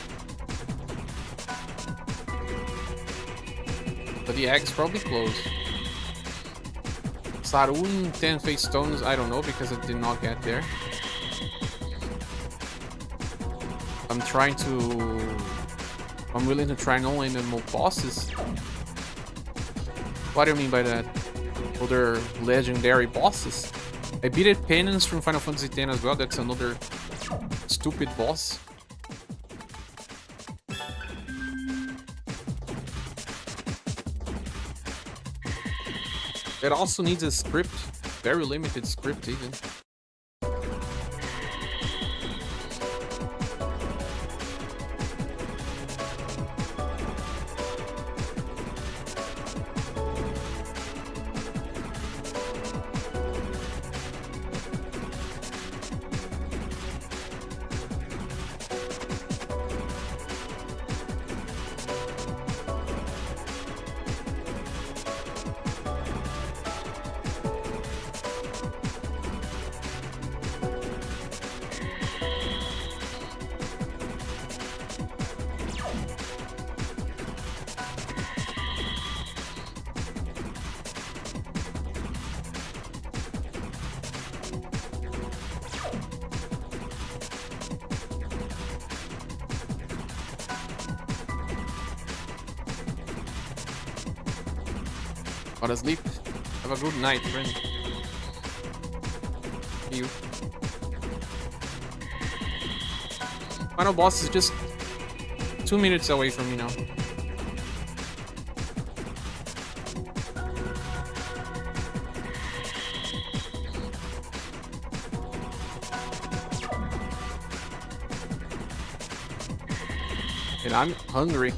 But the egg's probably closed. Sarun 10 face stones, I don't know because I did not get there. I'm willing to try no more bosses. What do you mean by that? Other legendary bosses. I beat it Penance from Final Fantasy X as well. That's another stupid boss. It also needs a script Very limited script even. Go to sleep. Have a good night, friend. See you. Final boss is just 2 minutes away from me now. And I'm hungry.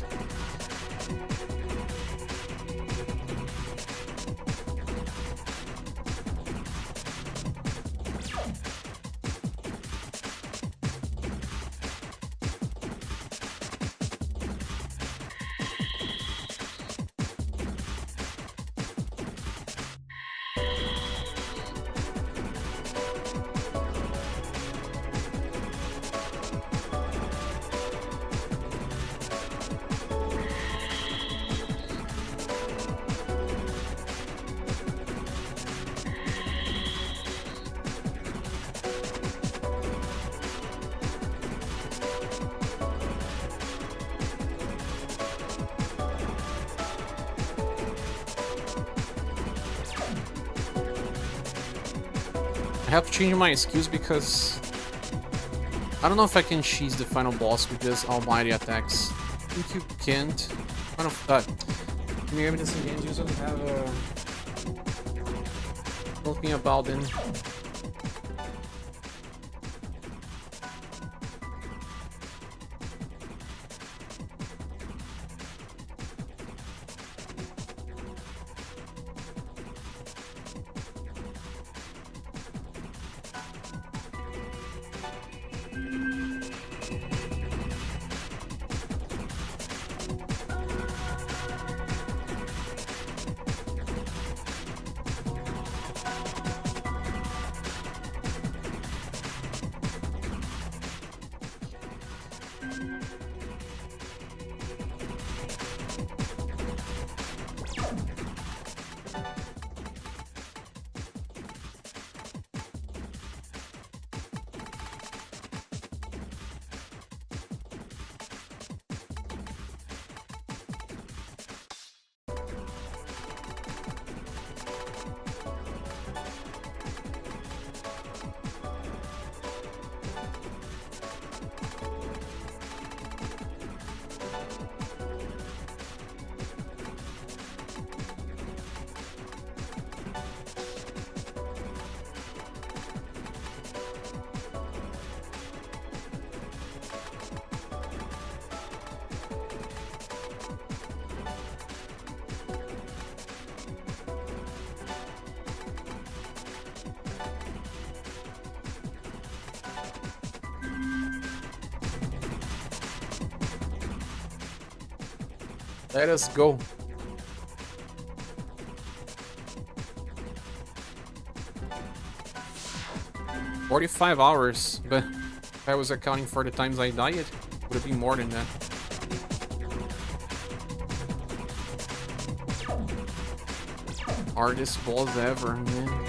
I have to change my skills because I don't know if I can cheese the final boss with just almighty attacks. I think you can't. Kind of that. Maybe this game doesn't have a something about them. Let us go. "45 hours, but if I was accounting for the times I died, it would have been more than that. Hardest boss ever, man.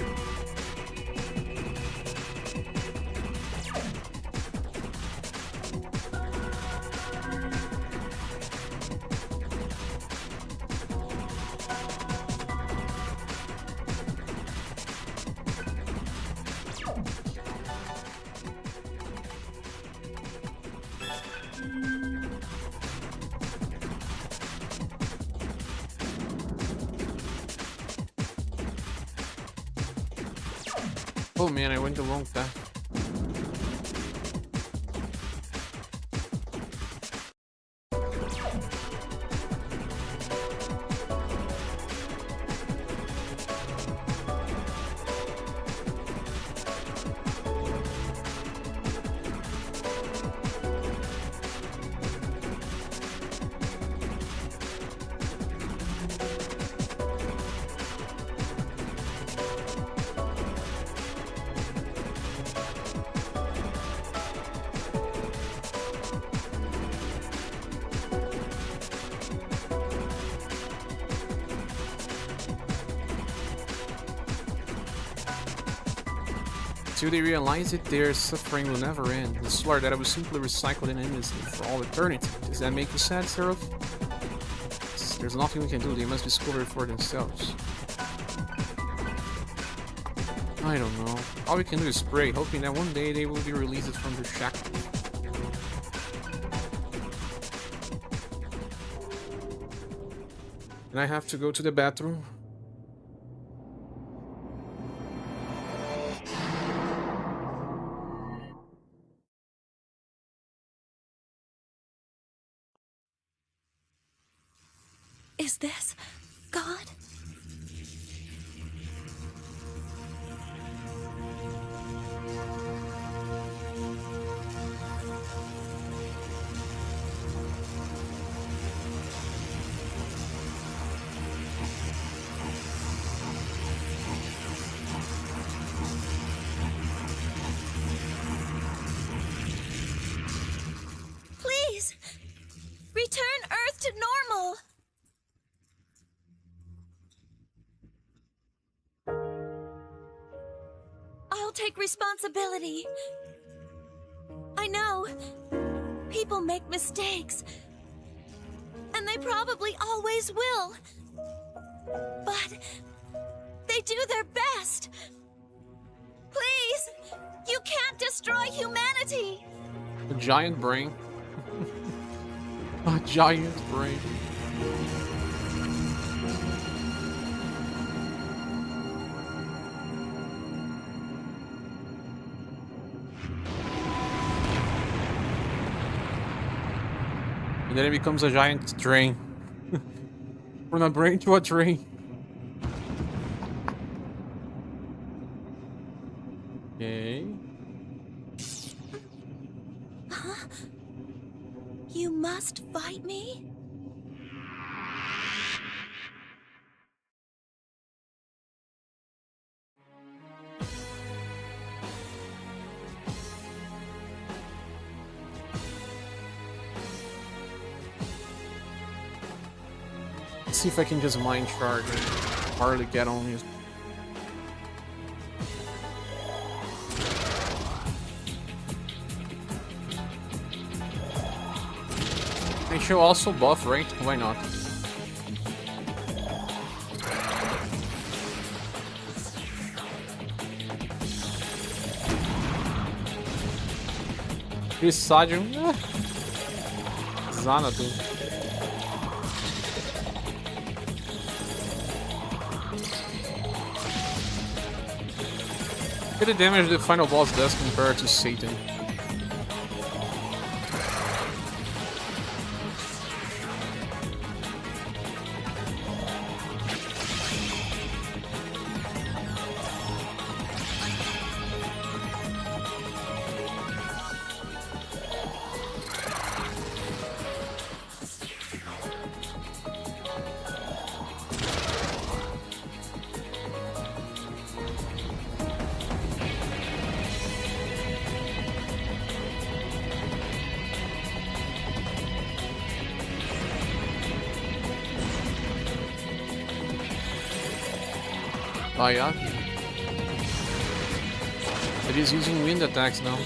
Oh man, I went the wrong path. Until they realize it, their suffering will never end. I swear that I was simply recycled in endlessly for all eternity. Does that make you sad, Seraph? There's nothing we can do. They must discover it for themselves. I don't know. All we can do is pray, hoping that one day they will be released from their shackles. And I have to go to the bathroom. Is this God? Please, return Earth to normal. I'll take responsibility. I know. People make mistakes. And they probably always will. But they do their best. Please, you can't destroy humanity. A giant brain. A giant brain. And then it becomes a giant train. From a brain to a train. Okay. Huh? You must fight me? Let's see if I can just mind charge and hardly get on you. They should also buff, right? Why not? Pressádio. Xanadu. Look at the damage the final boss does compared to Satan. Oh yeah? It is using wind attacks now.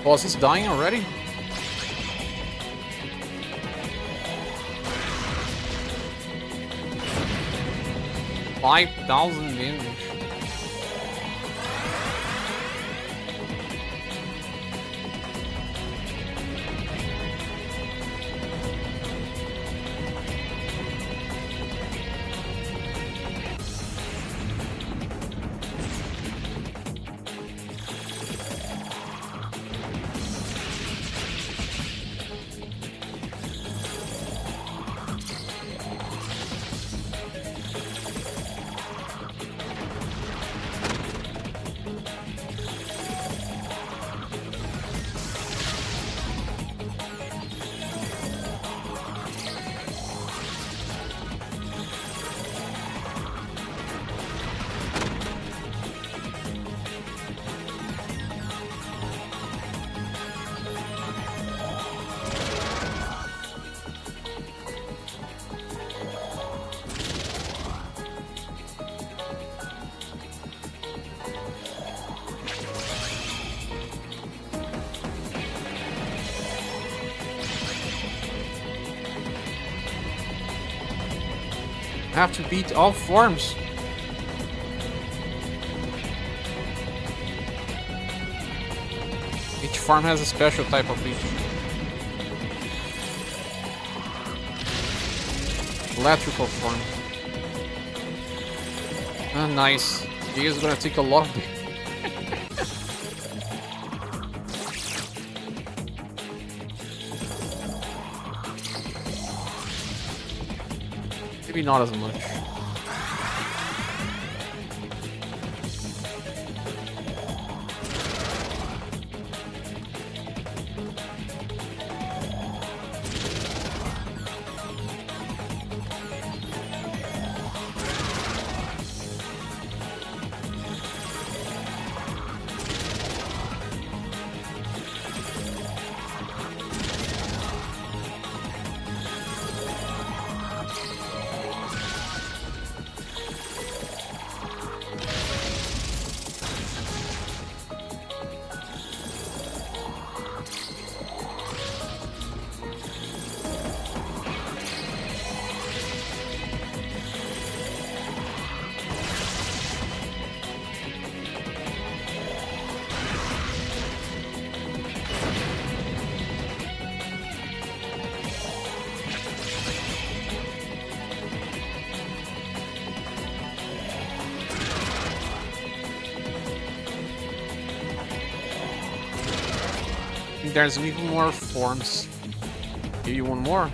boss is dying already? $5,000 damage. Have to beat all forms. Each form has a special type of beat. Electrical form. Ah, nice. He is gonna take a lot of damage. Maybe not as much. There's even more forms. Give you one more.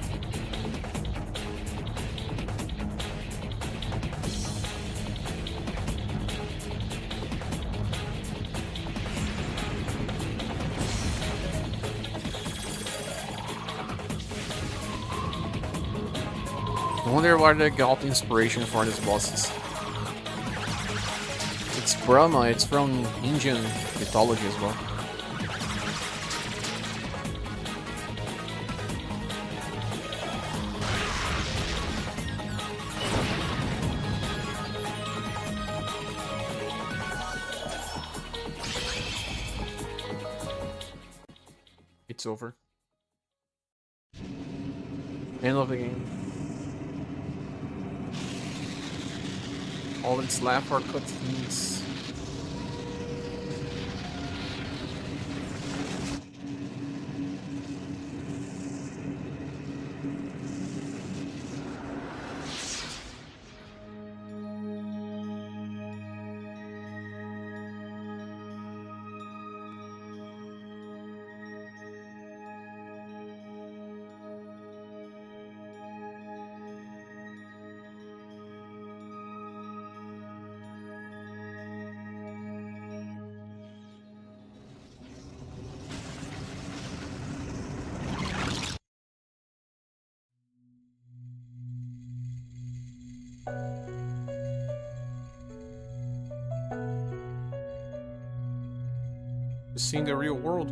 I wonder where they got the inspiration for these bosses. It's Brahma, it's from Indian mythology as well. It's over. End of the game. All that's left are cutscenes. Seeing the real world.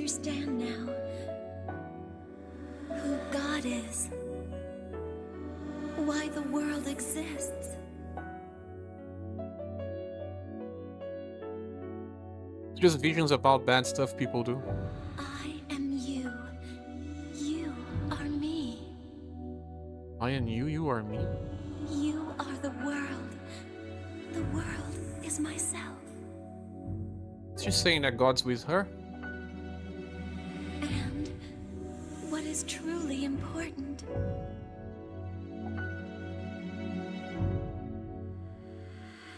understand now who God is, why the world exists. It's just visions about bad stuff people do. I am you. You are me. I am you, you are me. You are the world. The world is myself. She's saying that God's with her. And what is truly important.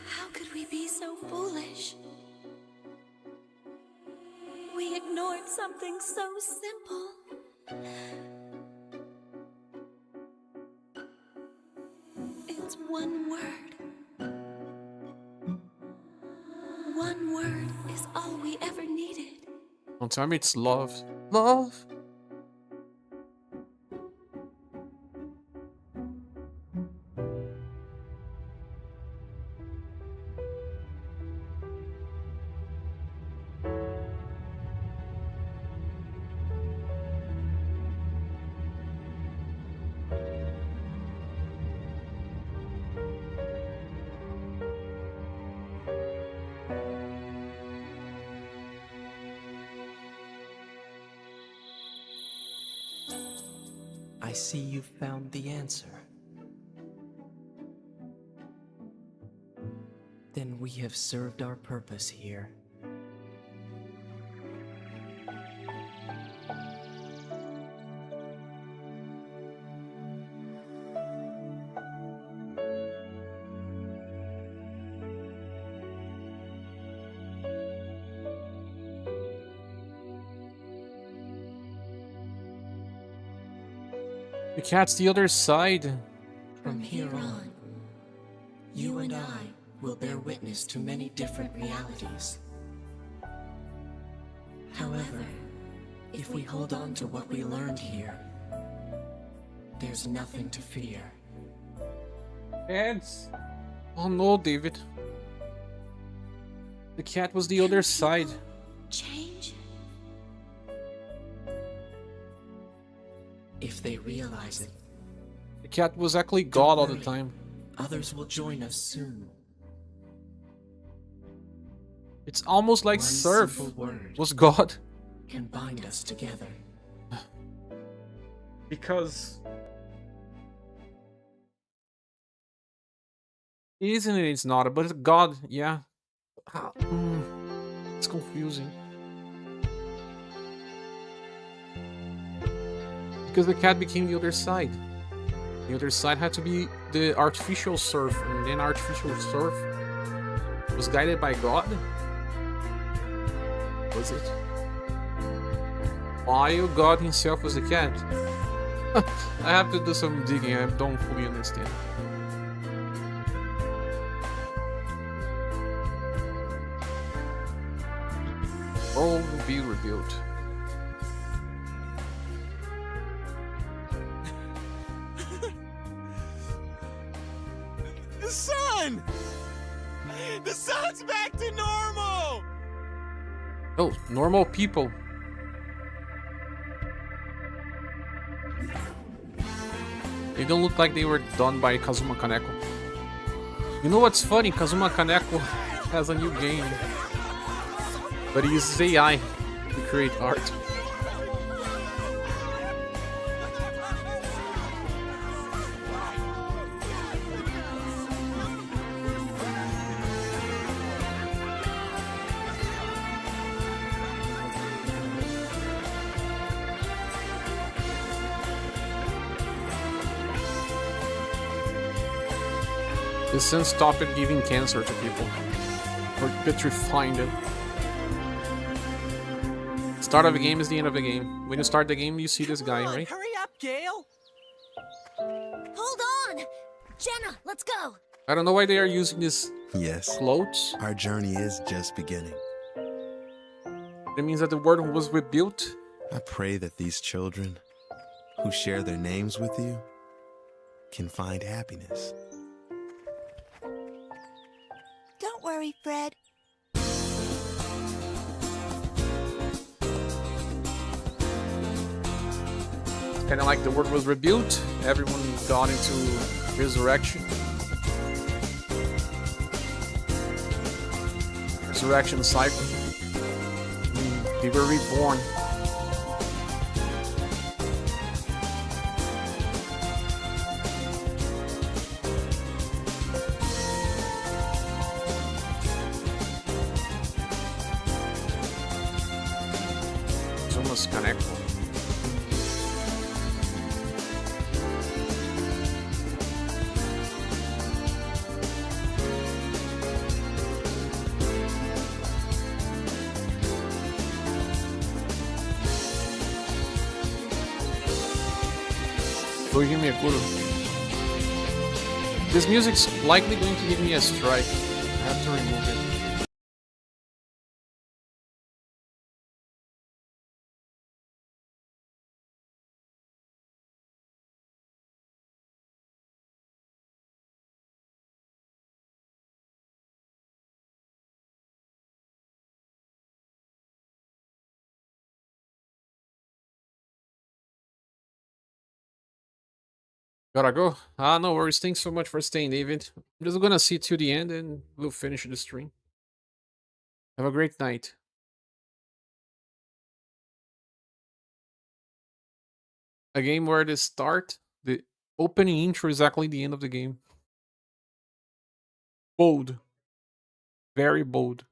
How could we be so foolish? We ignored something so simple. It's one word. One word is all we ever needed. Don't tell me it's love. Love? I see you found the answer. Then we have served our purpose here. The cat's the other side. From here on, you and I will bear witness to many different realities. However, if we hold on to what we learned here, there's nothing to fear. Cats. Oh no, David. The cat was the other side. Change? If they realize it, The cat was actually God all the worry. time. others will join us soon. It's almost like One Surf simple word was God. can bind us together. Because... Isn't it? It's not, but it's God, yeah. It's confusing. Because the cat became the other side. The other side had to be the artificial Surf, and then artificial Surf was guided by God? Was it? While God himself was the cat? I have to do some digging, I don't fully understand. World will be rebuilt. The sun! The sun's back to normal! Oh, normal people. They don't look like they were done by Kazuma Kaneko. You know what's funny? Kazuma Kaneko has a new game. But he uses AI to create art. The sun stopped giving cancer to people. Or petrifying them. Start of the game is the end of the game. When you start the game, you see this guy, Come on, right? hurry up, Gale! Hold on! Jenna, let's go! I don't know why they are using these Yes, floats. our journey is just beginning. That means that the world was rebuilt. I pray that these children who share their names with you can find happiness. Don't worry, Fred. Kind of like the world was rebuilt, everyone got into resurrection. Resurrection cycle. They were reborn. Somos caneco. This music's likely going to give me a strike. I have to remove it. Gotta go. Ah, no worries. Thanks so much for staying, David. I'm just gonna see till the end and we'll finish the stream. Have a great night. A game where the start, the opening intro is exactly the end of the game. Bold. Very bold.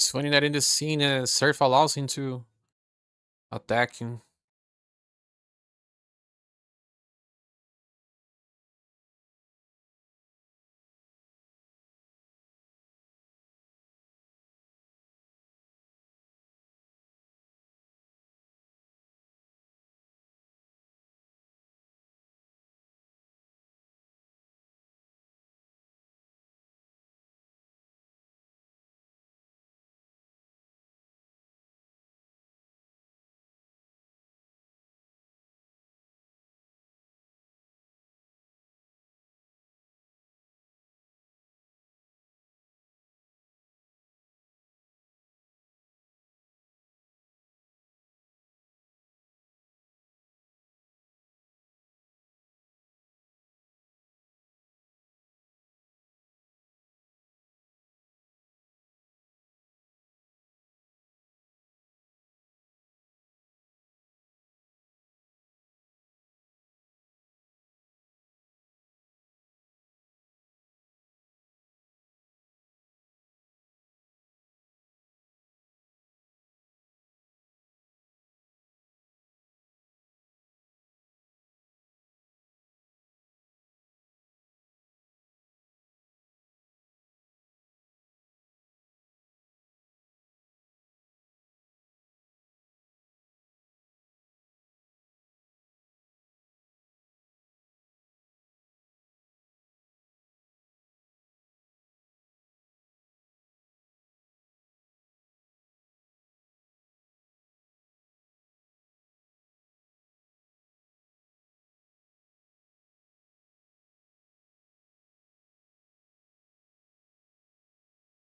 It's funny that in the scene, Surf allows him to attack him.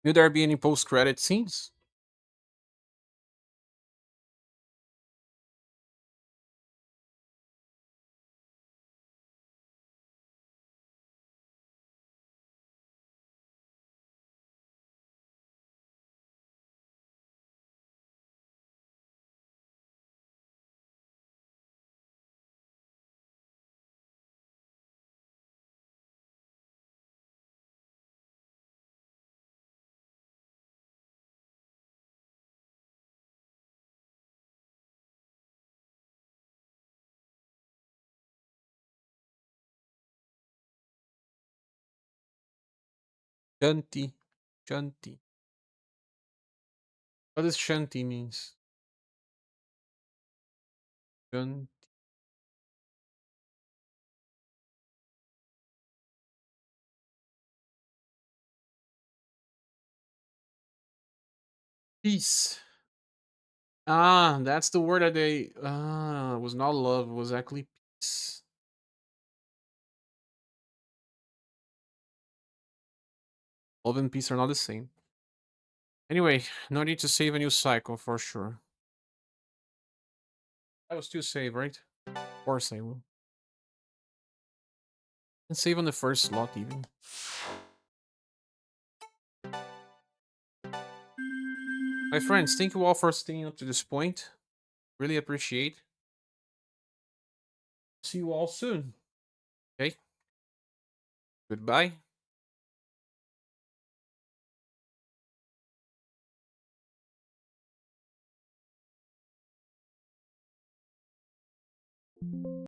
Will there be any post-credit scenes? Shanti. Shanti. What does Shanti means? Shanti. Peace. Ah, that's the word that they was not love, it was actually peace. Love and peace are not the same. Anyway, no need to save a new cycle for sure. I will still save, right? Of course I will. And save on the first slot even. My friends, thank you all for staying up to this point. Really appreciate. See you all soon. Okay? Goodbye.